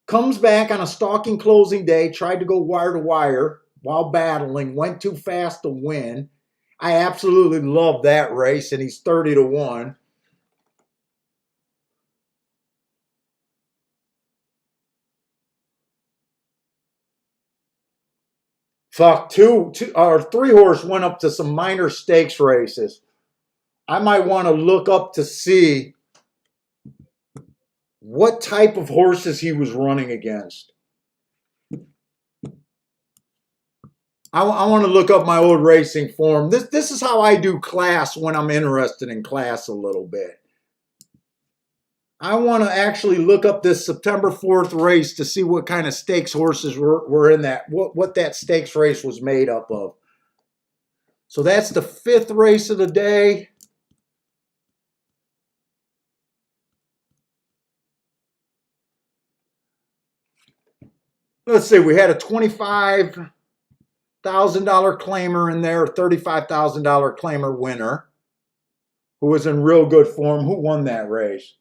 Comes back on a stalking closing day, tried to go wire to wire while battling, went too fast to win. I absolutely love that race, and he's 30-1. Fuck, 2 or 3 horse went up to some minor stakes races. I might want to look up to see what type of horses he was running against. I want to look up my old racing form. This is how I do class when I'm interested in class a little bit. I want to actually look up this September 4th race to see what kind of stakes horses were in that, what that stakes race was made up of. So that's the 5th race of the day. Let's see, we had a $25,000 claimer in there, a $35,000 claimer winner who was in real good form. Who won that race?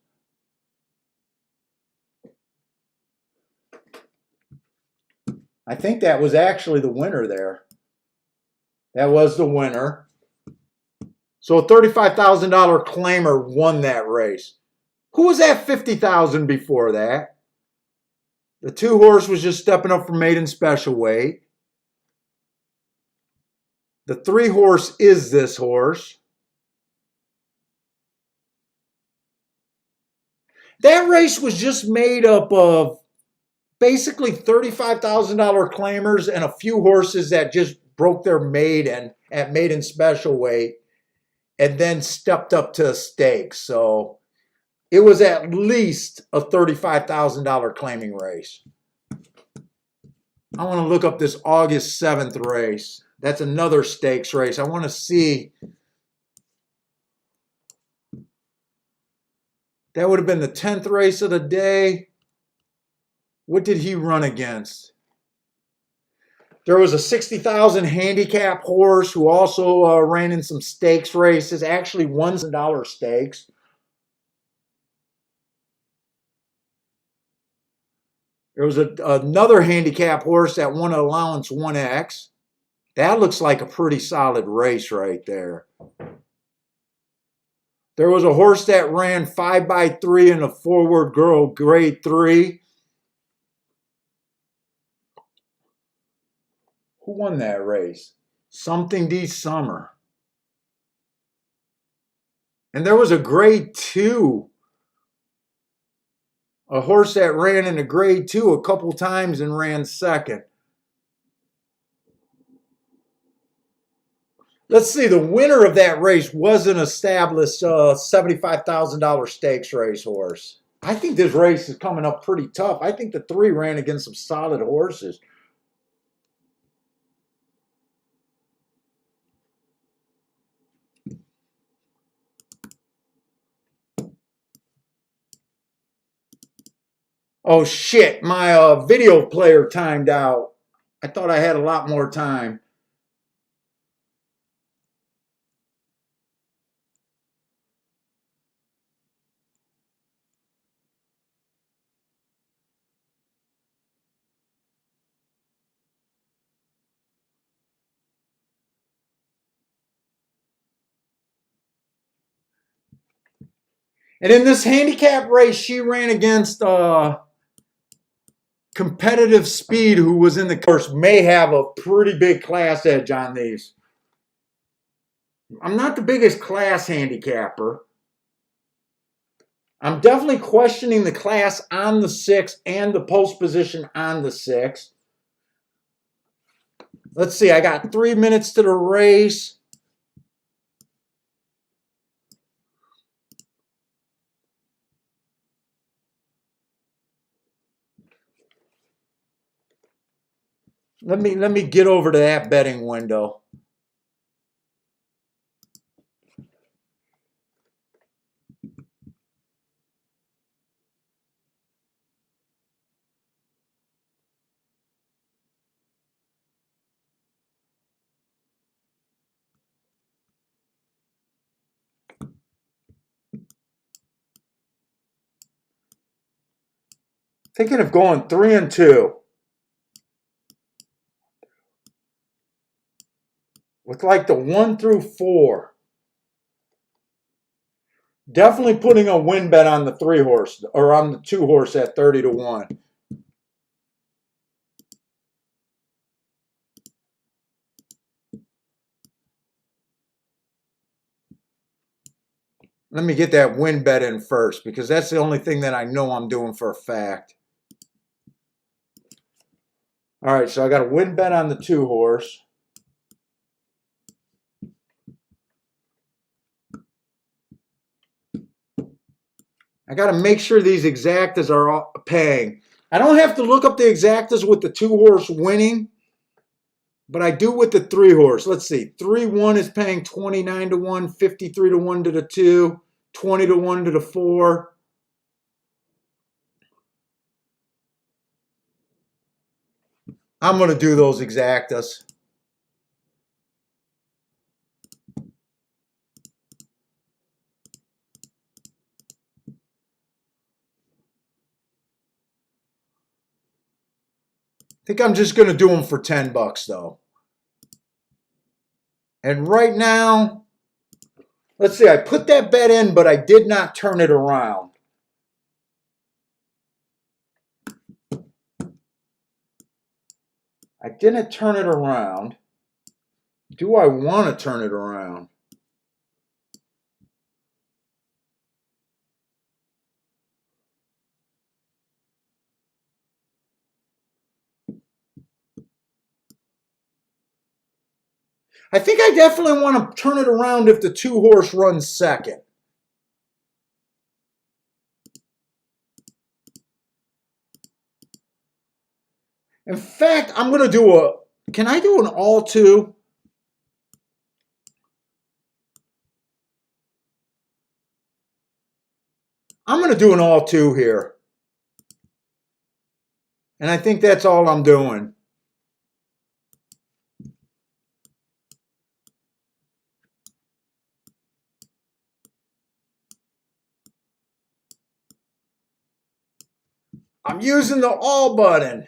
I think that was actually the winner there. That was the winner. So a $35,000 claimer won that race. Who was at $50,000 before that? The 2 horse was just stepping up for maiden special weight. The 3 horse is this horse. That race was just made up of basically $35,000 claimers and a few horses that just broke their maiden at maiden special weight and then stepped up to a stakes. So it was at least a $35,000 claiming race. I want to look up this August 7th race. That's another stakes race. I want to see. That would have been the 10th race of the day. What did he run against? There was a 60,000 handicap horse who also ran in some stakes races, actually won some dollar stakes. There was another handicap horse that won allowance 1X. That looks like a pretty solid race right there. There was a horse that ran 5x3 in a forward girl grade 3. Who won that race? Something D Summer. And there was a grade 2. A horse that ran in a grade 2 a couple times and ran second. Let's see, the winner of that race was an established $75,000 stakes race horse. I think this race is coming up pretty tough. I think the 3 ran against some solid horses. Oh shit, my video player timed out. I thought I had a lot more time. And in this handicap race, she ran against Competitive Speed, who was in the course, may have a pretty big class edge on these. I'm not the biggest class handicapper. I'm definitely questioning the class on the 6 and the post position on the 6. Let's see, I got 3 minutes to the race. Let me get over to that betting window. Thinking of going 3 and 2. With like the 1 through 4. Definitely putting a win bet on the 3 horse or on the 2 horse at 30 to 1. Let me get that win bet in first because that's the only thing that I know I'm doing for a fact. All right, so I got a win bet on the 2 horse. I got to make sure these exactas are paying. I don't have to look up the exactas with the 2-horse winning, but I do with the 3-horse. Let's see. 3-1 is paying 29 to 1, 53 to 1 to the 2, 20 to 1 to the 4. I'm going to do those exactas. I think I'm just going to do them for $10 though. And right now, let's see, I put that bet in, but I did not turn it around. I didn't turn it around. Do I want to turn it around? I think I definitely want to turn it around if the 2-horse runs second. In fact, I'm going to do a... Can I do an all 2? I'm going to do an all 2 here. And I think that's all I'm doing. I'm using the all button.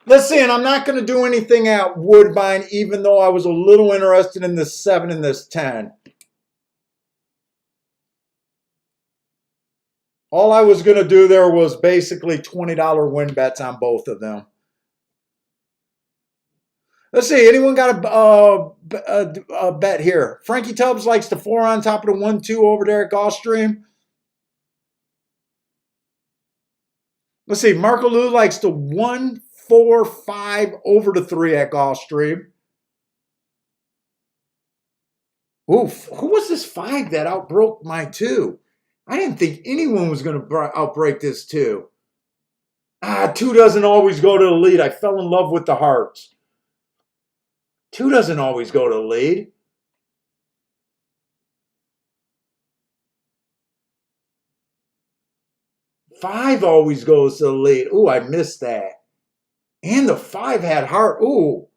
Let's see, and I'm not going to do anything at Woodbine, even though I was a little interested in this 7 and this 10. All I was going to do there was basically $20 win bets on both of them. Let's see, anyone got a bet here? Frankie Tubbs likes the 4 on top of the 1-2 over there at Gulfstream. Let's see, Marco Lou likes the 1, 4, 5 over the 3 at Gulfstream. Oof, who was this 5 that outbroke my 2? I didn't think anyone was going to outbreak this 2. 2 doesn't always go to the lead. I fell in love with the hearts. 2 doesn't always go to the lead. Five always goes to the lead. Ooh, I missed that. And the 5 had heart. Ooh.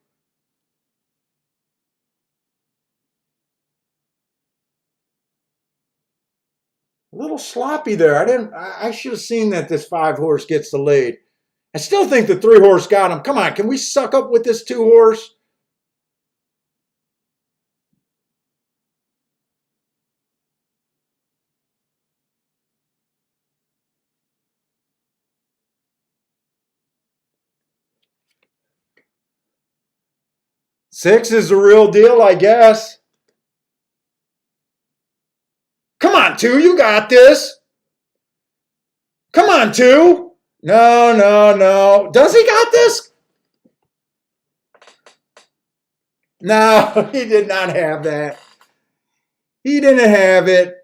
A little sloppy there. I should have seen that this 5-horse gets the lead. I still think the 3-horse got him. Come on, can we suck up with this 2-horse? Six is the real deal, I guess. Come on, 2, you got this. Come on, 2. No, no, no. Does he got this? No, he did not have that. He didn't have it.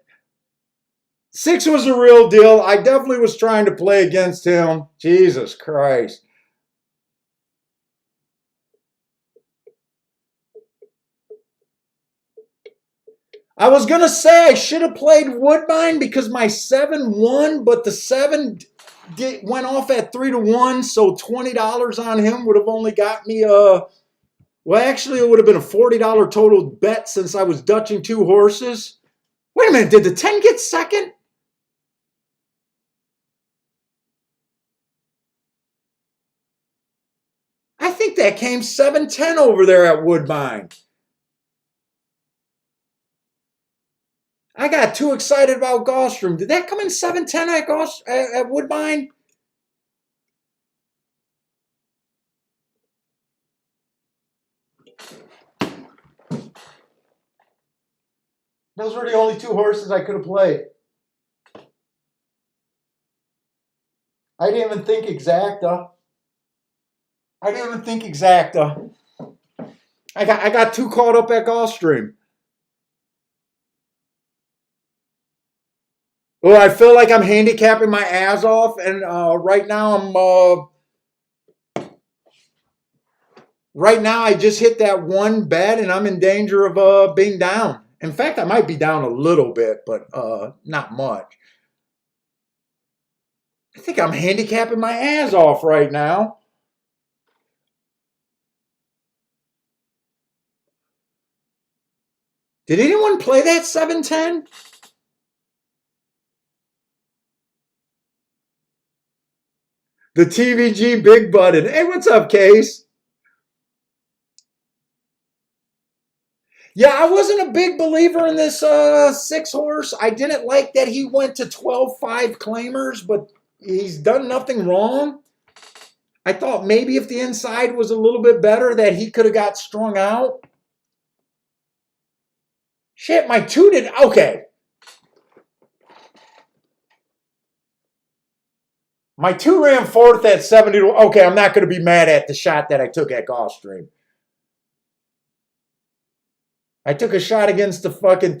6 was a real deal. I definitely was trying to play against him. Jesus Christ. I was going to say I should have played Woodbine because my 7 won, but the 7 went off at 3 to 1, so $20 on him would have only got me well, actually, it would have been a $40 total bet since I was Dutching 2 horses. Wait a minute, did the 10 get second? I think that came 7-10 over there at Woodbine. I got too excited about Gulfstream. Did that come in 7-10 at Woodbine? Those were the only 2 horses I could have played. I didn't even think exacta. I got too caught up at Gulfstream. Well, I feel like I'm handicapping my ass off, and right now I just hit that one bet, and I'm in danger of being down. In fact, I might be down a little bit, but not much. I think I'm handicapping my ass off right now. Did anyone play that 710? The TVG big button. Hey, what's up, Case? Yeah, I wasn't a big believer in this six horse. I didn't like that he went to 12-5 claimers, but he's done nothing wrong. I thought maybe if the inside was a little bit better that he could have got strung out. Shit, my two did. Okay. My two ran fourth at 70. Okay, I'm not going to be mad at the shot that I took at Gulfstream. I took a shot against the fucking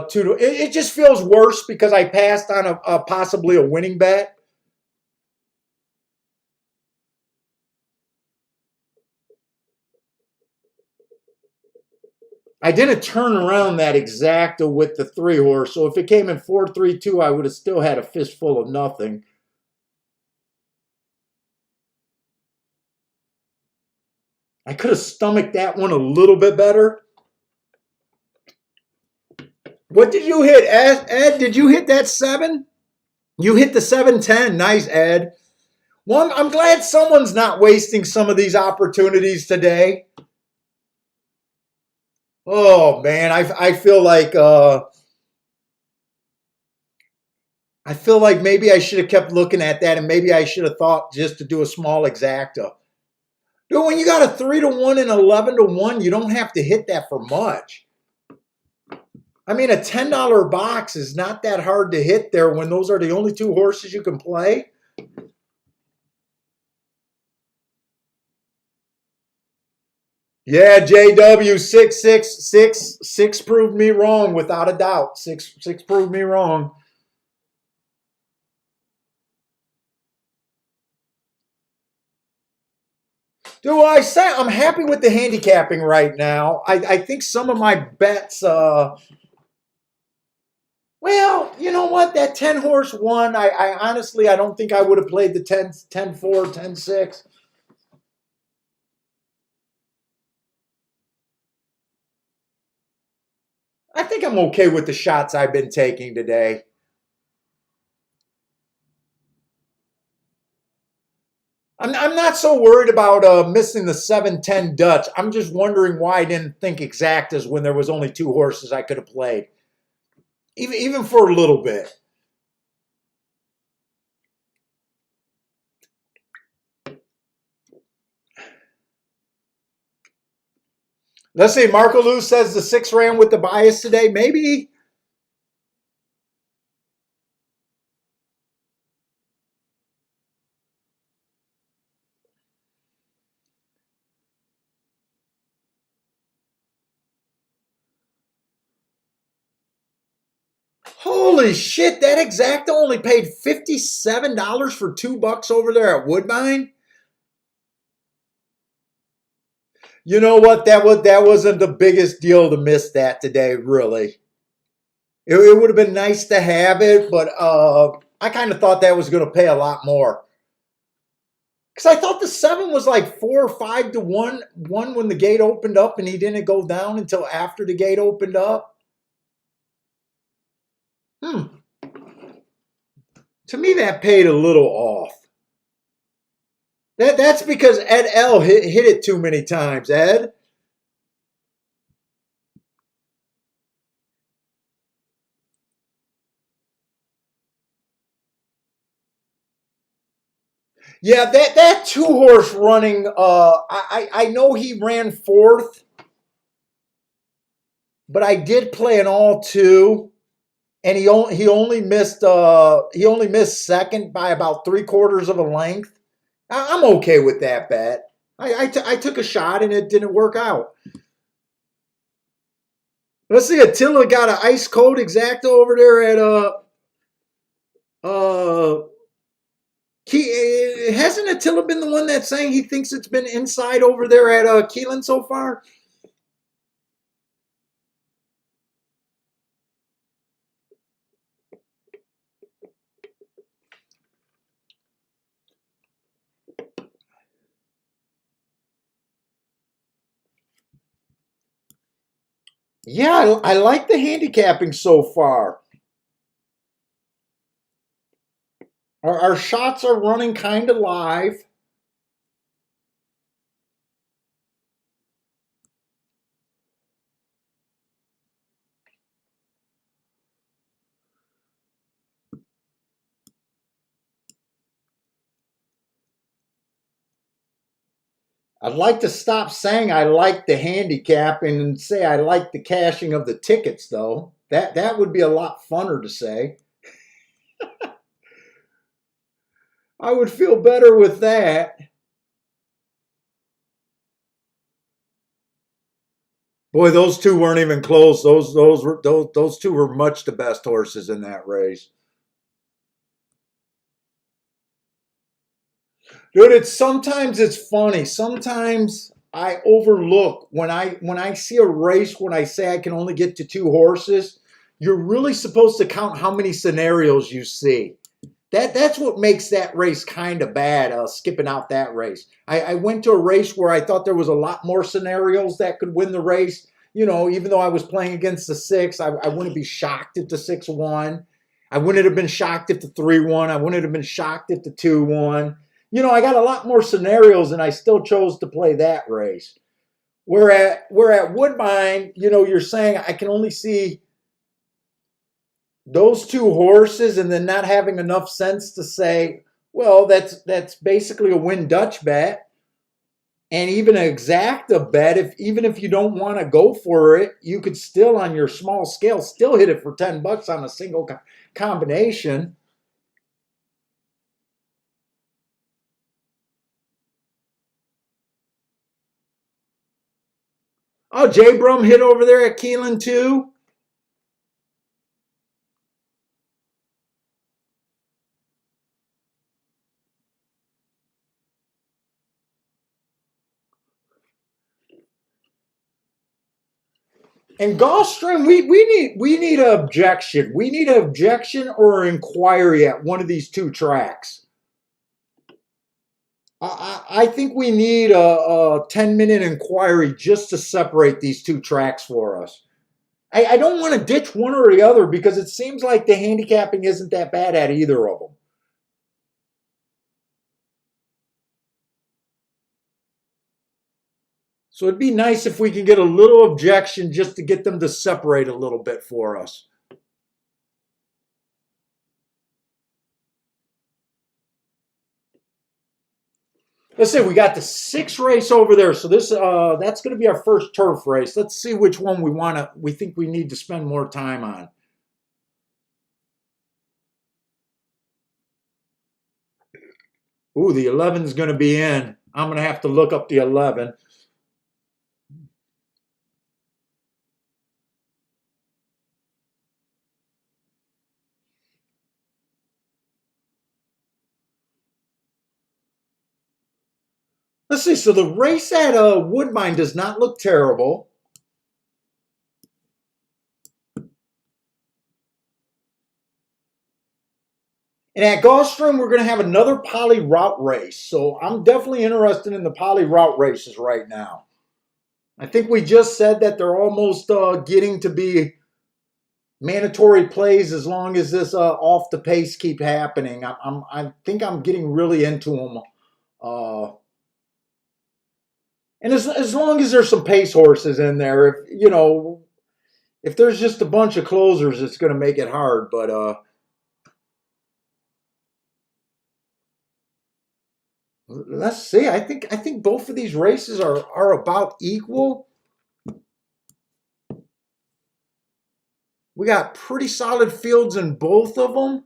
two. It just feels worse because I passed on a possibly a winning bet. I didn't turn around that exacta with the three horse, so if it came in 4-3-2, I would have still had a fistful of nothing. I could have stomached that one a little bit better. What did you hit, Ed? Did you hit that 7? You hit the 710. Nice, Ed. Well, I'm glad someone's not wasting some of these opportunities today. Oh man, I feel like maybe I should have kept looking at that, and maybe I should have thought just to do a small exacta. Dude, when you got a 3-1 and 11-1, you don't have to hit that for much. I mean, a $10 box is not that hard to hit there when those are the only two horses you can play. Yeah, JW 6 proved me wrong without a doubt. Six proved me wrong. Dude, I say I'm happy with the handicapping right now. I think some of my bets, well, you know what? That 10 horse one, I honestly, I don't think I would have played the 10-4, 10-6. I think I'm okay with the shots I've been taking today. I'm not so worried about missing the 7-10 Dutch. I'm just wondering why I didn't think exactas when there was only two horses I could have played. Even for a little bit. Let's see, Marco Lou says the 6 ran with the bias today. Maybe. Holy shit, that exacta only paid $57 for $2 over there at Woodbine. You know what? That wasn't the biggest deal to miss that today, really. It would have been nice to have it, but I kind of thought that was going to pay a lot more. Because I thought the 7 was like 4 or 5-1 when the gate opened up, and he didn't go down until after the gate opened up. To me, that paid a little off. That's because Ed L hit it too many times, Ed. Yeah, that two horse running. I know he ran fourth, but I did play an all two, and he only missed second by about 3/4 of a length. I'm okay with that bet. I took a shot and it didn't work out. Let's see, Attila got an ice cold exacta over there at Hasn't Attila been the one that's saying he thinks it's been inside over there at Keelan so far? Yeah, I like the handicapping so far. Our shots are running kind of live. I'd like to stop saying I like the handicapping and say I like the cashing of the tickets, though. That would be a lot funner to say. I would feel better with that. Boy, those two weren't even close. Those two were much the best horses in that race. Dude, it's funny. Sometimes I overlook when I see a race when I say I can only get to two horses. You're really supposed to count how many scenarios you see. That's what makes that race kind of bad. Skipping out that race, I went to a race where I thought there was a lot more scenarios that could win the race. Even though I was playing against the six, I wouldn't be shocked if the 6 won. I wouldn't have been shocked if the 3 won. I wouldn't have been shocked if the 2 won. I got a lot more scenarios, and I still chose to play that race. Where at Woodbine, you're saying I can only see those two horses, and then not having enough sense to say, well, that's basically a win Dutch bet, and even an exacta bet. Even if you don't want to go for it, you could still, on your small scale, still hit it for $10 on a single combination. Oh, Jay Brum hit over there at Keelan too. And Gulfstream, we need an objection. We need an objection or an inquiry at one of these two tracks. I think we need a 10-minute inquiry just to separate these two tracks for us. I don't want to ditch one or the other because it seems like the handicapping isn't that bad at either of them. So it'd be nice if we can get a little objection just to get them to separate a little bit for us. Let's see, we got the 6 race over there. So that's going to be our first turf race. Let's see which one we think we need to spend more time on. Ooh, the 11 is going to be in. I'm going to have to look up the 11. Let's see. So the race at Woodbine does not look terrible. And at Gulfstream, we're going to have another poly route race. So I'm definitely interested in the poly route races right now. I think we just said that they're almost getting to be mandatory plays as long as this off the pace keep happening. I think I'm getting really into them. And as long as there's some pace horses in there, if there's just a bunch of closers, it's going to make it hard. But let's see. I think both of these races are about equal. We got pretty solid fields in both of them.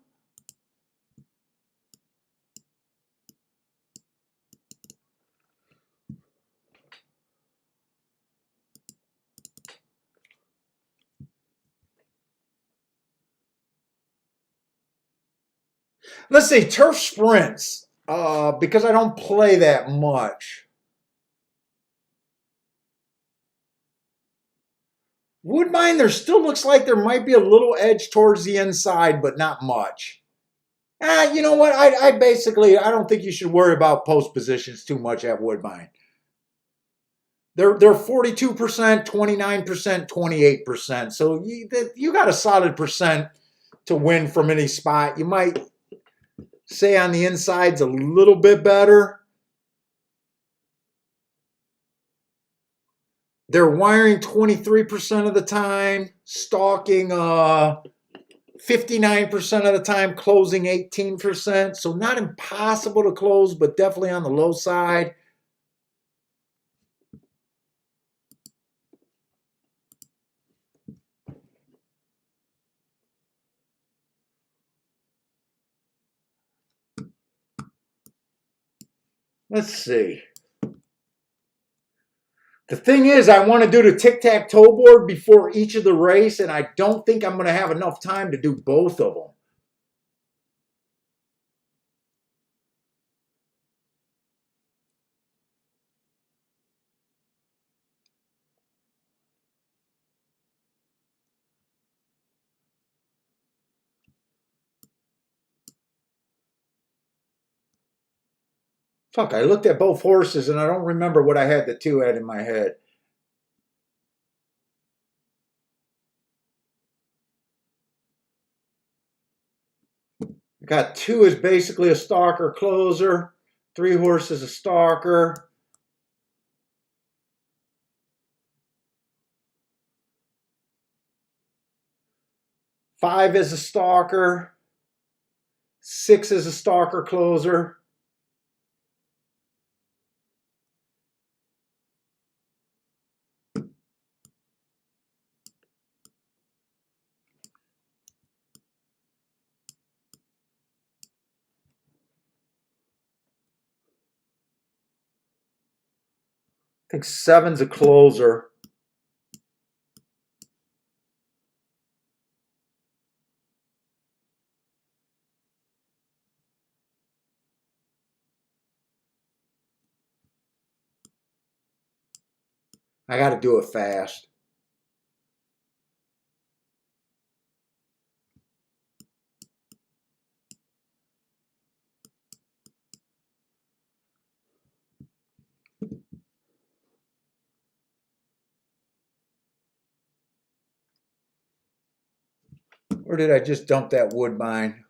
Let's see, turf sprints. Because I don't play that much. Woodbine, there still looks like there might be a little edge towards the inside, but not much. You know what? I basically I don't think you should worry about post positions too much at Woodbine. They're 42%, 29%, 28%. So you got a solid percent to win from any spot. You might say on the inside's a little bit better. They're wiring 23% of the time, stalking 59% of the time, closing 18%. So not impossible to close, but definitely on the low side. Let's see. The thing is, I want to do the tic-tac-toe board before each of the race, and I don't think I'm going to have enough time to do both of them. Fuck, I looked at both horses, and I don't remember what I had the two at in my head. I got two is basically a stalker closer, three horses a stalker. Five is a stalker. Six is a stalker closer. I think seven's a closer. I got to do it fast. Or did I just dump that Woodbine?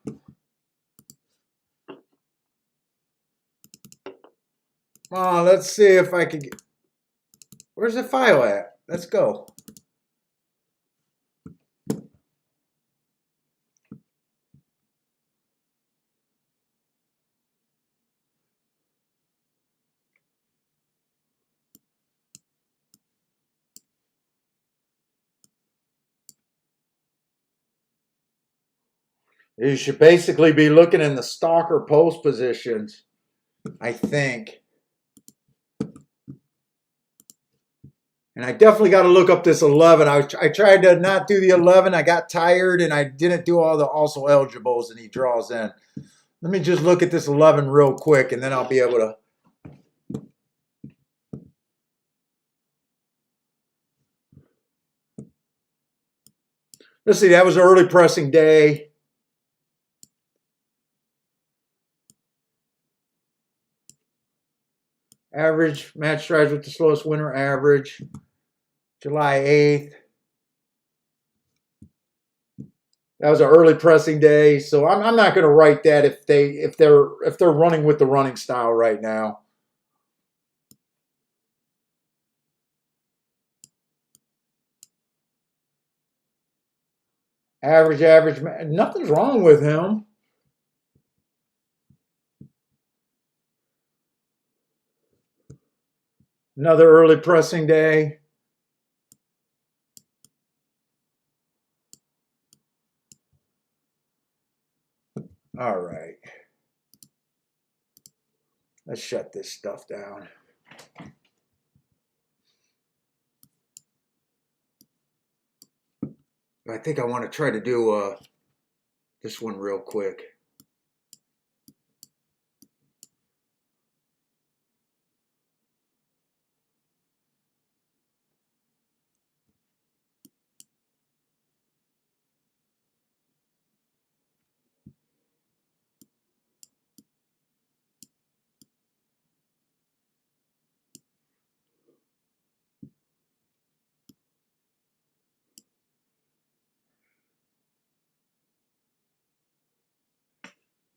Oh, let's see if I can get... Where's the file at? Let's go. You should basically be looking in the stalker post positions, I think. And I definitely got to look up this 11. I tried to not do the 11. I got tired and I didn't do all the also eligibles and he draws in. Let me just look at this 11 real quick and then I'll be able to. Let's see, that was an early pressing day. Average match strides with the slowest winner average. July 8th. That was an early pressing day, so I'm not going to write that if they're running with the running style right now. Average. Nothing's wrong with him. Another early pressing day. All right. Let's shut this stuff down. I think I want to try to do this one real quick.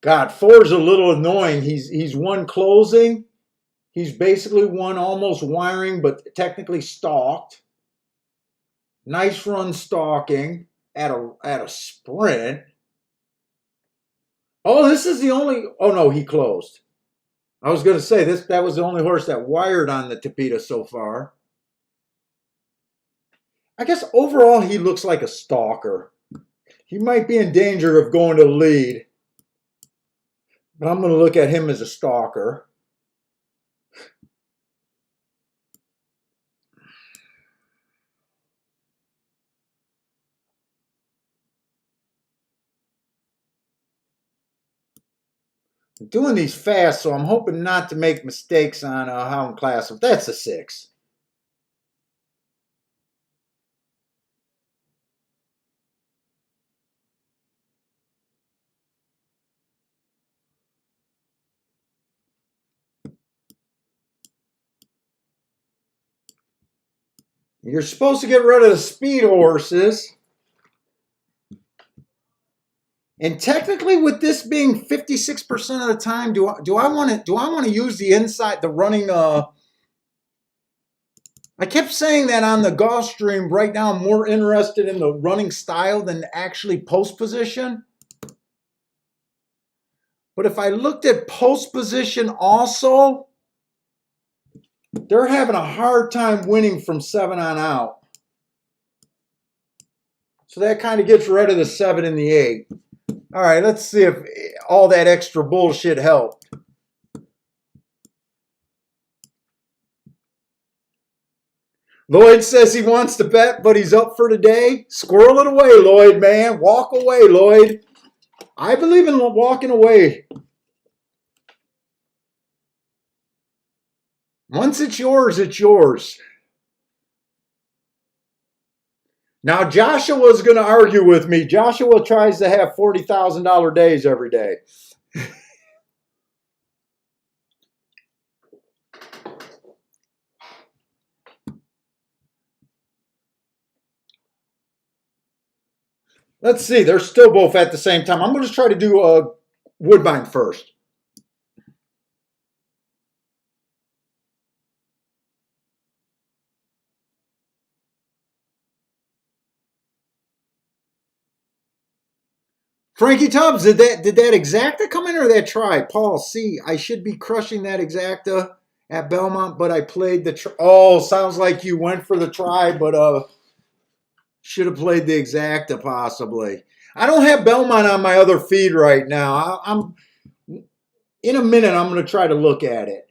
God, 4's a little annoying. He's won closing. He's basically won almost wiring, but technically stalked. Nice run stalking at a sprint. Oh, this is the only. Oh no, he closed. I was going to say that was the only horse that wired on the Tapeta so far. I guess overall he looks like a stalker. He might be in danger of going to lead, but I'm going to look at him as a stalker. I'm doing these fast, so I'm hoping not to make mistakes on how I'm classified. That's a 6. You're supposed to get rid of the speed horses. And technically, with this being 56% of the time, do I want to use the inside, the running? I kept saying that on the Gulfstream. Right now, I'm more interested in the running style than actually post position. But if I looked at post position also, they're having a hard time winning from 7 on out. So that kind of gets rid of the 7 and the 8. All right, let's see if all that extra bullshit helped. Lloyd says he wants to bet, but he's up for today. Squirrel it away, Lloyd, man. Walk away, Lloyd. I believe in walking away. Once it's yours, it's yours. Now, Joshua's going to argue with me. Joshua tries to have $40,000 days every day. Let's see. They're still both at the same time. I'm going to try to do Woodbine first. Frankie Tubbs, did that exacta come in or that try? Paul, see, I should be crushing that exacta at Belmont, but I played the oh, sounds like you went for the try, but should have played the exacta possibly. I don't have Belmont on my other feed right now. I'm in a minute. I'm going to try to look at it.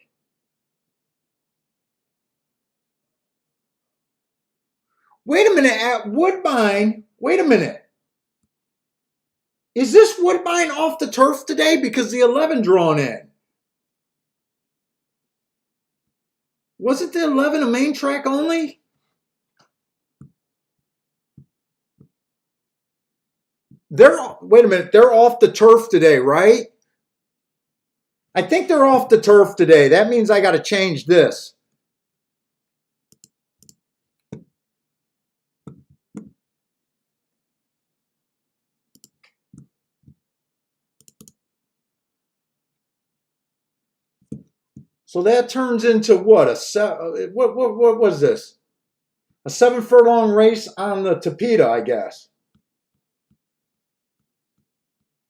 Wait a minute, at Woodbine. Wait a minute. Is this Woodbine off the turf today? Because the 11 drawn in. Was it the 11 a main track only? Wait a minute, they're off the turf today, right? I think they're off the turf today. That means I got to change this. So that turns into what? What was this? A 7 furlong race on the Tapeta, I guess.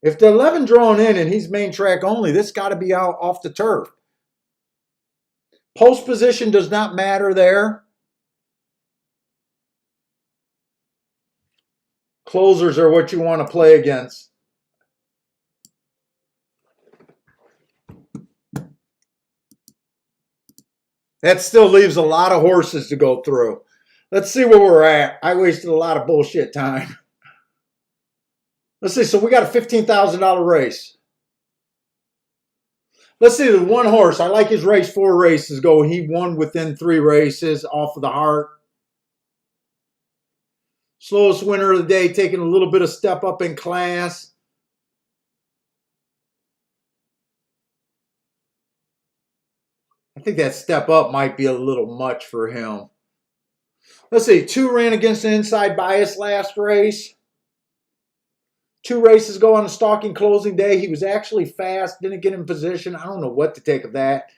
If the 11 drawn in and he's main track only, this got to be out off the turf. Post position does not matter there. Closers are what you want to play against. That still leaves a lot of horses to go through. Let's see where we're at. I wasted a lot of bullshit time. Let's see. So we got a $15,000 race. Let's see the one horse. I like his race 4 races ago. He won within 3 races off of the heart. Slowest winner of the day, taking a little bit of step up in class. I think that step up might be a little much for him. Let's see. 2 ran against the inside bias last race. 2 races ago on the stalking closing day. He was actually fast, didn't get in position. I don't know what to take of that.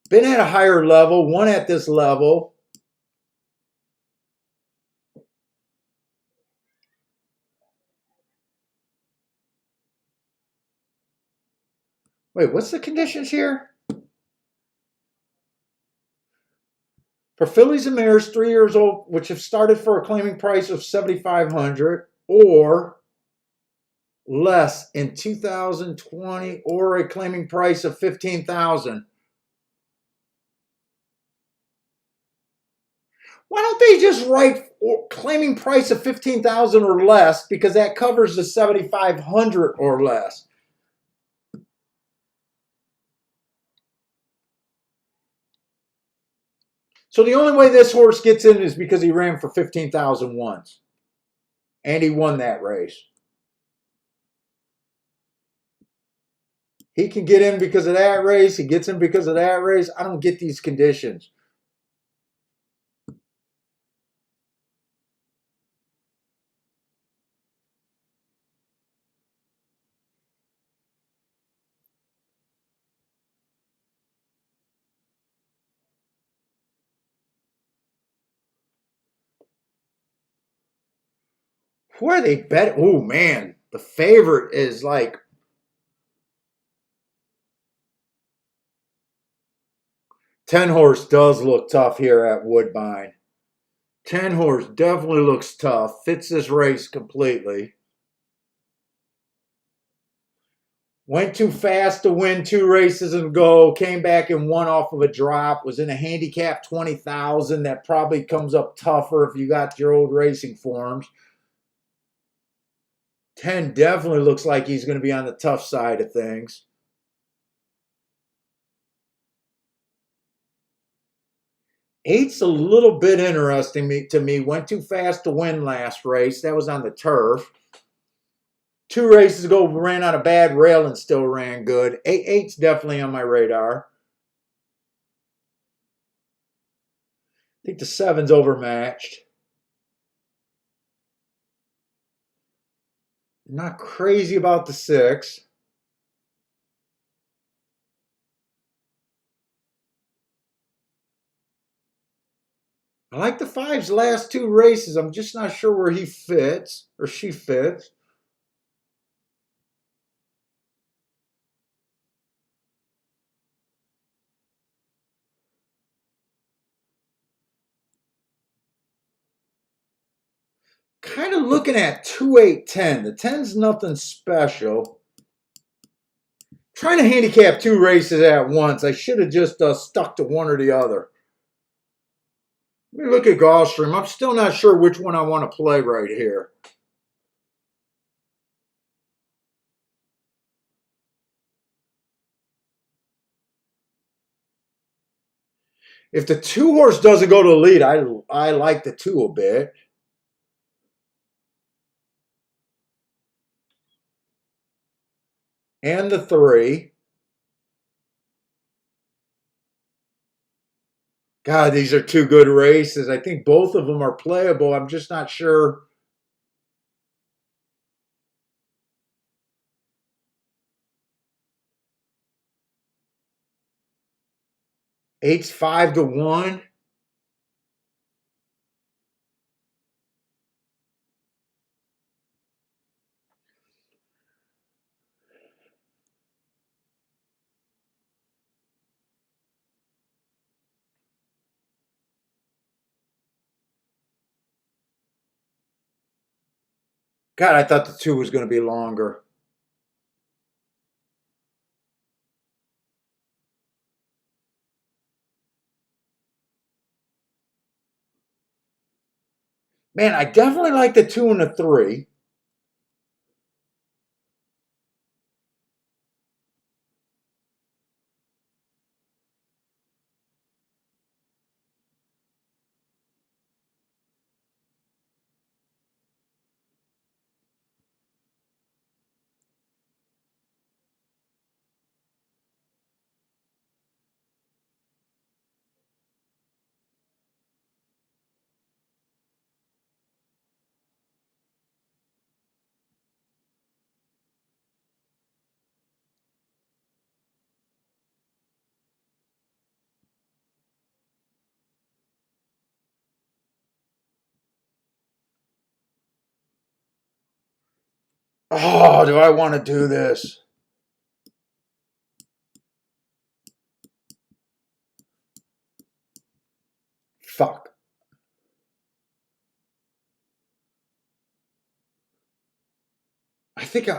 Been at a higher level, won at this level. Wait, what's the conditions here? For fillies and mares 3 years old, which have started for a claiming price of $7,500 or less in 2020, or a claiming price of $15,000. Why don't they just write claiming price of $15,000 or less, because that covers the $7,500 or less. So the only way this horse gets in is because he ran for 15,000 once. And he won that race. He can get in because of that race. He gets in because of that race. I don't get these conditions. Where are they bet? Oh, man. The favorite is like... Ten horse does look tough here at Woodbine. 10 horse definitely looks tough. Fits this race completely. Went too fast to win 2 races and go. Came back and won off of a drop. Was in a handicap 20,000. That probably comes up tougher if you got your old racing forms. 10 definitely looks like he's going to be on the tough side of things. 8's a little bit interesting to me. Went too fast to win last race. That was on the turf. 2 races ago, ran on a bad rail and still ran good. 8's definitely on my radar. I think the 7's overmatched. Not crazy about the 6. I like the 5's last 2 races. I'm just not sure where he fits or she fits. Kind of looking at 2, 8, 10. The 10's nothing special. Trying to handicap 2 races at once. I should have just stuck to one or the other. Let me look at Gulfstream. I'm still not sure which one I want to play right here. If the 2 horse doesn't go to the lead, I like the 2 a bit. And the 3. God, these are 2 good races. I think both of them are playable. I'm just not sure. Eight's 5-1. God, I thought the 2 was going to be longer. Man, I definitely like the 2 and the 3. Oh, do I want to do this? Fuck. I think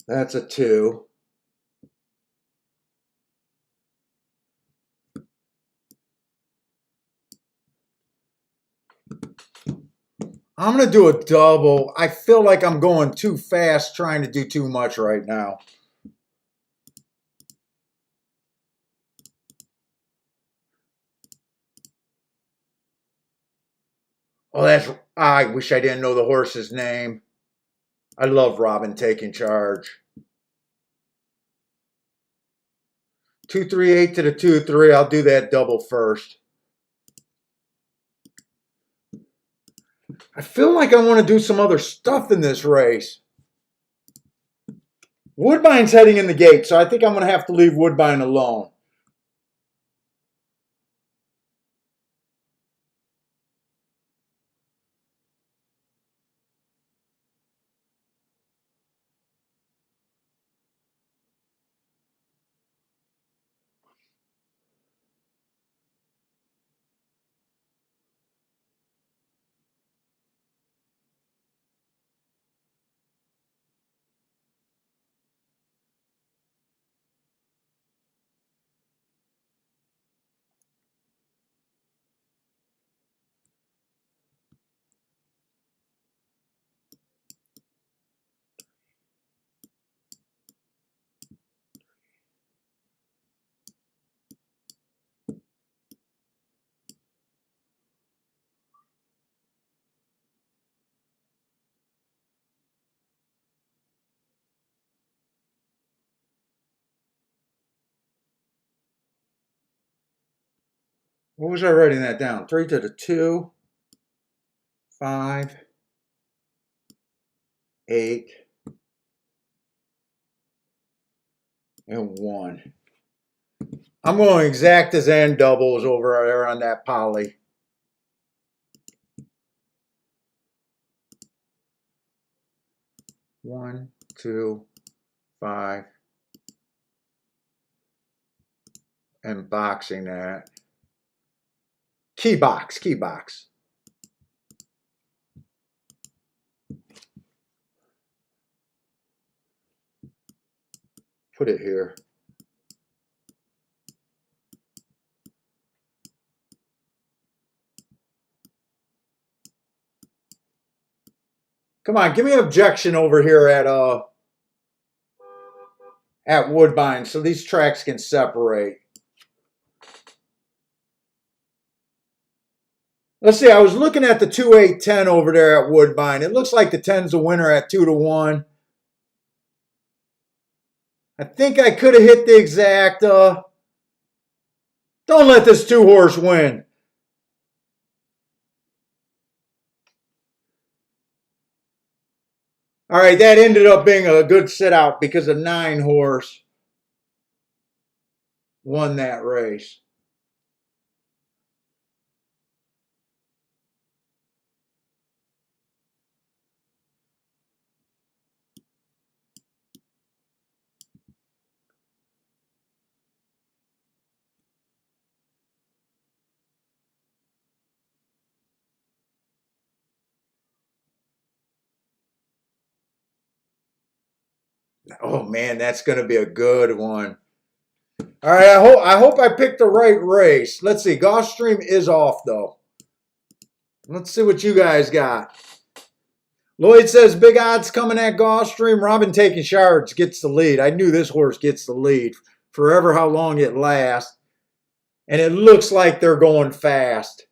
that's a 2. I'm going to do a double. I feel like I'm going too fast trying to do too much right now. Oh, I wish I didn't know the horse's name. I love Robin taking charge. 238 to the 2-3. I'll do that double first. I feel like I want to do some other stuff in this race. Woodbine's heading in the gate, so I think I'm going to have to leave Woodbine alone. What was I writing that down? 3 to the 2, 5, 8, and 1. I'm going exactas and doubles over there on that poly. One, 2, 5, and boxing that. Key box. Put it here. Come on, give me an objection over here at Woodbine so these tracks can separate. Let's see, I was looking at the 2-8-10 over there at Woodbine. It looks like the 10's a winner at 2 to 1. I think I could have hit the exacta. Don't let this 2-horse win. All right, that ended up being a good sit out because a 9-horse won that race. Oh man, that's going to be a good one. All right, I hope I picked the right race. Let's see. Gulfstream is off though. Let's see what you guys got. Lloyd says big odds coming at Gulfstream. Robin taking shards gets the lead. I knew this horse gets the lead forever how long it lasts. And it looks like they're going fast.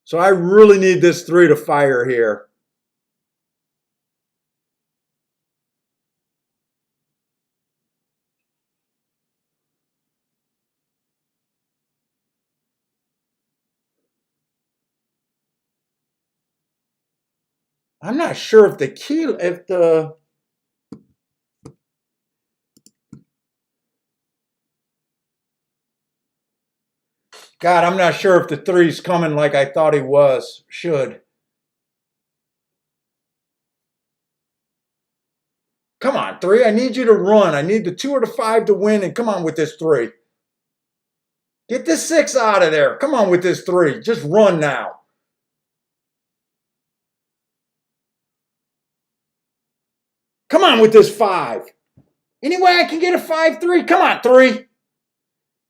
So I really need this 3 to fire here. I'm not sure if the God, I'm not sure if the three's coming like I thought he was. Should. Come on, three. I need you to run. I need the 2 or the 5 to win, and come on with this 3. Get this 6 out of there. Come on with this 3. Just run now. Come on with this 5. Any way I can get a 5-3? Come on, 3.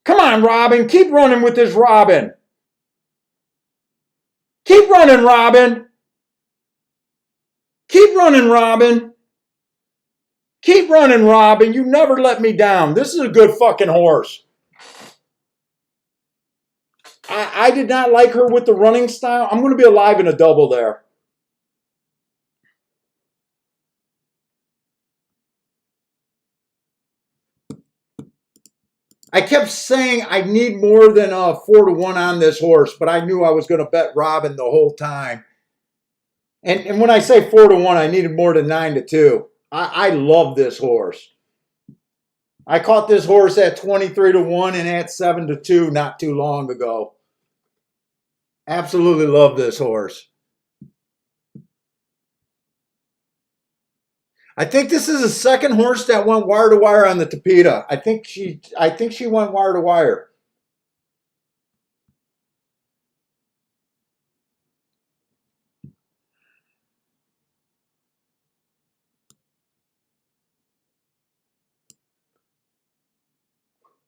Come on, Robin. Keep running with this Robin. Keep running, Robin. Keep running, Robin. Keep running, Robin. You never let me down. This is a good fucking horse. I did not like her with the running style. I'm going to be alive in a double there. I kept saying I need more than 4-1 on this horse, but I knew I was going to bet Robin the whole time. And when I say 4-1, I needed more than 9-2. I love this horse. I caught this horse at 23-1 and at 7-2 not too long ago. Absolutely love this horse. I think this is the second horse that went wire to wire on the Tapeta. I think she went wire to wire.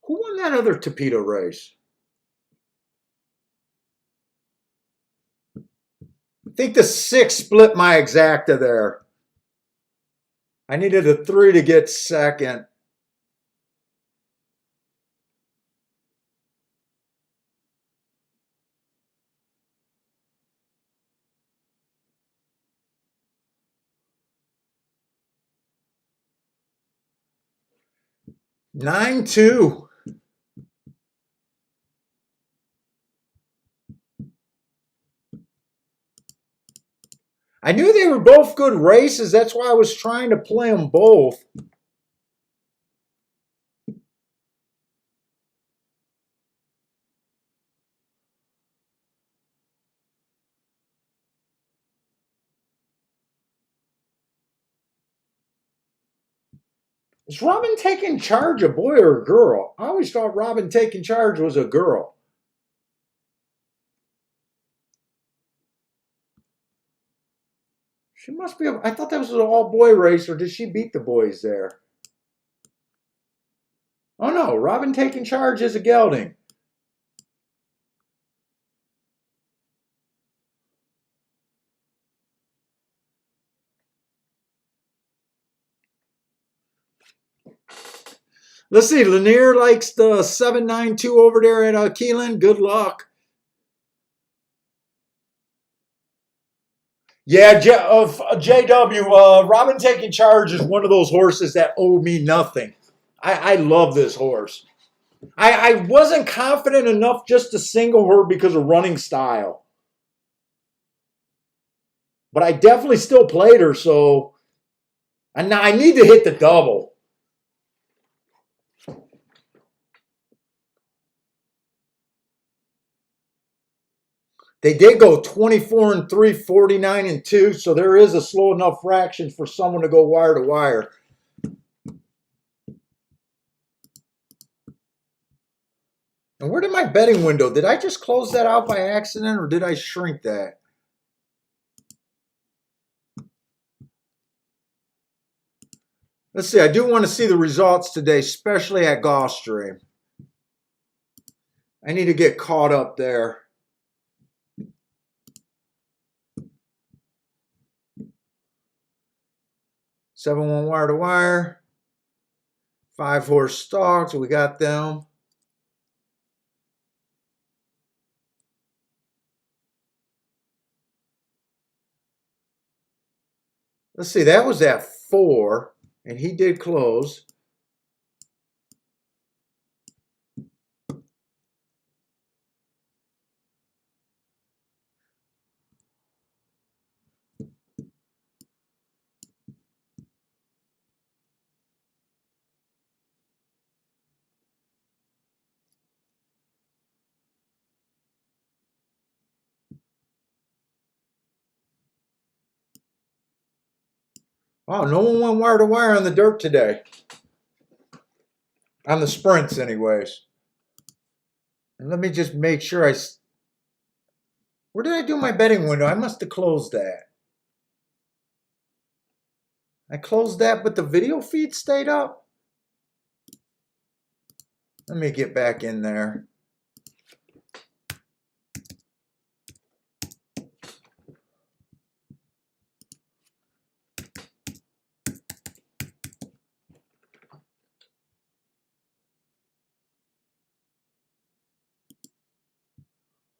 Who won that other Tapeta race? I think the 6 split my exacta there. I needed a 3 to get second. Nine two. I knew they were both good races. That's why I was trying to play them both. Is Robin Taking Charge a boy or a girl? I always thought Robin Taking Charge was a girl. She must be. I thought that was an all-boy race, or did she beat the boys there? Oh no, Robin Taking Charge is a gelding. Let's see. Lanier likes the 792 over there at Keelan. Good luck. Yeah, JW. Robin Taking Charge is one of those horses that owe me nothing. I love this horse. I wasn't confident enough just to single her because of running style. But I definitely still played her, so. And now I need to hit the double. They did go 24-3, 49-2, so there is a slow enough fraction for someone to go wire to wire. And where did my betting window? Did I just close that out by accident, or did I shrink that? Let's see. I do want to see the results today, especially at Gulfstream. I need to get caught up there. 7-1 wire to wire. 5-horse stalks. We got them. Let's see. That was at 4, and he did close. Oh, no one went wire to wire on the dirt today. On the sprints, anyways. And let me just make sure where did I do my betting window? I must have closed that. I closed that, but the video feed stayed up. Let me get back in there.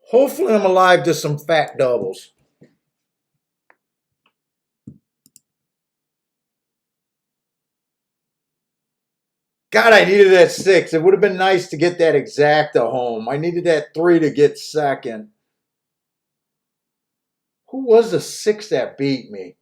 Hopefully I'm alive to some fat doubles. God, I needed that 6. It would have been nice to get that exacta home. I needed that 3 to get second. Who was the 6 that beat me?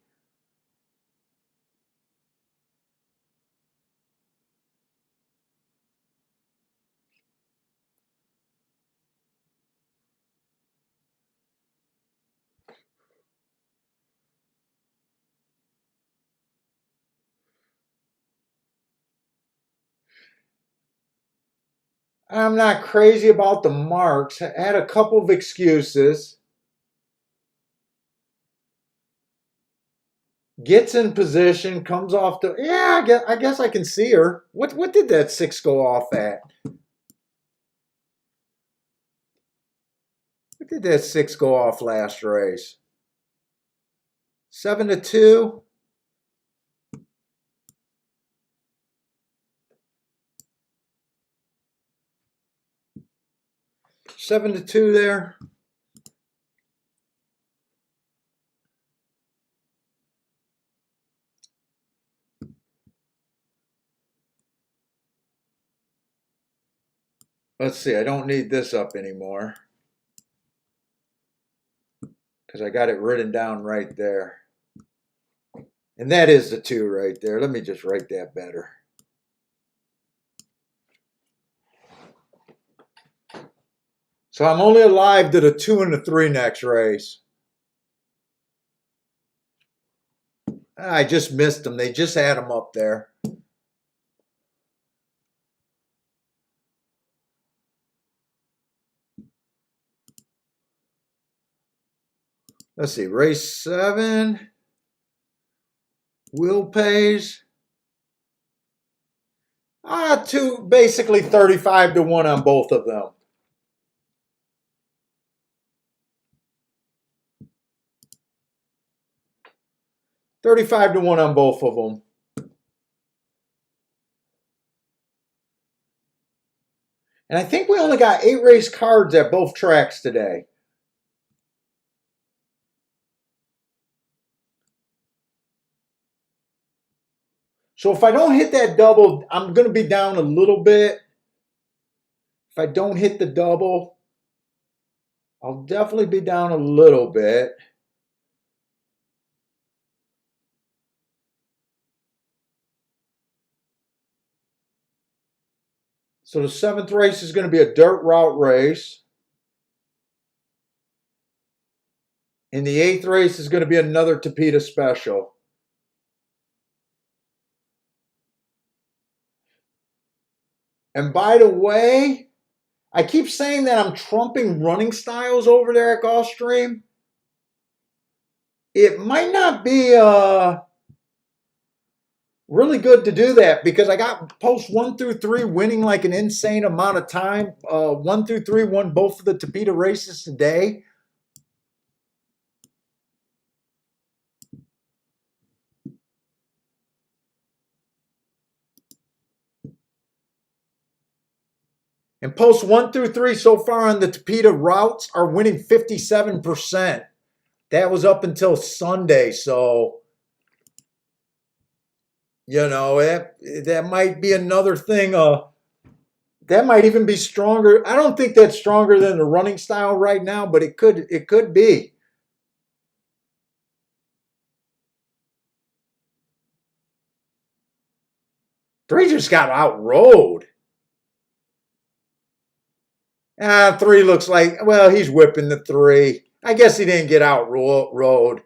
I'm not crazy about the marks. I had a couple of excuses. Gets in position, comes off the. Yeah, I guess I can see her. What did that 6 go off at? What did that 6 go off last race? 7-2. 7-2 there. Let's see. I don't need this up anymore because I got it written down right there. And that is the 2 right there. Let me just write that better. So I'm only alive to the 2 and the 3 next race. I just missed them. They just had them up there. Let's see. Race 7. Will pays. Basically 35-1 on both of them. $35-1 on both of them. And I think we only got 8 race cards at both tracks today. So if I don't hit that double, I'm going to be down a little bit. If I don't hit the double, I'll definitely be down a little bit. So the 7th race is going to be a dirt route race. And the 8th race is going to be another Tapeta special. And by the way, I keep saying that I'm trumping running styles over there at Gulfstream. It might not be really good to do that because I got post 1 through 3 winning like an insane amount of time. 1 through 3 won both of the Tapeta races today. And post 1 through 3 so far on the Tapeta routes are winning 57%. That was up until Sunday, so you know that might be another thing. That might even be stronger. I don't think that's stronger than the running style right now, but it could be. Three just got outrode. 3 looks like, well, he's whipping the 3. I guess he didn't get outrode.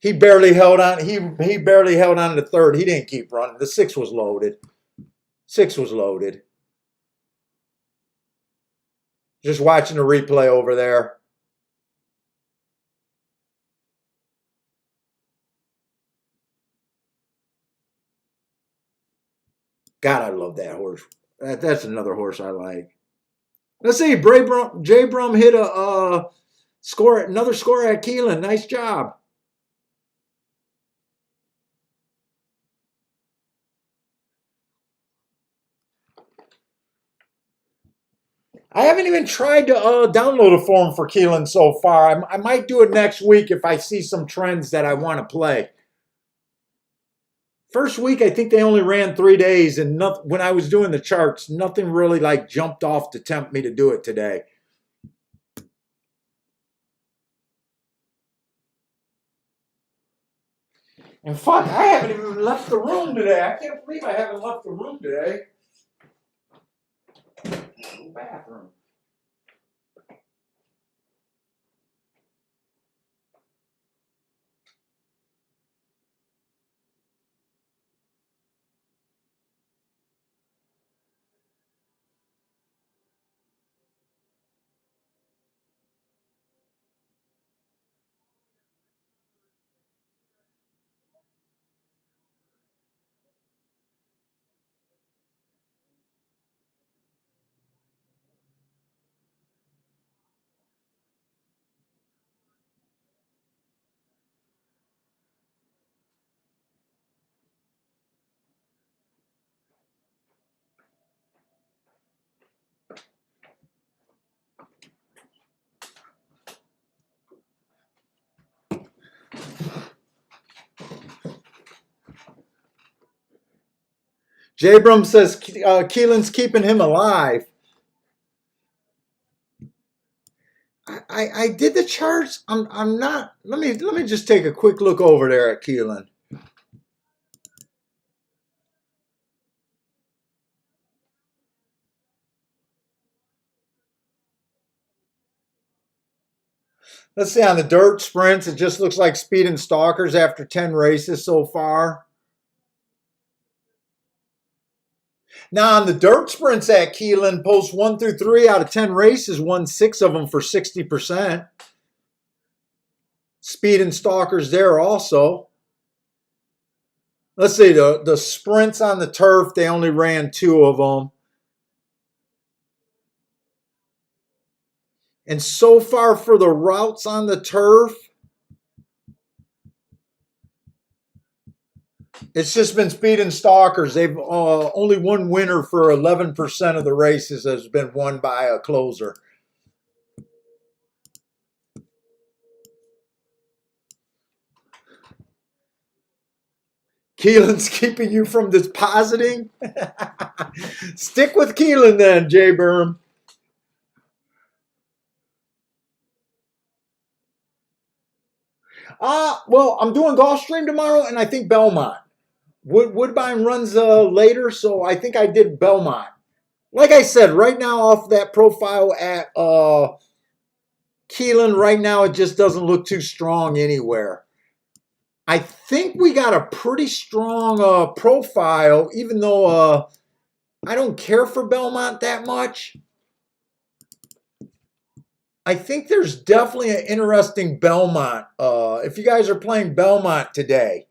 He barely held on. He barely held on to the third. He didn't keep running. The 6 was loaded. 6 was loaded. Just watching the replay over there. God, I love that horse. That's another horse I like. Let's see. Jay Brum hit a score. Another score at Keelan. Nice job. I haven't even tried to download a form for Keelan so far. I might do it next week if I see some trends that I want to play. First week, I think they only ran 3 days, and when I was doing the charts, nothing really like jumped off to tempt me to do it today. And fuck, I haven't even left the room today. I can't believe I haven't left the room today. Bathroom. Jabram says Keelan's keeping him alive. I did the charts. I'm not. Let me just take a quick look over there at Keelan. Let's see, on the dirt sprints, it just looks like Speed and Stalkers after 10 races so far. Now, on the dirt sprints at Keelan, post 1 through 3 out of 10 races, won 6 of them for 60%. Speed and Stalkers there also. Let's see, the sprints on the turf, they only ran 2 of them. And so far for the routes on the turf, it's just been Speed and Stalkers. They've only one winner for 11% of the races has been won by a closer. Keelan's keeping you from depositing? Stick with Keelan then, Jay Berm. Well, I'm doing Gulfstream tomorrow, and I think Belmont. Woodbine runs later, so I think I did Belmont. Like I said, right now off that profile at Keelan, right now it just doesn't look too strong anywhere. I think we got a pretty strong profile, even though I don't care for Belmont that much. I think there's definitely an interesting Belmont. If you guys are playing Belmont today,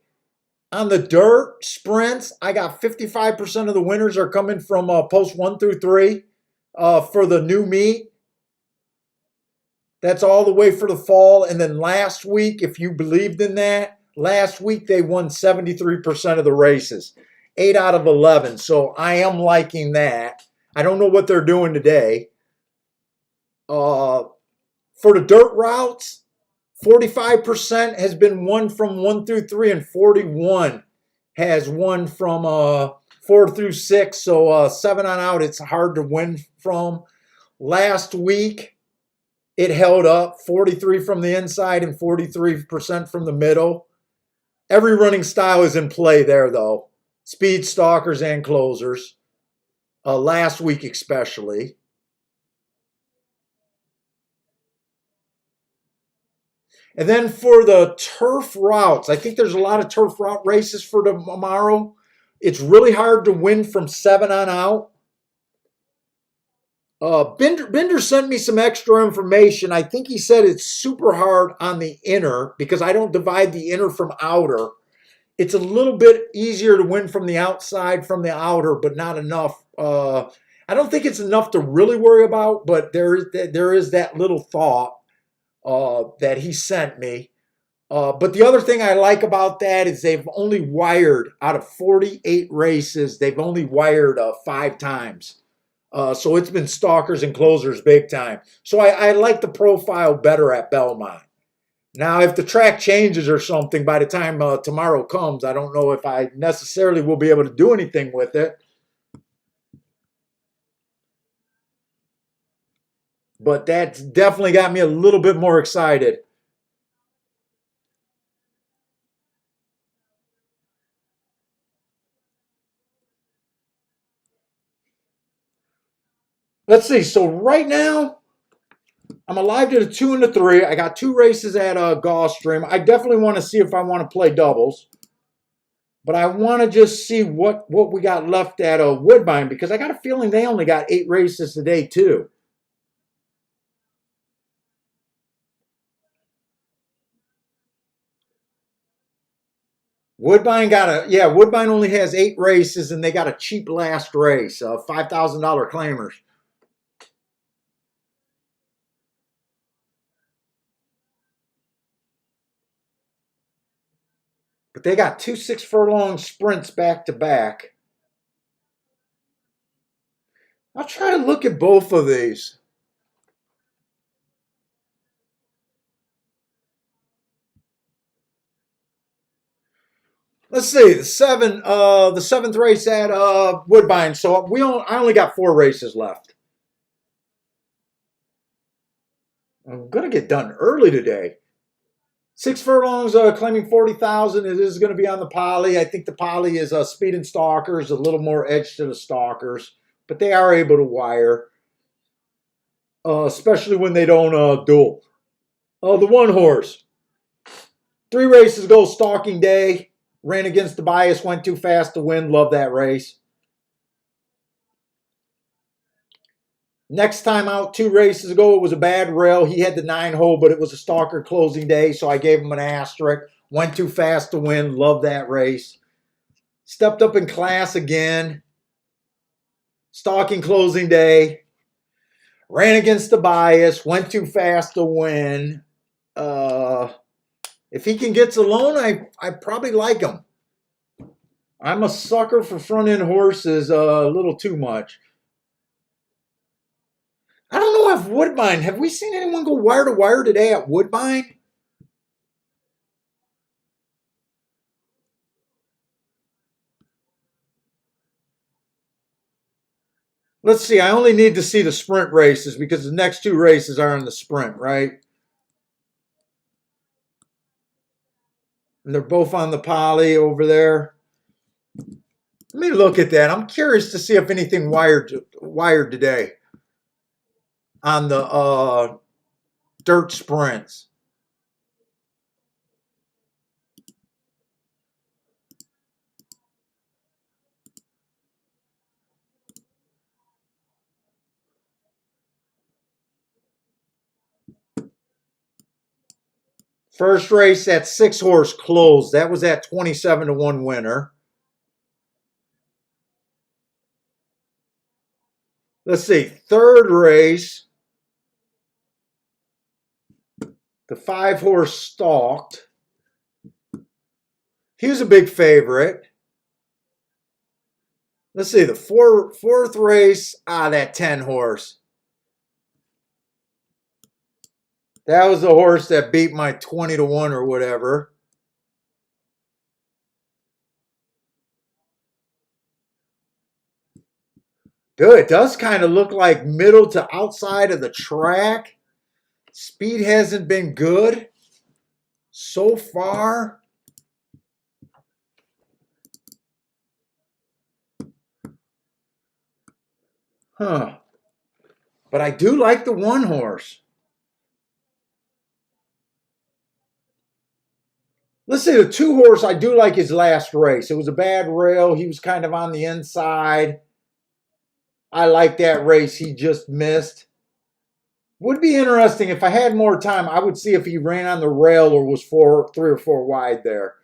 on the dirt sprints, I got 55% of the winners are coming from post 1 through 3 for the new meet. That's all the way for the fall. And then last week, if you believed in that, last week they won 73% of the races, 8 out of 11. So I am liking that. I don't know what they're doing today. For the dirt routes, 45% has been won from 1 through 3, and 41 has won from 4 through 6. So 7 on out, it's hard to win from. Last week, it held up 43 from the inside and 43% from the middle. Every running style is in play there, though. Speed, stalkers, and closers. Last week especially. And then for the turf routes, I think there's a lot of turf route races for tomorrow. It's really hard to win from 7 on out. Bender sent me some extra information. I think he said it's super hard on the inner because I don't divide the inner from outer. It's a little bit easier to win from the outside from the outer, but not enough. I don't think it's enough to really worry about, but there is that little thought that he sent me. But the other thing I like about that is they've only wired out of 48 races, they've only wired 5 times. So it's been stalkers and closers big time. So I like the profile better at Belmont. Now, if the track changes or something by the time tomorrow comes, I don't know if I necessarily will be able to do anything with it. But that's definitely got me a little bit more excited. Let's see. So right now, I'm alive to the 2 and the 3. I got 2 races at Gulfstream. I definitely want to see if I want to play doubles. But I want to just see what we got left at Woodbine because I got a feeling they only got 8 races today too. Woodbine only has 8 races and they got a cheap last race, $5,000 claimers. But they got 2 6-furlong sprints back to back. I'll try to look at both of these. Let's see the 7th race at Woodbine. So I only got 4 races left. I'm gonna get done early today. 6 furlongs, claiming 40,000. It is going to be on the poly. I think the poly is speed and stalkers, a little more edge to the stalkers, but they are able to wire, especially when they don't duel. The 1 horse, 3 races ago, stalking day, ran against the bias, went too fast to win. Love that race. Next time out, 2 races ago, it was a bad rail. He had the 9 hole, but it was a stalker closing day, so I gave him an asterisk. Went too fast to win. Love that race. Stepped up in class again. Stalking closing day. Ran against the bias. Went too fast to win. If he can get alone, I probably like him. I'm a sucker for front end horses a little too much. I don't know if Woodbine, have we seen anyone go wire to wire today at Woodbine? Let's see. I only need to see the sprint races because the next 2 races are in the sprint, right? And they're both on the poly over there. Let me look at that. I'm curious to see if anything wired today on the dirt sprints. First race, that 6 horse closed. That was at 27 to 1 winner. Let's see. Third race, the 5 horse stalked. He was a big favorite. Let's see. The fourth race, that 10 horse. That was the horse that beat my 20 to 1 or whatever. Dude, it does kind of look like middle to outside of the track. Speed hasn't been good so far. Huh. But I do like the 1 horse. Let's say the 2 horse, I do like his last race. It was a bad rail. He was kind of on the inside. I like that race. He just missed. Would be interesting if I had more time. I would see if he ran on the rail or was 3 or 4 wide there.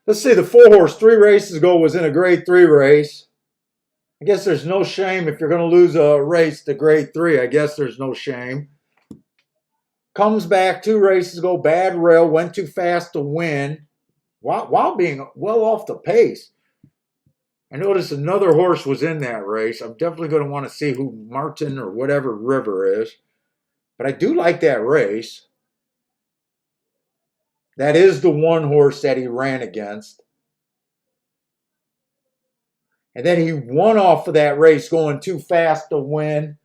Let's see, the 4 horse 3 races ago was in a grade 3 race. I guess there's no shame if you're going to lose a race to grade 3. I guess there's no shame. Comes back 2 races ago, bad rail, went too fast to win while being well off the pace. I noticed another horse was in that race. I'm definitely going to want to see who Martin or whatever River is. But I do like that race. That is the 1 horse that he ran against. And then he won off of that race going too fast to win.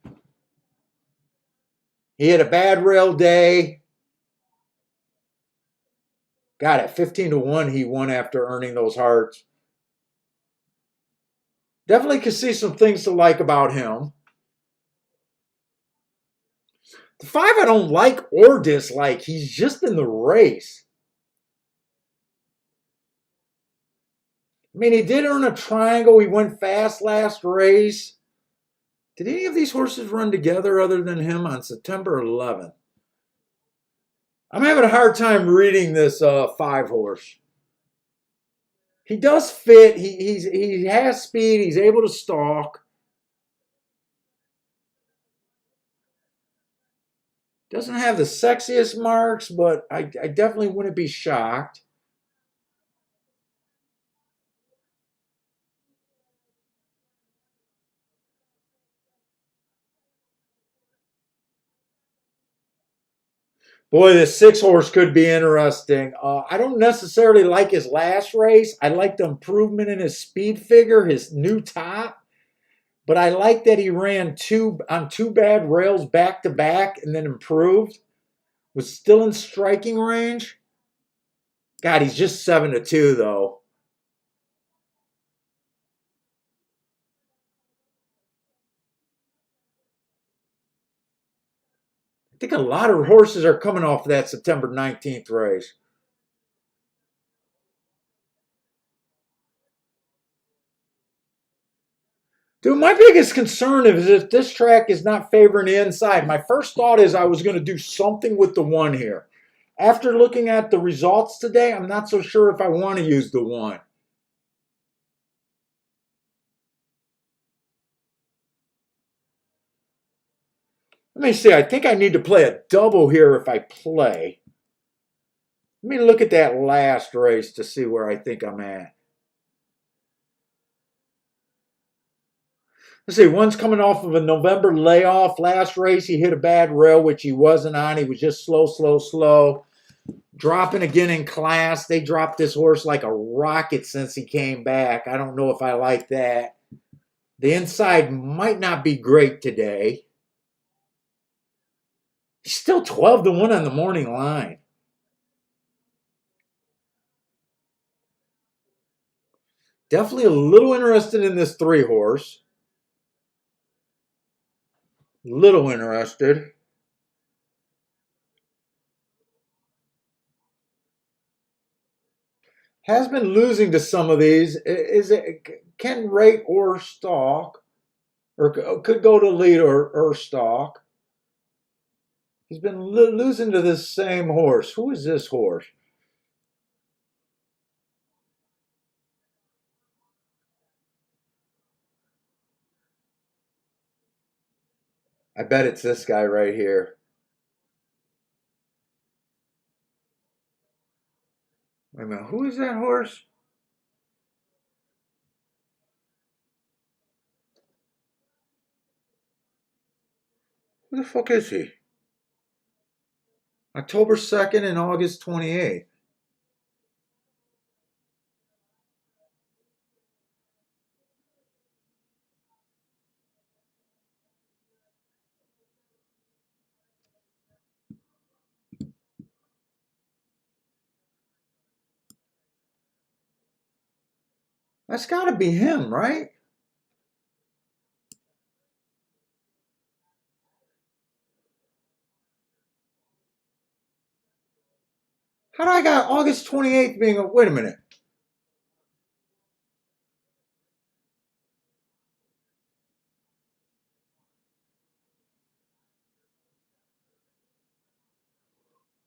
He had a bad rail day. God, at 15-1, he won after earning those hearts. Definitely could see some things to like about him. The 5 I don't like or dislike. He's just in the race. I mean, he did earn a triangle. He went fast last race. Did any of these horses run together other than him on September 11th? I'm having a hard time reading this 5 horse. He does fit. He has speed. He's able to stalk. Doesn't have the sexiest marks, but I definitely wouldn't be shocked. Boy, this 6 horse could be interesting. I don't necessarily like his last race. I like the improvement in his speed figure, his new top. But I like that he ran on 2 bad rails back to back and then improved. Was still in striking range. God, he's just 7-2 though. I think a lot of horses are coming off that September 19th race. Dude, my biggest concern is if this track is not favoring the inside. My first thought is I was going to do something with the 1 here. After looking at the results today, I'm not so sure if I want to use the 1. Let me see. I think I need to play a double here if I play. Let me look at that last race to see where I think I'm at. Let's see. One's coming off of a November layoff. Last race, he hit a bad rail, which he wasn't on. He was just slow, slow, slow. Dropping again in class. They dropped this horse like a rocket since he came back. I don't know if I like that. The inside might not be great today. He's still 12-1 on the morning line. Definitely a little interested in this 3 horse. Little interested. Has been losing to some of these. Is it can rate or stalk, or could go to lead or stalk. He's been losing to this same horse. Who is this horse? I bet it's this guy right here. Wait a minute. Who is that horse? Who the fuck is he? October 2nd and August 28th. That's got to be him, right? How do I got August 28th being a... Wait a minute.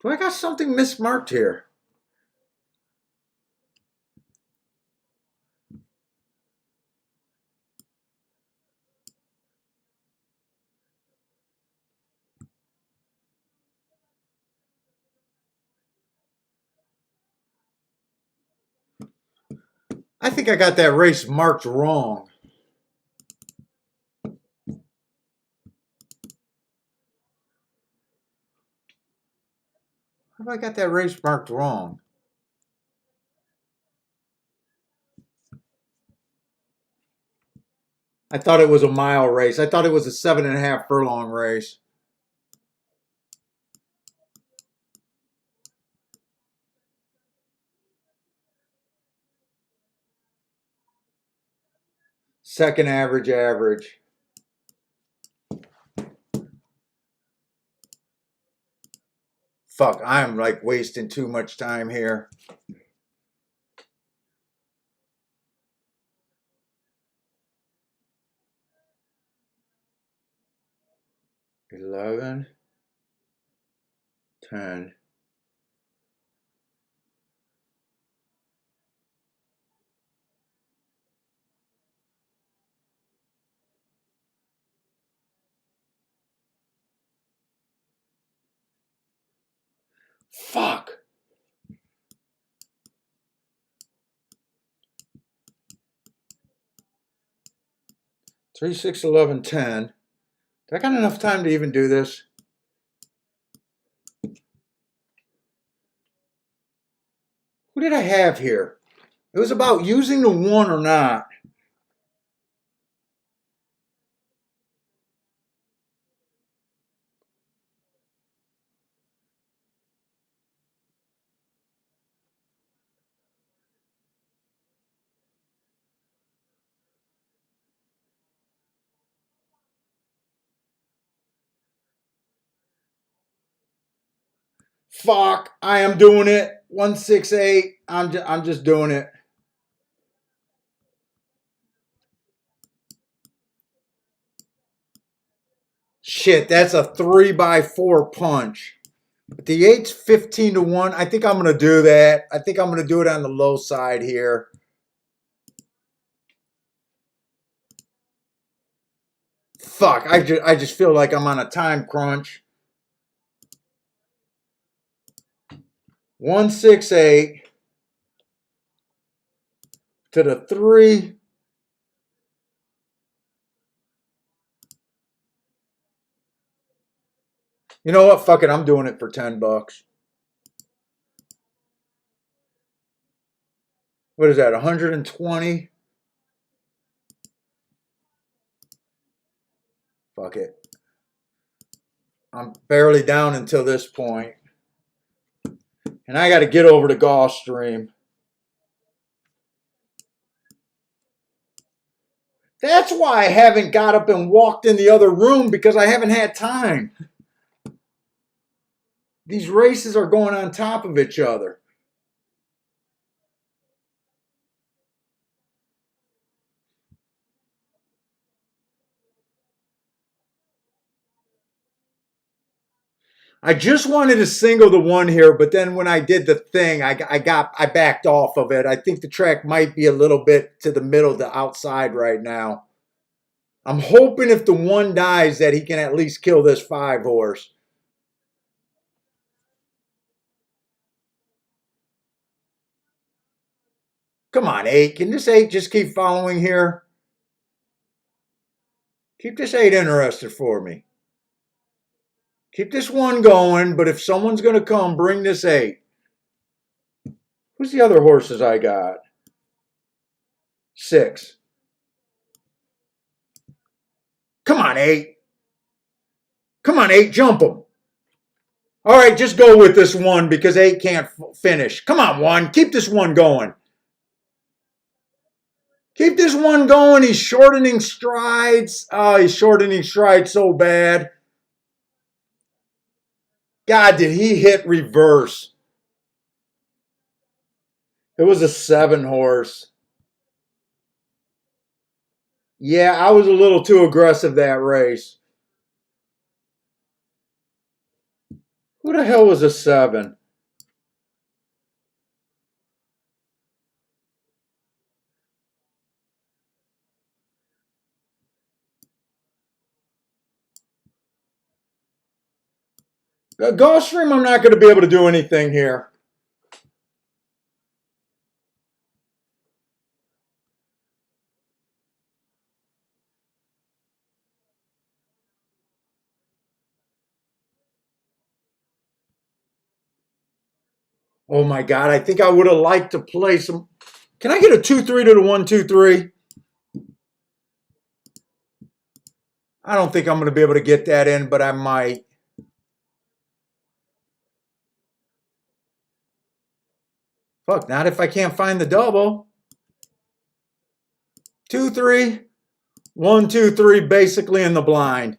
Do I got something mismarked here? I think I got that race marked wrong. How do I got that race marked wrong? I thought it was a mile race. I thought it was a 7.5 furlong race. Second average. Fuck, I'm like wasting too much time here. $11, $10. Fuck. 3, 6, 11, 10. Do I got enough time to even do this? Who did I have here? It was about using the 1 or not. Fuck, I am doing it. 168. I'm just doing it. Shit, that's a 3x4 punch. But the 8's 15-1. I think I'm gonna do that. I think I'm gonna do it on the low side here. Fuck, I just feel like I'm on a time crunch. 168 to the 3. You know what? Fuck it. I'm doing it for $10. What is that? 120? Fuck it. I'm barely down until this point. And I got to get over to Gulfstream. That's why I haven't got up and walked in the other room, because I haven't had time. These races are going on top of each other. I just wanted to single the 1 here, but then when I did the thing, I backed off of it. I think the track might be a little bit to the middle to outside right now. I'm hoping if the 1 dies that he can at least kill this 5 horse. Come on, 8. Can this 8 just keep following here? Keep this 8 interested for me. Keep this 1 going, but if someone's going to come, bring this 8. Who's the other horses I got? 6. Come on, 8. Come on, 8. Jump him. All right, just go with this 1 because 8 can't finish. Come on, 1. Keep this 1 going. Keep this one going. He's shortening strides. Oh, he's shortening strides so bad. God, did he hit reverse? It was a 7 horse. Yeah, I was a little too aggressive that race. Who the hell was a 7? Gulfstream, I'm not going to be able to do anything here. Oh my God, I think I would have liked to play some. Can I get a 2-3 to the 1-2-3? I don't think I'm going to be able to get that in, but I might. Fuck, not if I can't find the double. 2-3, 1-2-3, basically in the blind.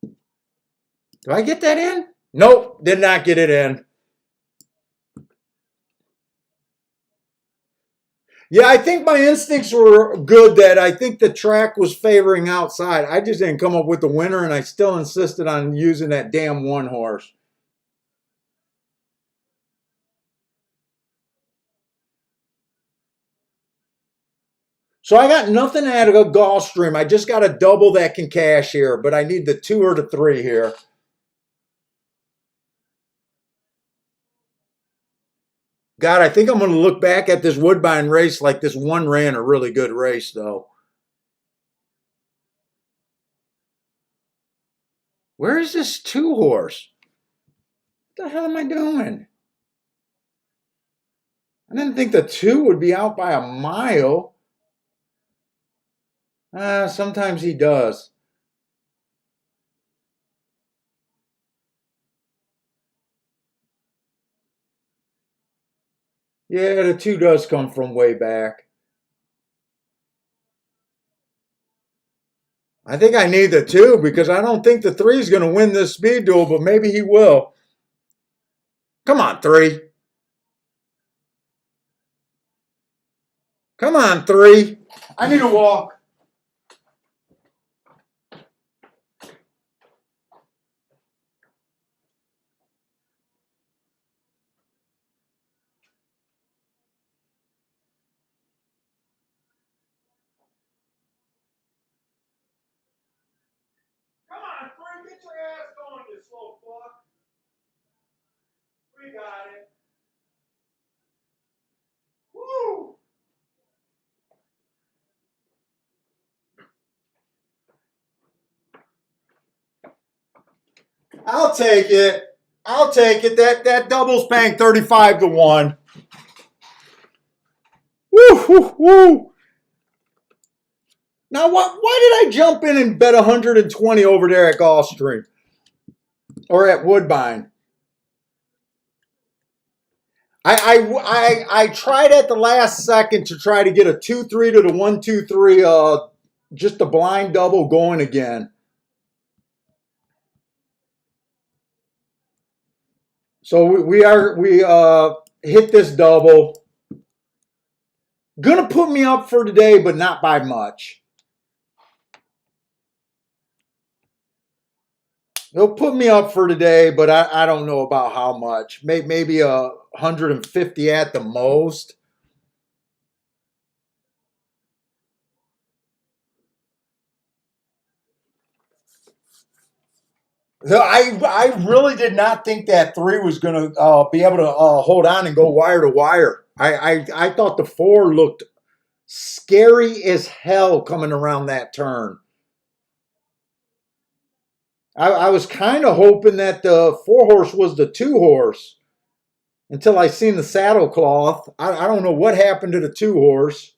Do I get that in? Nope, did not get it in. Yeah, I think my instincts were good that I think the track was favoring outside. I just didn't come up with the winner, and I still insisted on using that damn 1 horse. So I got nothing out of a Gulfstream. I just got a double that can cash here, but I need the 2 or the 3 here. God, I think I'm going to look back at this Woodbine race like this one ran a really good race, though. Where is this 2 horse? What the hell am I doing? I didn't think the 2 would be out by a mile. Sometimes he does. Yeah, the 2 does come from way back. I think I need the 2 because I don't think the 3 is going to win this speed duel, but maybe he will. Come on, 3. Come on, 3. I need a walk. Come on, 3. Get your ass going, you slow fuck. We got it. Woo! I'll take it. I'll take it. That double's paying 35 to 1. Woo, woo, woo. Now, why did I jump in and bet 120 over there at Gulfstream? Or at Woodbine? I tried at the last second to try to get a 2-3 to the 1-2-3, just a blind double going again. So we hit this double. Gonna put me up for today, but not by much. It'll put me up for today, but I don't know about how much. Maybe 150 at the most. So I really did not think that 3 was going to be able to hold on and go wire to wire. I thought the 4 looked scary as hell coming around that turn. I was kind of hoping that the 4 horse was the 2 horse until I seen the saddle cloth. I don't know what happened to the 2 horse.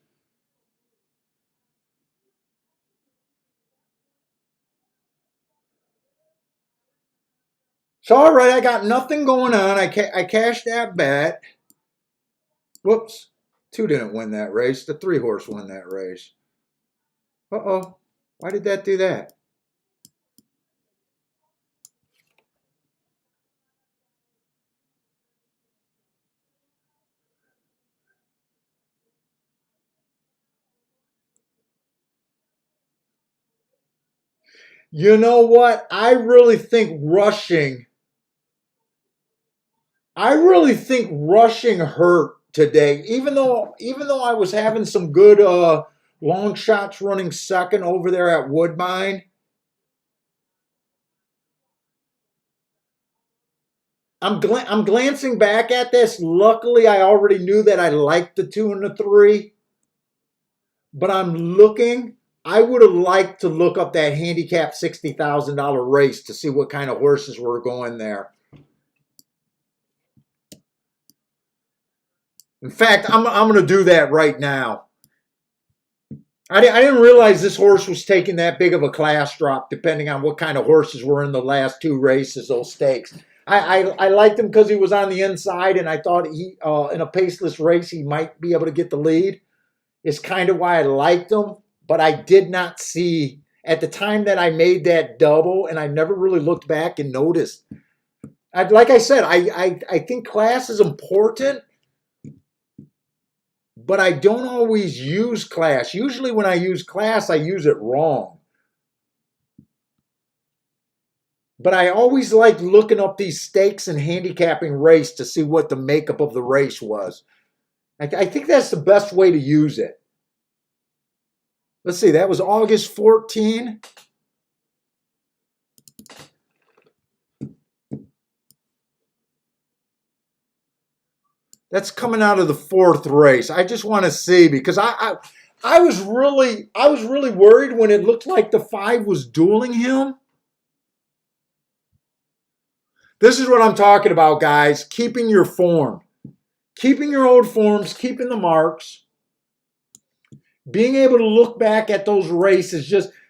So, all right, I got nothing going on. I cashed that bet. Whoops. 2 didn't win that race. The 3 horse won that race. Uh-oh. Why did that do that? You know what? I really think rushing hurt today. Even though I was having some good long shots running second over there at Woodbine. I'm glancing back at this. Luckily, I already knew that I liked the 2 and the 3, but I'm looking. I would have liked to look up that handicap $60,000 race to see what kind of horses were going there. In fact, I'm going to do that right now. I didn't realize this horse was taking that big of a class drop, depending on what kind of horses were in the last 2 races, those stakes. I liked him because he was on the inside, and I thought he in a paceless race he might be able to get the lead. Is kind of why I liked him, but I did not see at the time that I made that double, and I never really looked back and noticed. Like I said, I think class is important, but I don't always use class. Usually when I use class, I use it wrong. But I always like looking up these stakes and handicapping race to see what the makeup of the race was. I think that's the best way to use it. Let's see, that was August 14. That's coming out of the 4th race. I just want to see, because I was really worried when it looked like the 5 was dueling him. This is what I'm talking about, guys. Keeping your form. Keeping your old forms, keeping the marks. Being able to look back at those races,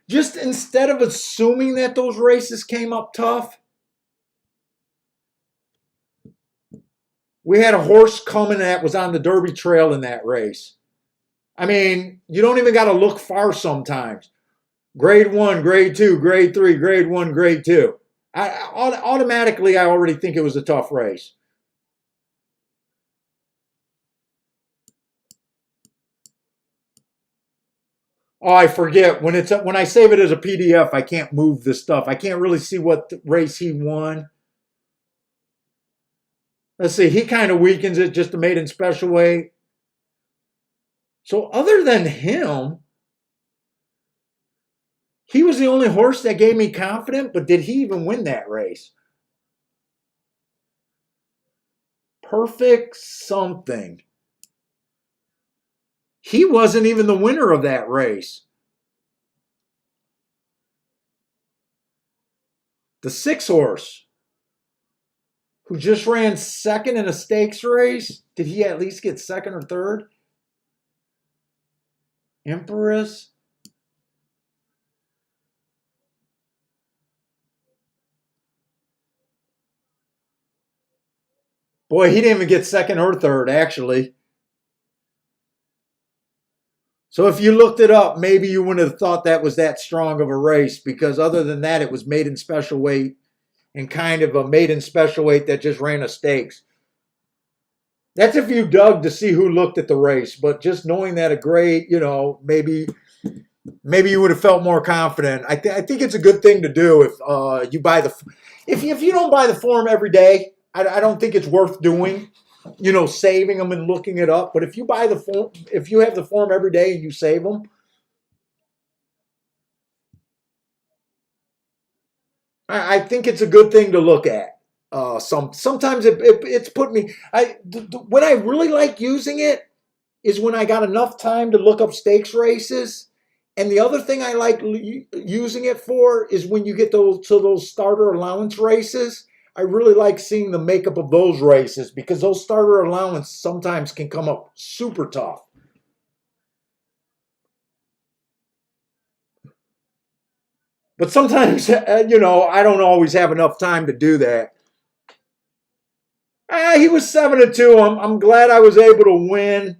just instead of assuming that those races came up tough. We had a horse coming that was on the Derby Trail in that race. I mean, you don't even got to look far sometimes. Grade 1, grade 2, grade 3, grade 1, grade 2. Automatically, I already think it was a tough race. Oh, I forget. When I save it as a PDF, I can't move this stuff. I can't really see what race he won. Let's see. He kind of weakens it, just a maiden special weight. So other than him, he was the only horse that gave me confidence, but did he even win that race? Perfect something. He wasn't even the winner of that race. The 6 horse, who just ran second in a stakes race, did he at least get second or third? Empress. Boy, he didn't even get second or third, actually. So if you looked it up, maybe you wouldn't have thought that was that strong of a race, because other than that, it was maiden special weight and kind of a maiden special weight that just ran a stakes. That's if you dug to see who looked at the race, but just knowing that a grade, maybe you would have felt more confident. I think it's a good thing to do if you buy if you don't buy the form every day. I don't think it's worth doing. Saving them and looking it up. But if you buy the form, if you have the form every day and you save them, I think it's a good thing to look at. Sometimes it's put me. When I really like using it is when I got enough time to look up stakes races. And the other thing I like using it for is when you get to those starter allowance races. I really like seeing the makeup of those races, because those starter allowance sometimes can come up super tough. But sometimes, I don't always have enough time to do that. He was 7-2. I'm glad I was able to win.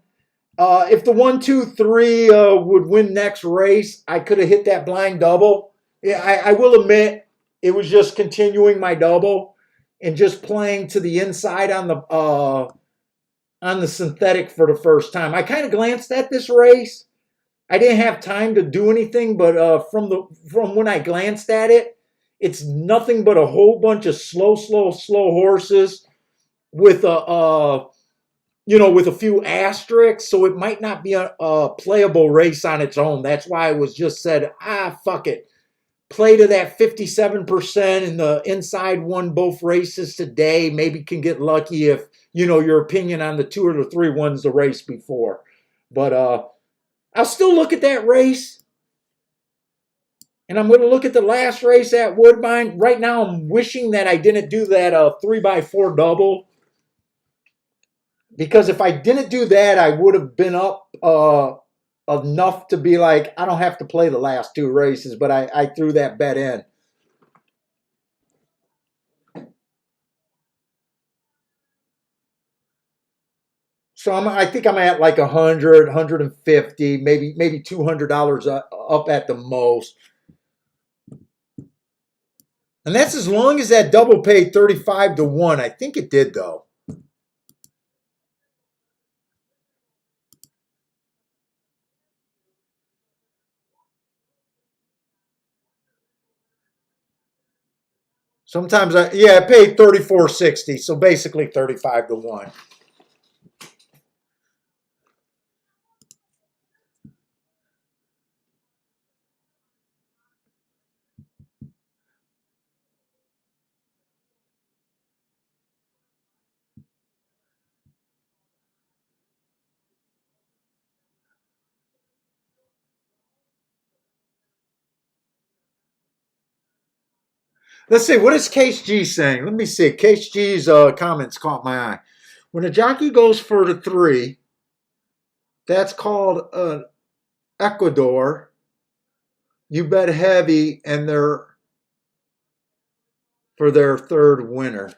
If the 1, 2, 3 would win next race, I could have hit that blind double. Yeah, I will admit it was just continuing my double and just playing to the inside on the synthetic for the first time. I kind of glanced at this race. I didn't have time to do anything, but from when I glanced at it, it's nothing but a whole bunch of slow horses with with a few asterisks, so it might not be a playable race on its own. That's why I was just said, fuck it. Play to that 57% in the inside won both races today. Maybe can get lucky if, your opinion on the 2 or the 3 ones the race before. But I'll still look at that race. And I'm going to look at the last race at Woodbine. Right now, I'm wishing that I didn't do that 3x4 double. Because if I didn't do that, I would have been up enough to be like, I don't have to play the last 2 races, but I threw that bet in. So I think I'm at like 100, 150, maybe $200 up at the most. And that's as long as that double paid 35 to 1. I think it did, though. Sometimes it paid 34.60, so basically 35 to 1. Let's see, what is Case G saying? Let me see. Case G's comments caught my eye. When a jockey goes for the 3, that's called an Ecuador. You bet heavy and they're for their 3rd winner.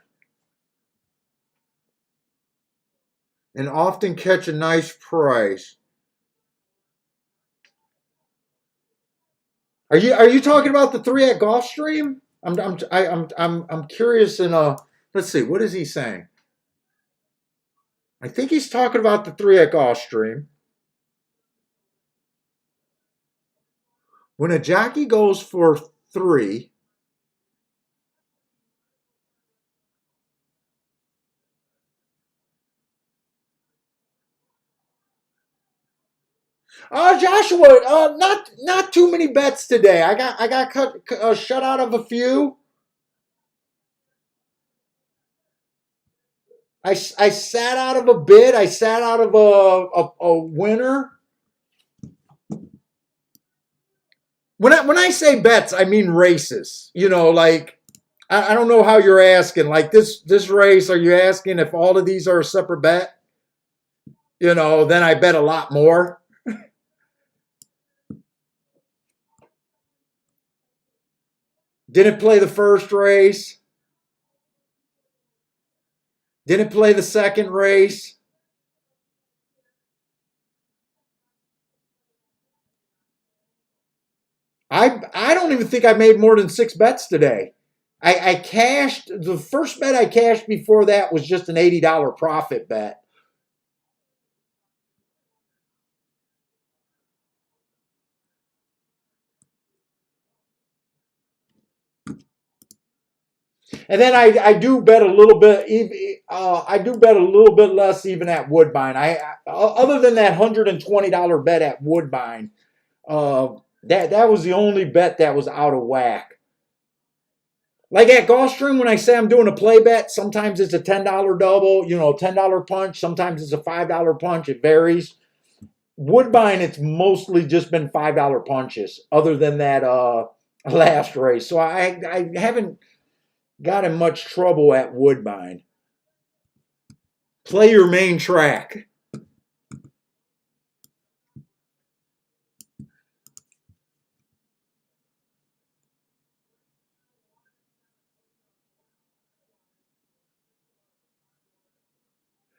And often catch a nice price. Are you talking about the 3 at Gulfstream? I'm curious and let's see, what is he saying? I think he's talking about the 3 at Gulfstream. When a jockey goes for 3, Joshua, not too many bets today. I got shut out of a few. I sat out of a bid. I sat out of a winner. When I say bets, I mean races. Like I don't know how you're asking. Like this race, are you asking if all of these are a separate bet? Then I bet a lot more. Didn't play the first race. Didn't play the second race. I don't even think I made more than 6 bets today. I cashed the first bet I cashed before that was just an $80 profit bet. And then I do bet a little bit. I do bet a little bit less even at Woodbine. Other than that $120 bet at Woodbine, that was the only bet that was out of whack. Like at Gulfstream, when I say I'm doing a play bet, sometimes it's a $10 double, $10 punch. Sometimes it's a $5 punch. It varies. Woodbine, it's mostly just been $5 punches, other than that last race. So I haven't got in much trouble at Woodbine. Play your main track.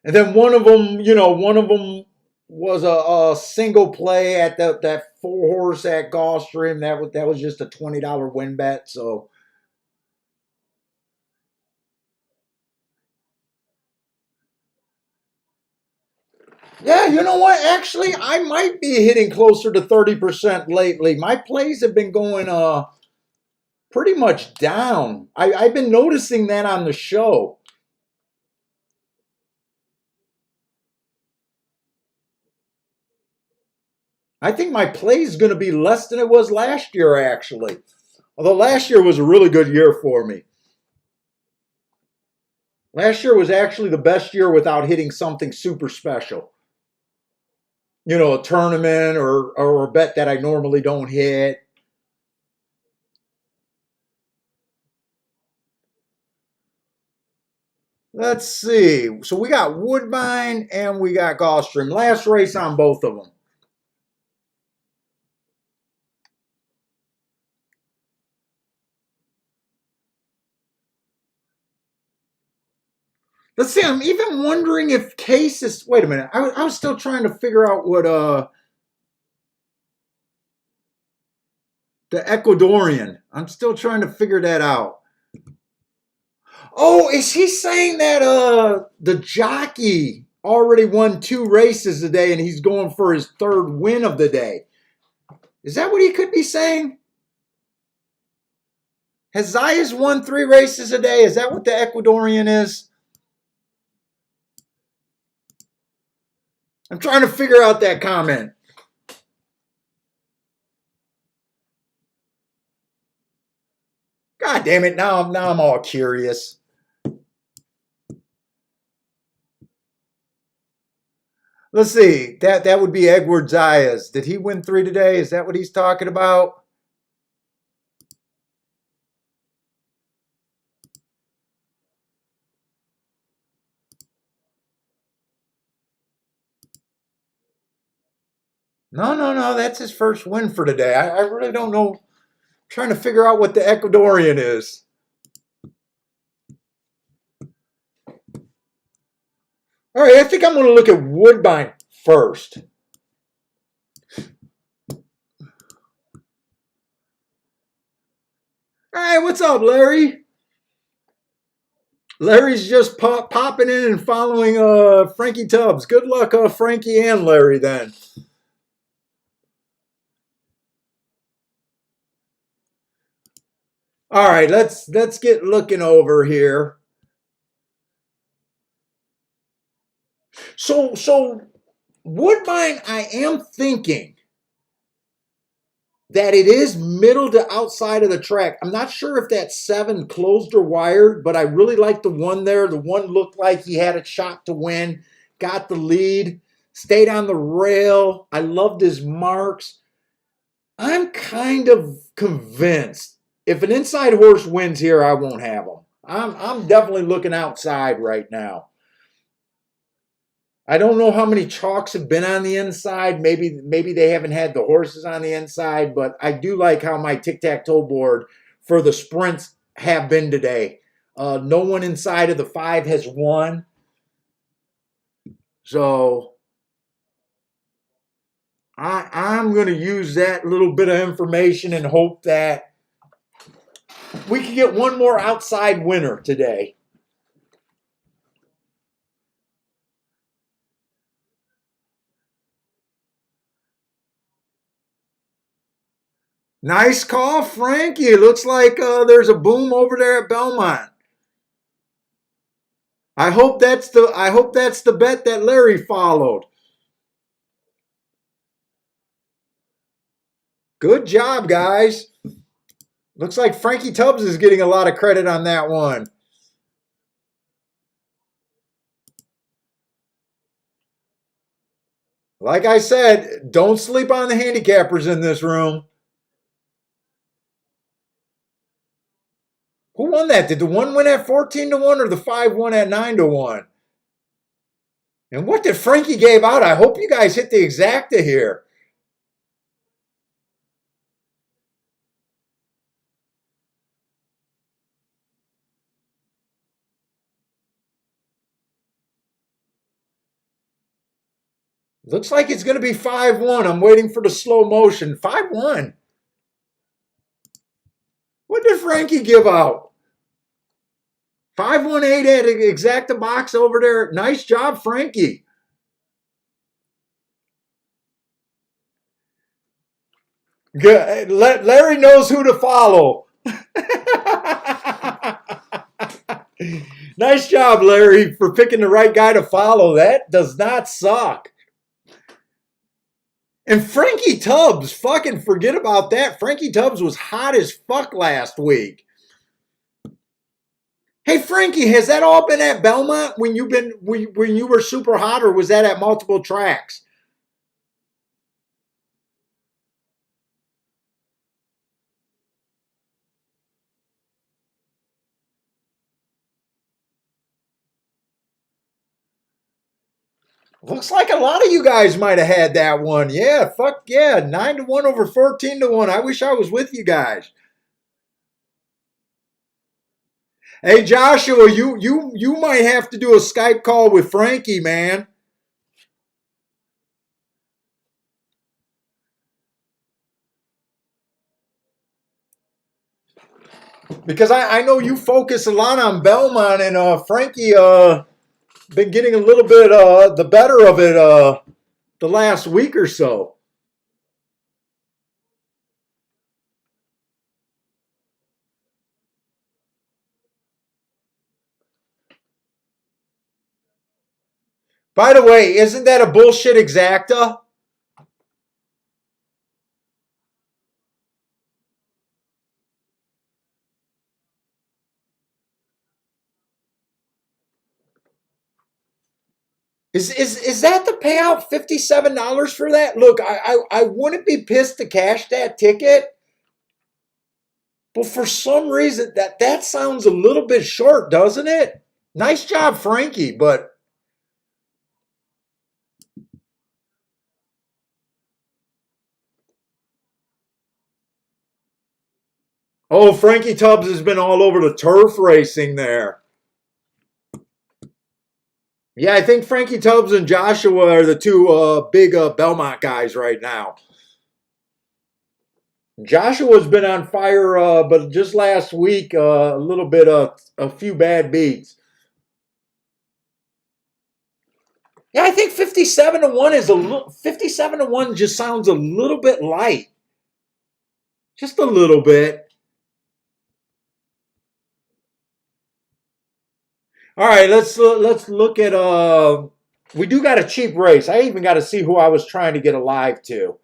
And then one of them was a single play at that 4 horse at Gulfstream. That was just a $20 win bet. So yeah, you know what? Actually, I might be hitting closer to 30% lately. My plays have been going pretty much down. I've been noticing that on the show. I think my play is going to be less than it was last year, actually. Although last year was a really good year for me. Last year was actually the best year without hitting something super special. You know, a tournament or a bet that I normally don't hit. Let's see. So we got Woodbine and we got Gulfstream. Last race on both of them. Let's see. I'm even wondering if Case is. Wait a minute. I was still trying to figure out what the Ecuadorian. I'm still trying to figure that out. Oh, is he saying that the jockey already won 2 races today and he's going for his third win of the day? Is that what he could be saying? Has Zayas won 3 races a day? Is that what the Ecuadorian is? I'm trying to figure out that comment. God damn it! Now I'm all curious. Let's see. That would be Edward Zayas. Did he win 3 today? Is that what he's talking about? No, no, no. That's his first win for today. I really don't know. I'm trying to figure out what the Ecuadorian is. All right, I think I'm going to look at Woodbine first. All right, what's up, Larry? Larry's just popping in and following Frankie Tubbs. Good luck, Frankie and Larry, then. All right, let's get looking over here. So Woodbine, I am thinking that it is middle to outside of the track. I'm not sure if that 7 closed or wired, but I really like the one there. The one looked like he had a shot to win, got the lead, stayed on the rail. I loved his marks. I'm kind of convinced if an inside horse wins here, I won't have him. I'm definitely looking outside right now. I don't know how many chalks have been on the inside. Maybe they haven't had the horses on the inside, but I do like how my tic-tac-toe board for the sprints have been today. No one inside of the 5 has won. So I'm going to use that little bit of information and hope that we can get one more outside winner today. Nice call, Frankie. It looks like there's a boom over there at Belmont. I hope that's the bet that Larry followed. Good job, guys. Looks like Frankie Tubbs is getting a lot of credit on that one. Like I said, don't sleep on the handicappers in this room. Who won that? Did the one win at 14-1 or the 5 win at 9-1? And what did Frankie gave out? I hope you guys hit the exacta here. Looks like it's going to be 5-1. I'm waiting for the slow motion. 5-1. What did Frankie give out? 518 at exacta box over there. Nice job, Frankie. Good. Larry knows who to follow. Nice job, Larry, for picking the right guy to follow. That does not suck. And Frankie Tubbs, fucking forget about that. Frankie Tubbs was hot as fuck last week. Hey Frankie, has that all been at Belmont when you were super hot, or was that at multiple tracks? Looks like a lot of you guys might have had that one. Yeah, fuck yeah. 9-1 over 14-1. I wish I was with you guys. Hey Joshua, you might have to do a Skype call with Frankie, man. Because I know you focus a lot on Belmont, and Frankie been getting a little bit the better of it the last week or so. By the way, isn't that a bullshit exacta? Is that the payout? $57 for that? Look, I wouldn't be pissed to cash that ticket, but for some reason that sounds a little bit short, doesn't it? Nice job, Frankie, but oh, Frankie Tubbs has been all over the turf racing there. Yeah, I think Frankie Tubbs and Joshua are the two big Belmont guys right now. Joshua's been on fire, but just last week, a little bit of a few bad beats. Yeah, I think 57-1 is a little. 57-1 just sounds a little bit light, just a little bit. All right, let's look at. We do got a cheap race. I even got to see who I was trying to get alive to.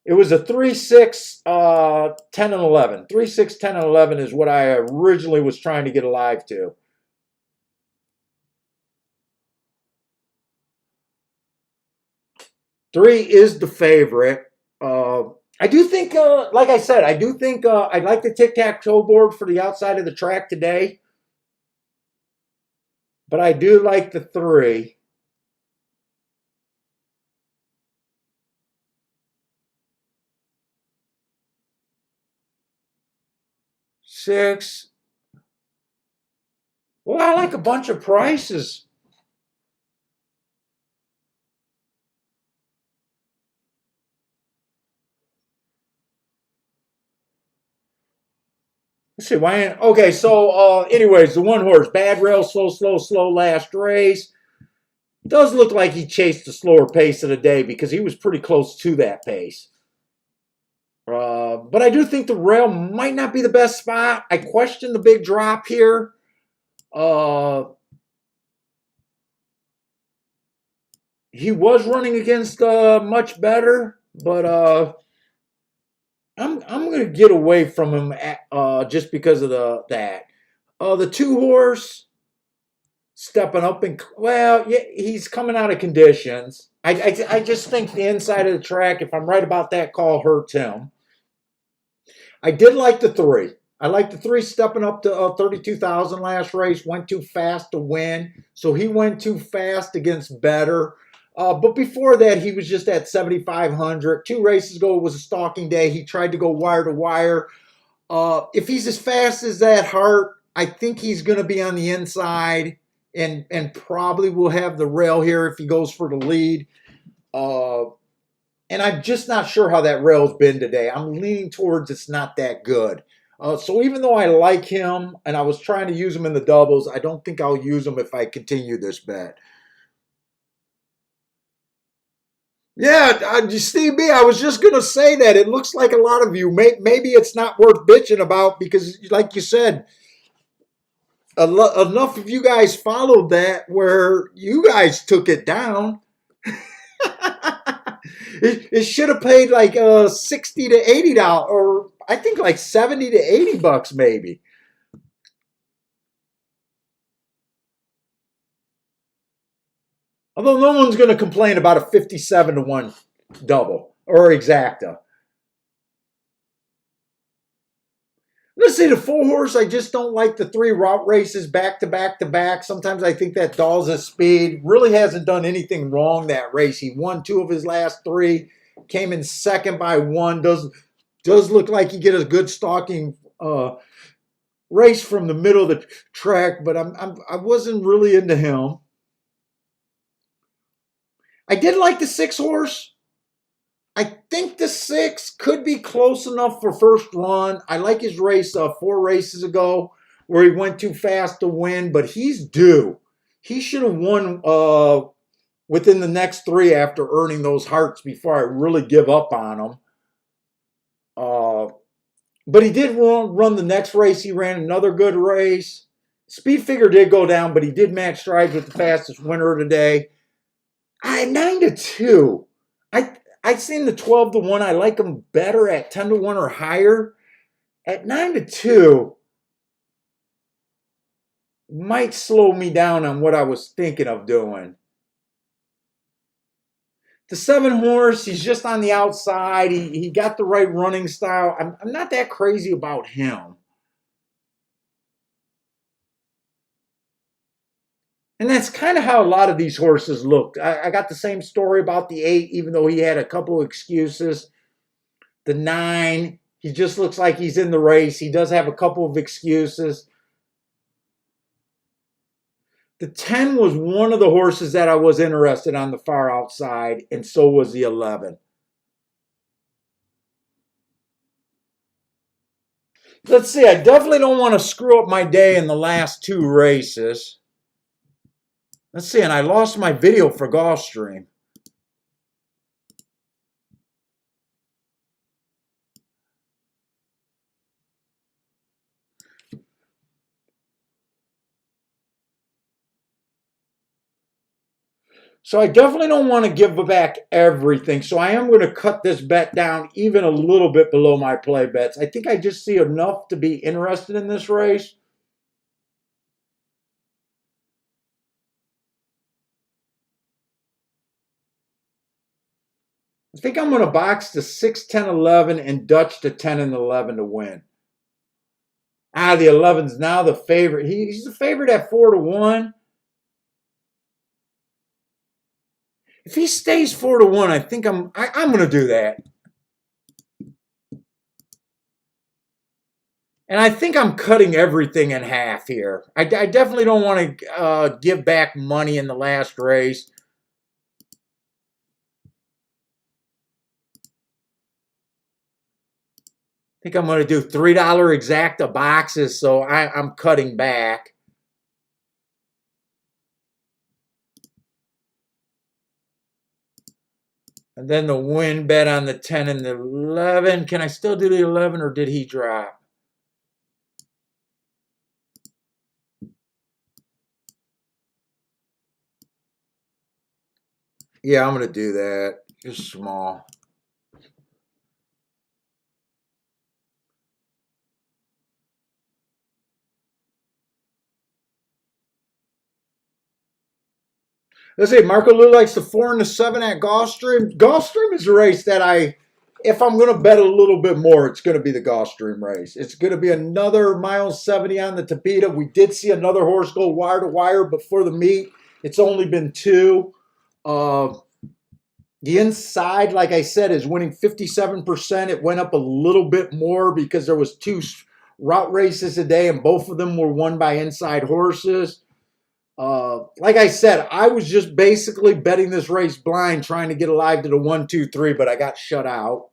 It was a 3-6, 10 and 11. 3-6, 10 and 11 is what I originally was trying to get alive to. Three is the favorite. I do think, like I said, I do think I'd like the tic-tac-toe board for the outside of the track today. But I do like the three. Six. Well, I like a bunch of prices. Let's see, why? Okay, so anyways, the one horse, bad rail, slow last race. Does look like he chased a slower pace of the day because he was pretty close to that pace. But I do think the rail might not be the best spot. I question the big drop here. He was running against much better, but I'm going to get away from him just because of that. The two horse stepping up and well, yeah, he's coming out of conditions. I just think the inside of the track, if I'm right about that call, hurts him. I did like the three. I like the three stepping up to 32,000 last race. Went too fast to win, so he went too fast against better. But before that, he was just at 7,500. 2 races ago, it was a stalking day. He tried to go wire to wire. If he's as fast as that Hart, I think he's going to be on the inside and probably will have the rail here if he goes for the lead. Uh, and I'm just not sure how that rail's been today. I'm leaning towards it's not that good. So even though I like him and I was trying to use him in the doubles, I don't think I'll use him if I continue this bet. Yeah, Steve B, I was just going to say that. It looks like a lot of you, maybe it's not worth bitching about because, like you said, enough of you guys followed that where you guys took it down. It should have paid like $60 to $80, or I think like $70 to $80 maybe. Although no one's going to complain about a 57 to 1 double or exacta. Let's say the 4 horse, I just don't like the 3 route races back to back to back. Sometimes I think that dulls his speed. Really hasn't done anything wrong that race. He won 2 of his last 3, came in second by 1. Does look like he get a good stalking race from the middle of the track, but I wasn't really into him. I did like the 6 horse. I think the 6 could be close enough for first run. I like his race 4 races ago where he went too fast to win, but he's due. He should have won within the next 3 after earning those hearts before I really give up on him. But he did run the next race. He ran another good race. Speed figure did go down, but he did match strides with the fastest winner today. 9 to 2. I've seen the 12 to 1. I like them better at 10 to 1 or higher. At 9 to 2, might slow me down on what I was thinking of doing. The 7 horse, he's just on the outside. He got the right running style. I'm not that crazy about him. And that's kind of how a lot of these horses looked. I got the same story about the 8, even though he had a couple of excuses. The 9, he just looks like he's in the race. He does have a couple of excuses. The 10 was one of the horses that I was interested on the far outside, and so was the 11. Let's see, I definitely don't want to screw up my day in the last 2 races. Let's see, and I lost my video for Gulfstream. So I definitely don't want to give back everything. So I am going to cut this bet down even a little bit below my play bets. I think I just see enough to be interested in this race. I think I'm going to box the 6, 10, 11 and Dutch the 10 and 11 to win. The 11's now the favorite. He's the favorite at 4 to 1. If he stays 4 to 1, I think I'm going to do that. And I think I'm cutting everything in half here. I definitely don't want to give back money in the last race. I think I'm going to do $3 exacta boxes, so I'm cutting back. And then the win bet on the 10 and the 11. Can I still do the 11 or did he drop? Yeah, I'm going to do that. Just small. Let's see, Marco Lou likes the 4 and the 7 at Gulfstream. Gulfstream is a race that if I'm going to bet a little bit more, it's going to be the Gulfstream race. It's going to be another mile 70 on the Tapeta. We did see another horse go wire to wire before the meet. It's only been 2. The inside, like I said, is winning 57%. It went up a little bit more because there was 2 route races a day, and both of them were won by inside horses. Like I said, I was just basically betting this race blind, trying to get alive to the 1, 2, 3, but I got shut out.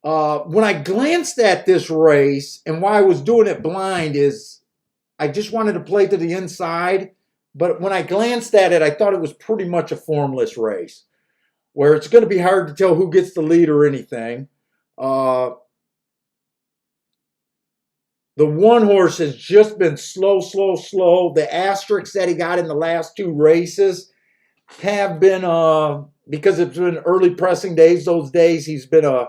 When I glanced at this race, and why I was doing it blind is I just wanted to play to the inside. But when I glanced at it, I thought it was pretty much a formless race where it's going to be hard to tell who gets the lead or anything. Uh, the one horse has just been slow, slow, slow. The asterisks that he got in the last 2 races have been, because it's been early pressing days, those days, he's been I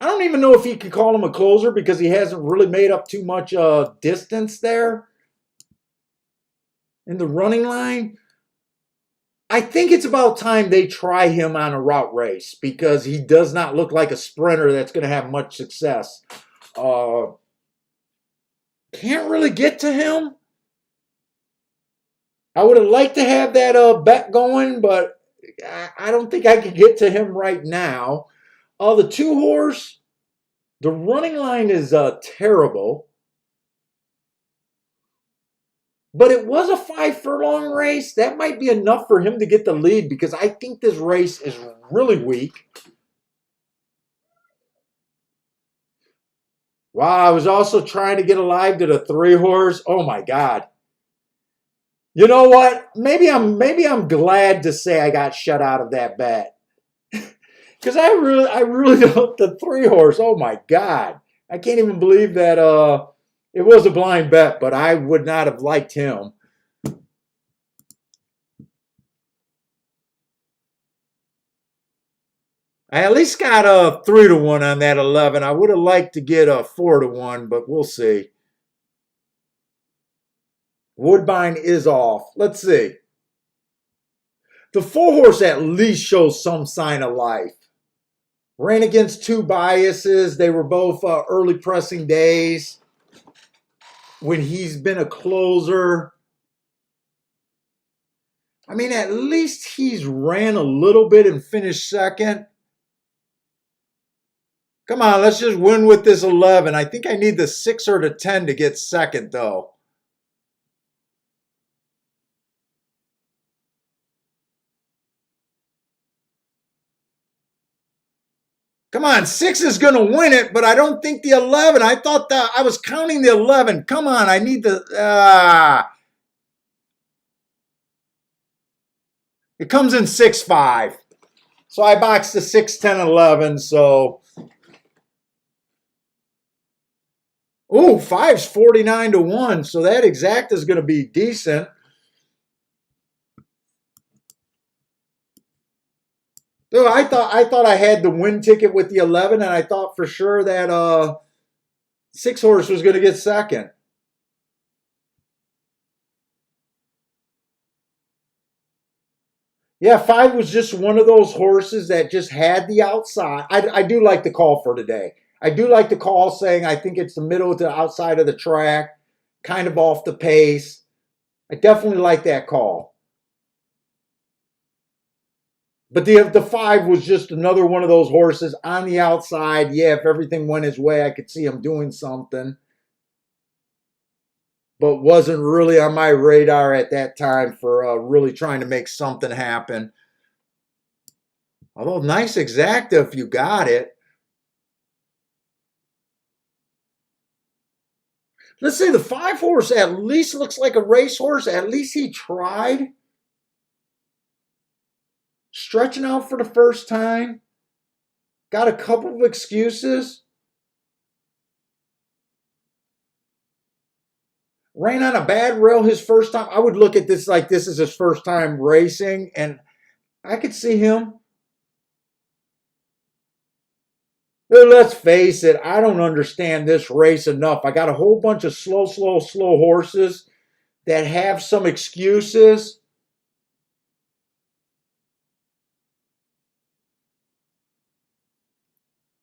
don't even know if he could call him a closer because he hasn't really made up too much distance there in the running line. I think it's about time they try him on a route race because he does not look like a sprinter that's going to have much success. Can't really get to him. I would have liked to have that bet going, but I don't think I could get to him right now. The 2 horse, the running line is terrible. But it was a 5 furlong race. That might be enough for him to get the lead because I think this race is really weak. Wow, I was also trying to get alive to the 3 horse. Oh my God. You know what? Maybe I'm glad to say I got shut out of that bet. Because I really don't, the 3 horse, oh my God. I can't even believe that it was a blind bet, but I would not have liked him. I at least got a 3 to 1 on that 11. I would have liked to get a 4 to 1, but we'll see. Woodbine is off. Let's see. The 4 horse at least shows some sign of life. Ran against 2 biases. They were both early pressing days when he's been a closer. I mean, at least he's ran a little bit and finished second. Come on, let's just win with this 11. I think I need the 6 or the 10 to get second, though. Come on, 6 is going to win it, but I don't think the 11. I thought that I was counting the 11. Come on, I need the... It comes in 6-5. So I boxed the 6, 10, 11, so... Ooh, 5's 49 to 1, so that exact is going to be decent. Dude, I thought I had the win ticket with the 11, and I thought for sure that 6 horse was going to get second. Yeah, 5 was just one of those horses that just had the outside. I do like the call for today. I do like the call saying I think it's the middle to the outside of the track, kind of off the pace. I definitely like that call. But the 5 was just another one of those horses on the outside. Yeah, if everything went his way, I could see him doing something. But wasn't really on my radar at that time for really trying to make something happen. Although nice exacta if you got it. Let's say the 5 horse at least looks like a racehorse. At least he tried. Stretching out for the first time. Got a couple of excuses. Ran on a bad rail his first time. I would look at this like this is his first time racing, and I could see him. But let's face it, I don't understand this race enough. I got a whole bunch of slow horses that have some excuses.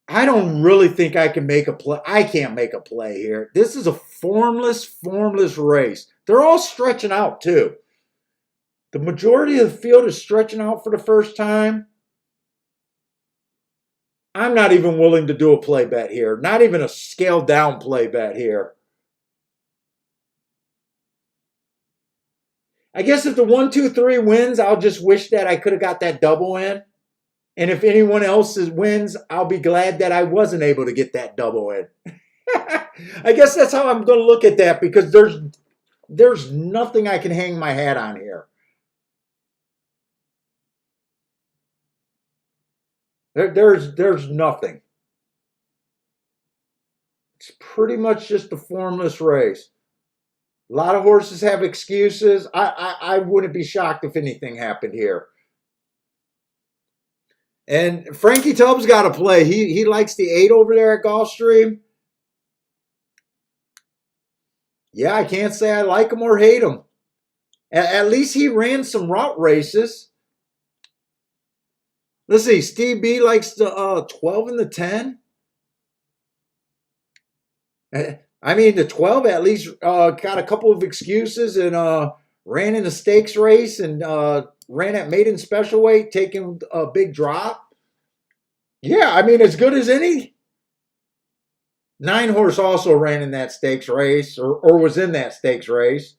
I don't really think I can make a play. I can't make a play here. This is a formless race. They're all stretching out too. The majority of the field is stretching out for the first time. I'm not even willing to do a play bet here. Not even a scaled down play bet here. I guess if the 1-2-3 wins, I'll just wish that I could have got that double in. And if anyone else wins, I'll be glad that I wasn't able to get that double in. I guess that's how I'm going to look at that, because there's nothing I can hang my hat on here. There's nothing. It's pretty much just a formless race. A lot of horses have excuses. I wouldn't be shocked if anything happened here. And Frankie Tubbs got to play. He likes the 8 over there at Gulfstream. Yeah, I can't say I like him or hate him. At least he ran some route races. Let's see. Steve B likes the 12 and the 10. I mean, the 12 at least got a couple of excuses and ran in a stakes race and ran at maiden special weight, taking a big drop. Yeah, I mean, as good as any. 9 horse also ran in that stakes race or was in that stakes race.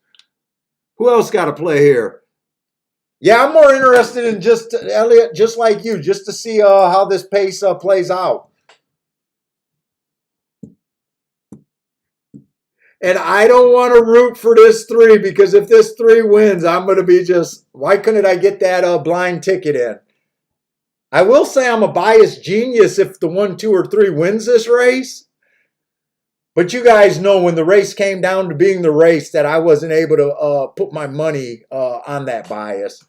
Who else got to play here? Yeah, I'm more interested in just Elliot, just like you, just to see how this pace plays out. And I don't want to root for this 3, because if this 3 wins, I'm going to be just, why couldn't I get that blind ticket in? I will say I'm a biased genius if the 1, 2, or 3 wins this race. But you guys know when the race came down to being the race that I wasn't able to put my money on that bias.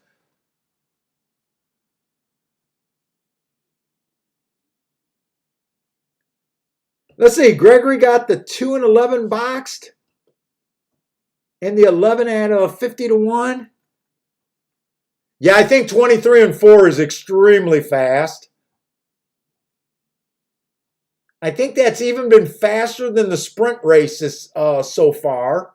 Let's see. Gregory got the 2 and 11 boxed. And the 11 at 50 to 1. Yeah, I think 23 and 4 is extremely fast. I think that's even been faster than the sprint races so far.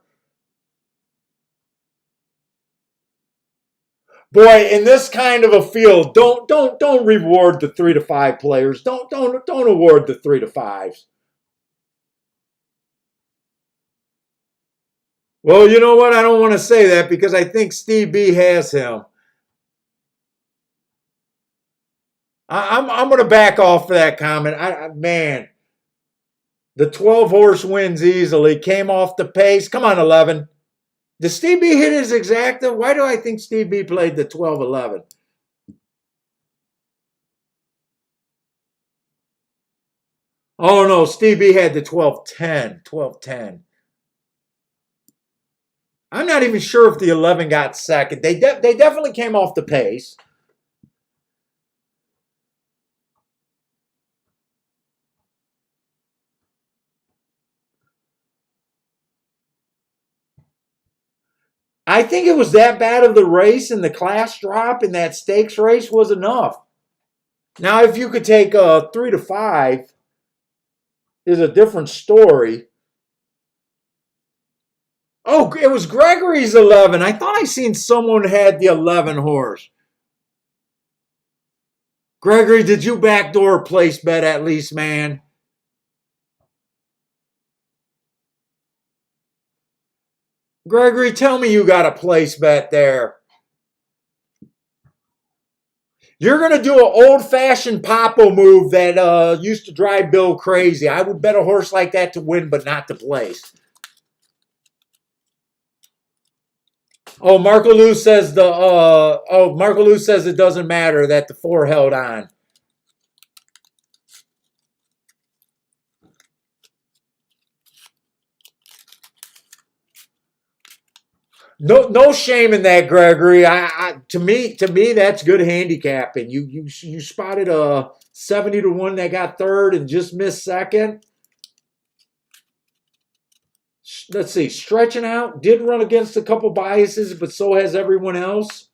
Boy, in this kind of a field, don't reward the 3 to 5 players. Don't award the 3 to 5s. Well, you know what? I don't want to say that because I think Steve B has him. I'm going to back off for that comment. Man, the 12 horse wins easily. Came off the pace. Come on, 11. Did Steve B hit his exacta? Why do I think Steve B played the 12-11? Oh, no. Steve B had the 12-10. 12-10. I'm not even sure if the 11 got second. They definitely came off the pace. I think it was that bad of the race, and the class drop in that stakes race was enough. Now, if you could take 3 to 5, is a different story. Oh, it was Gregory's 11. I thought I seen someone had the 11 horse. Gregory, did you backdoor place bet at least, man? Gregory, tell me you got a place bet there. You're going to do an old-fashioned Papo move that used to drive Bill crazy. I would bet a horse like that to win, but not to place. Oh, Marco Lou says Marco Lou says it doesn't matter that the 4 held on. No shame in that, Gregory. To me, that's good handicapping. You spotted a 70 to 1 that got third and just missed second. Let's see, stretching out, did run against a couple biases, but so has everyone else.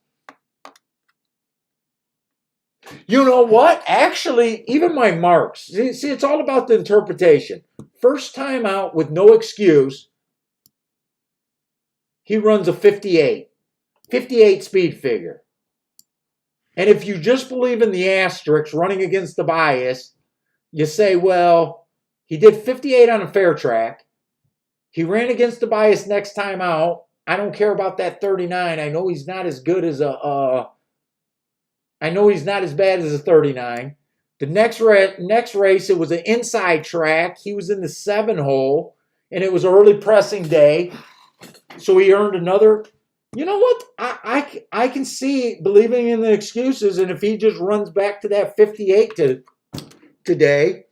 You know what? Actually, even my marks. See, it's all about the interpretation. First time out with no excuse, he runs a 58. 58 speed figure. And if you just believe in the asterisks running against the bias, you say, well, he did 58 on a fair track. He ran against the bias next time out, I don't care about that 39. I know he's not as good as I know he's not as bad as a 39. The next race, it was an inside track. He was in the 7 hole, and it was early pressing day, so he earned another. You know what? I can see believing in the excuses, and if he just runs back to that 58 today.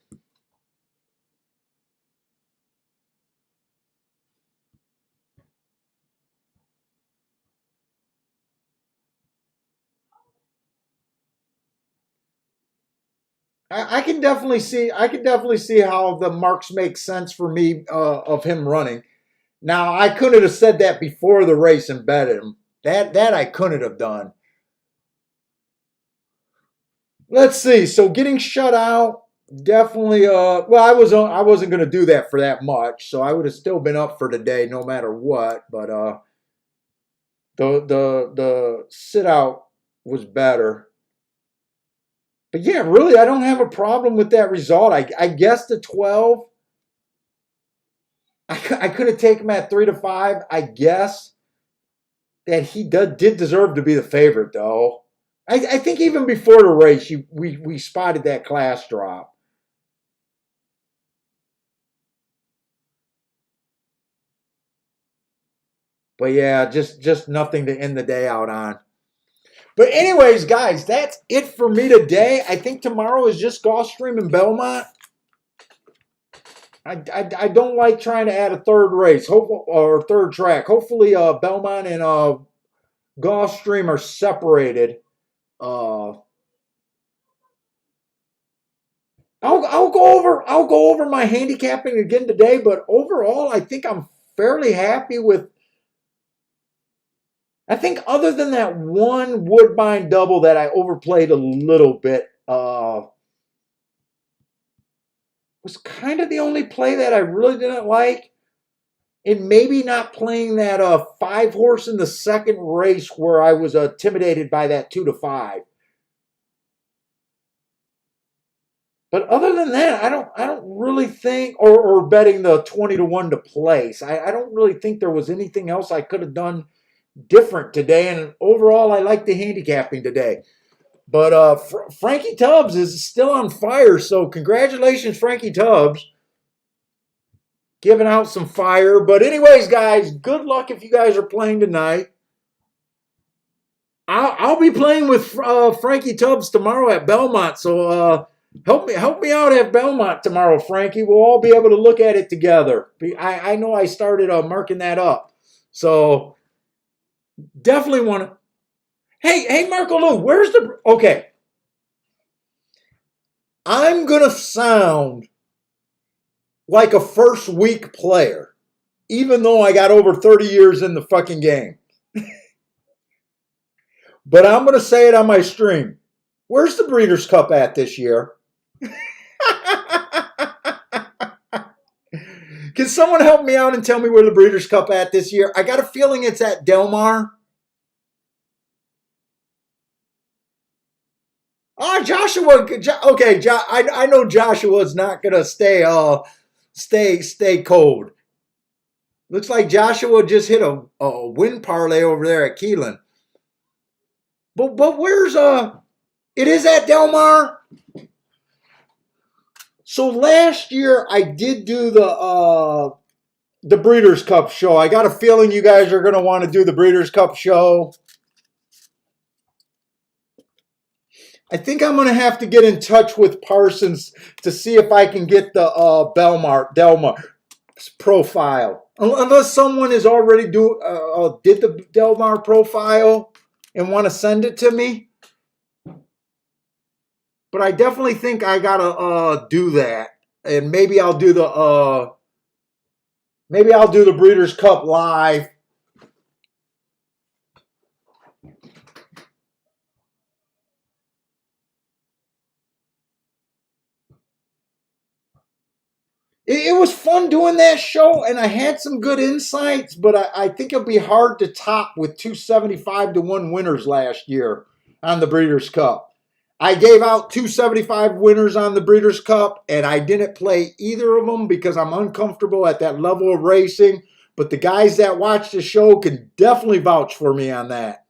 I can definitely see how the marks make sense for me of him running. Now I couldn't have said that before the race and betted him. That I couldn't have done. Let's see. So getting shut out, definitely. Well, I wasn't going to do that for that much, so I would have still been up for today no matter what. But the sit out was better. But yeah, really, I don't have a problem with that result. I guess the 12. I could have taken him at 3-5. I guess that he did deserve to be the favorite, though. I think even before the race, we spotted that class drop. But yeah, just nothing to end the day out on. But anyways, guys, that's it for me today. I think tomorrow is just Gulfstream and Belmont. I don't like trying to add a third race, or third track. Hopefully, Belmont and Gulfstream are separated. Uh, I'll go over my handicapping again today, but overall, I think I'm fairly happy with. I think other than that one Woodbine double that I overplayed a little bit, was kind of the only play that I really didn't like. And maybe not playing that 5 horse in the second race where I was intimidated by that 2-5. But other than that, I don't really think, or betting the 20-1 to place. I don't really think there was anything else I could have done different today. And overall, I like the handicapping today. But Frankie Tubbs is still on fire. So congratulations, Frankie Tubbs. Giving out some fire. But anyways, guys, good luck if you guys are playing tonight. I'll be playing with Frankie Tubbs tomorrow at Belmont. So help me out at Belmont tomorrow, Frankie. We'll all be able to look at it together. I know I started marking that up. So definitely want to. Hey, Marco Lou, where's the... Okay. I'm going to sound like a first week player, even though I got over 30 years in the fucking game. But I'm going to say it on my stream. Where's the Breeders' Cup at this year? Can someone help me out and tell me where the Breeders' Cup at this year? I got a feeling it's at Del Mar. Oh, Joshua. Okay, I know Joshua's not going to stay cold. Looks like Joshua just hit a win parlay over there at Keelan. But where's it is at Del Mar. So last year I did do the Breeders' Cup show. I got a feeling you guys are going to want to do the Breeders' Cup show. I think I'm going to have to get in touch with Parsons to see if I can get the Delmar profile. Unless someone has already did the Delmar profile and want to send it to me. But I definitely think I got to do that. And maybe I'll do the Breeders' Cup live. It was fun doing that show, and I had some good insights, but I think it'll be hard to top with 275-1 winners last year on the Breeders' Cup. I gave out 275 winners on the Breeders' Cup, and I didn't play either of them because I'm uncomfortable at that level of racing but the guys that watch the show can definitely vouch for me on that.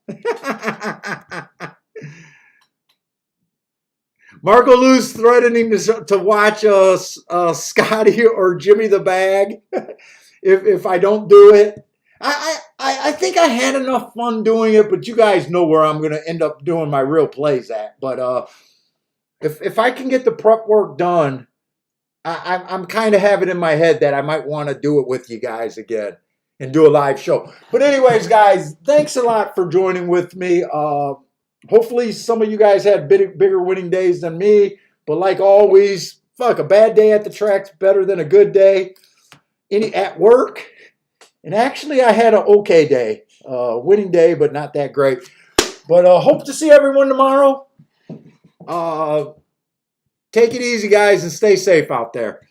Marco Lou's threatening to watch Scotty or Jimmy the Bag if I don't do it. I think I had enough fun doing it, but you guys know where I'm going to end up doing my real plays at. But if I can get the prep work done, I'm kind of having in my head that I might want to do it with you guys again and do a live show. But anyways, guys, thanks a lot for joining with me. Hopefully some of you guys had bigger winning days than me. But like always, fuck, a bad day at the track's better than a good day at work. And actually, I had an okay day. Winning day, but not that great. But hope to see everyone tomorrow. Take it easy, guys, and stay safe out there.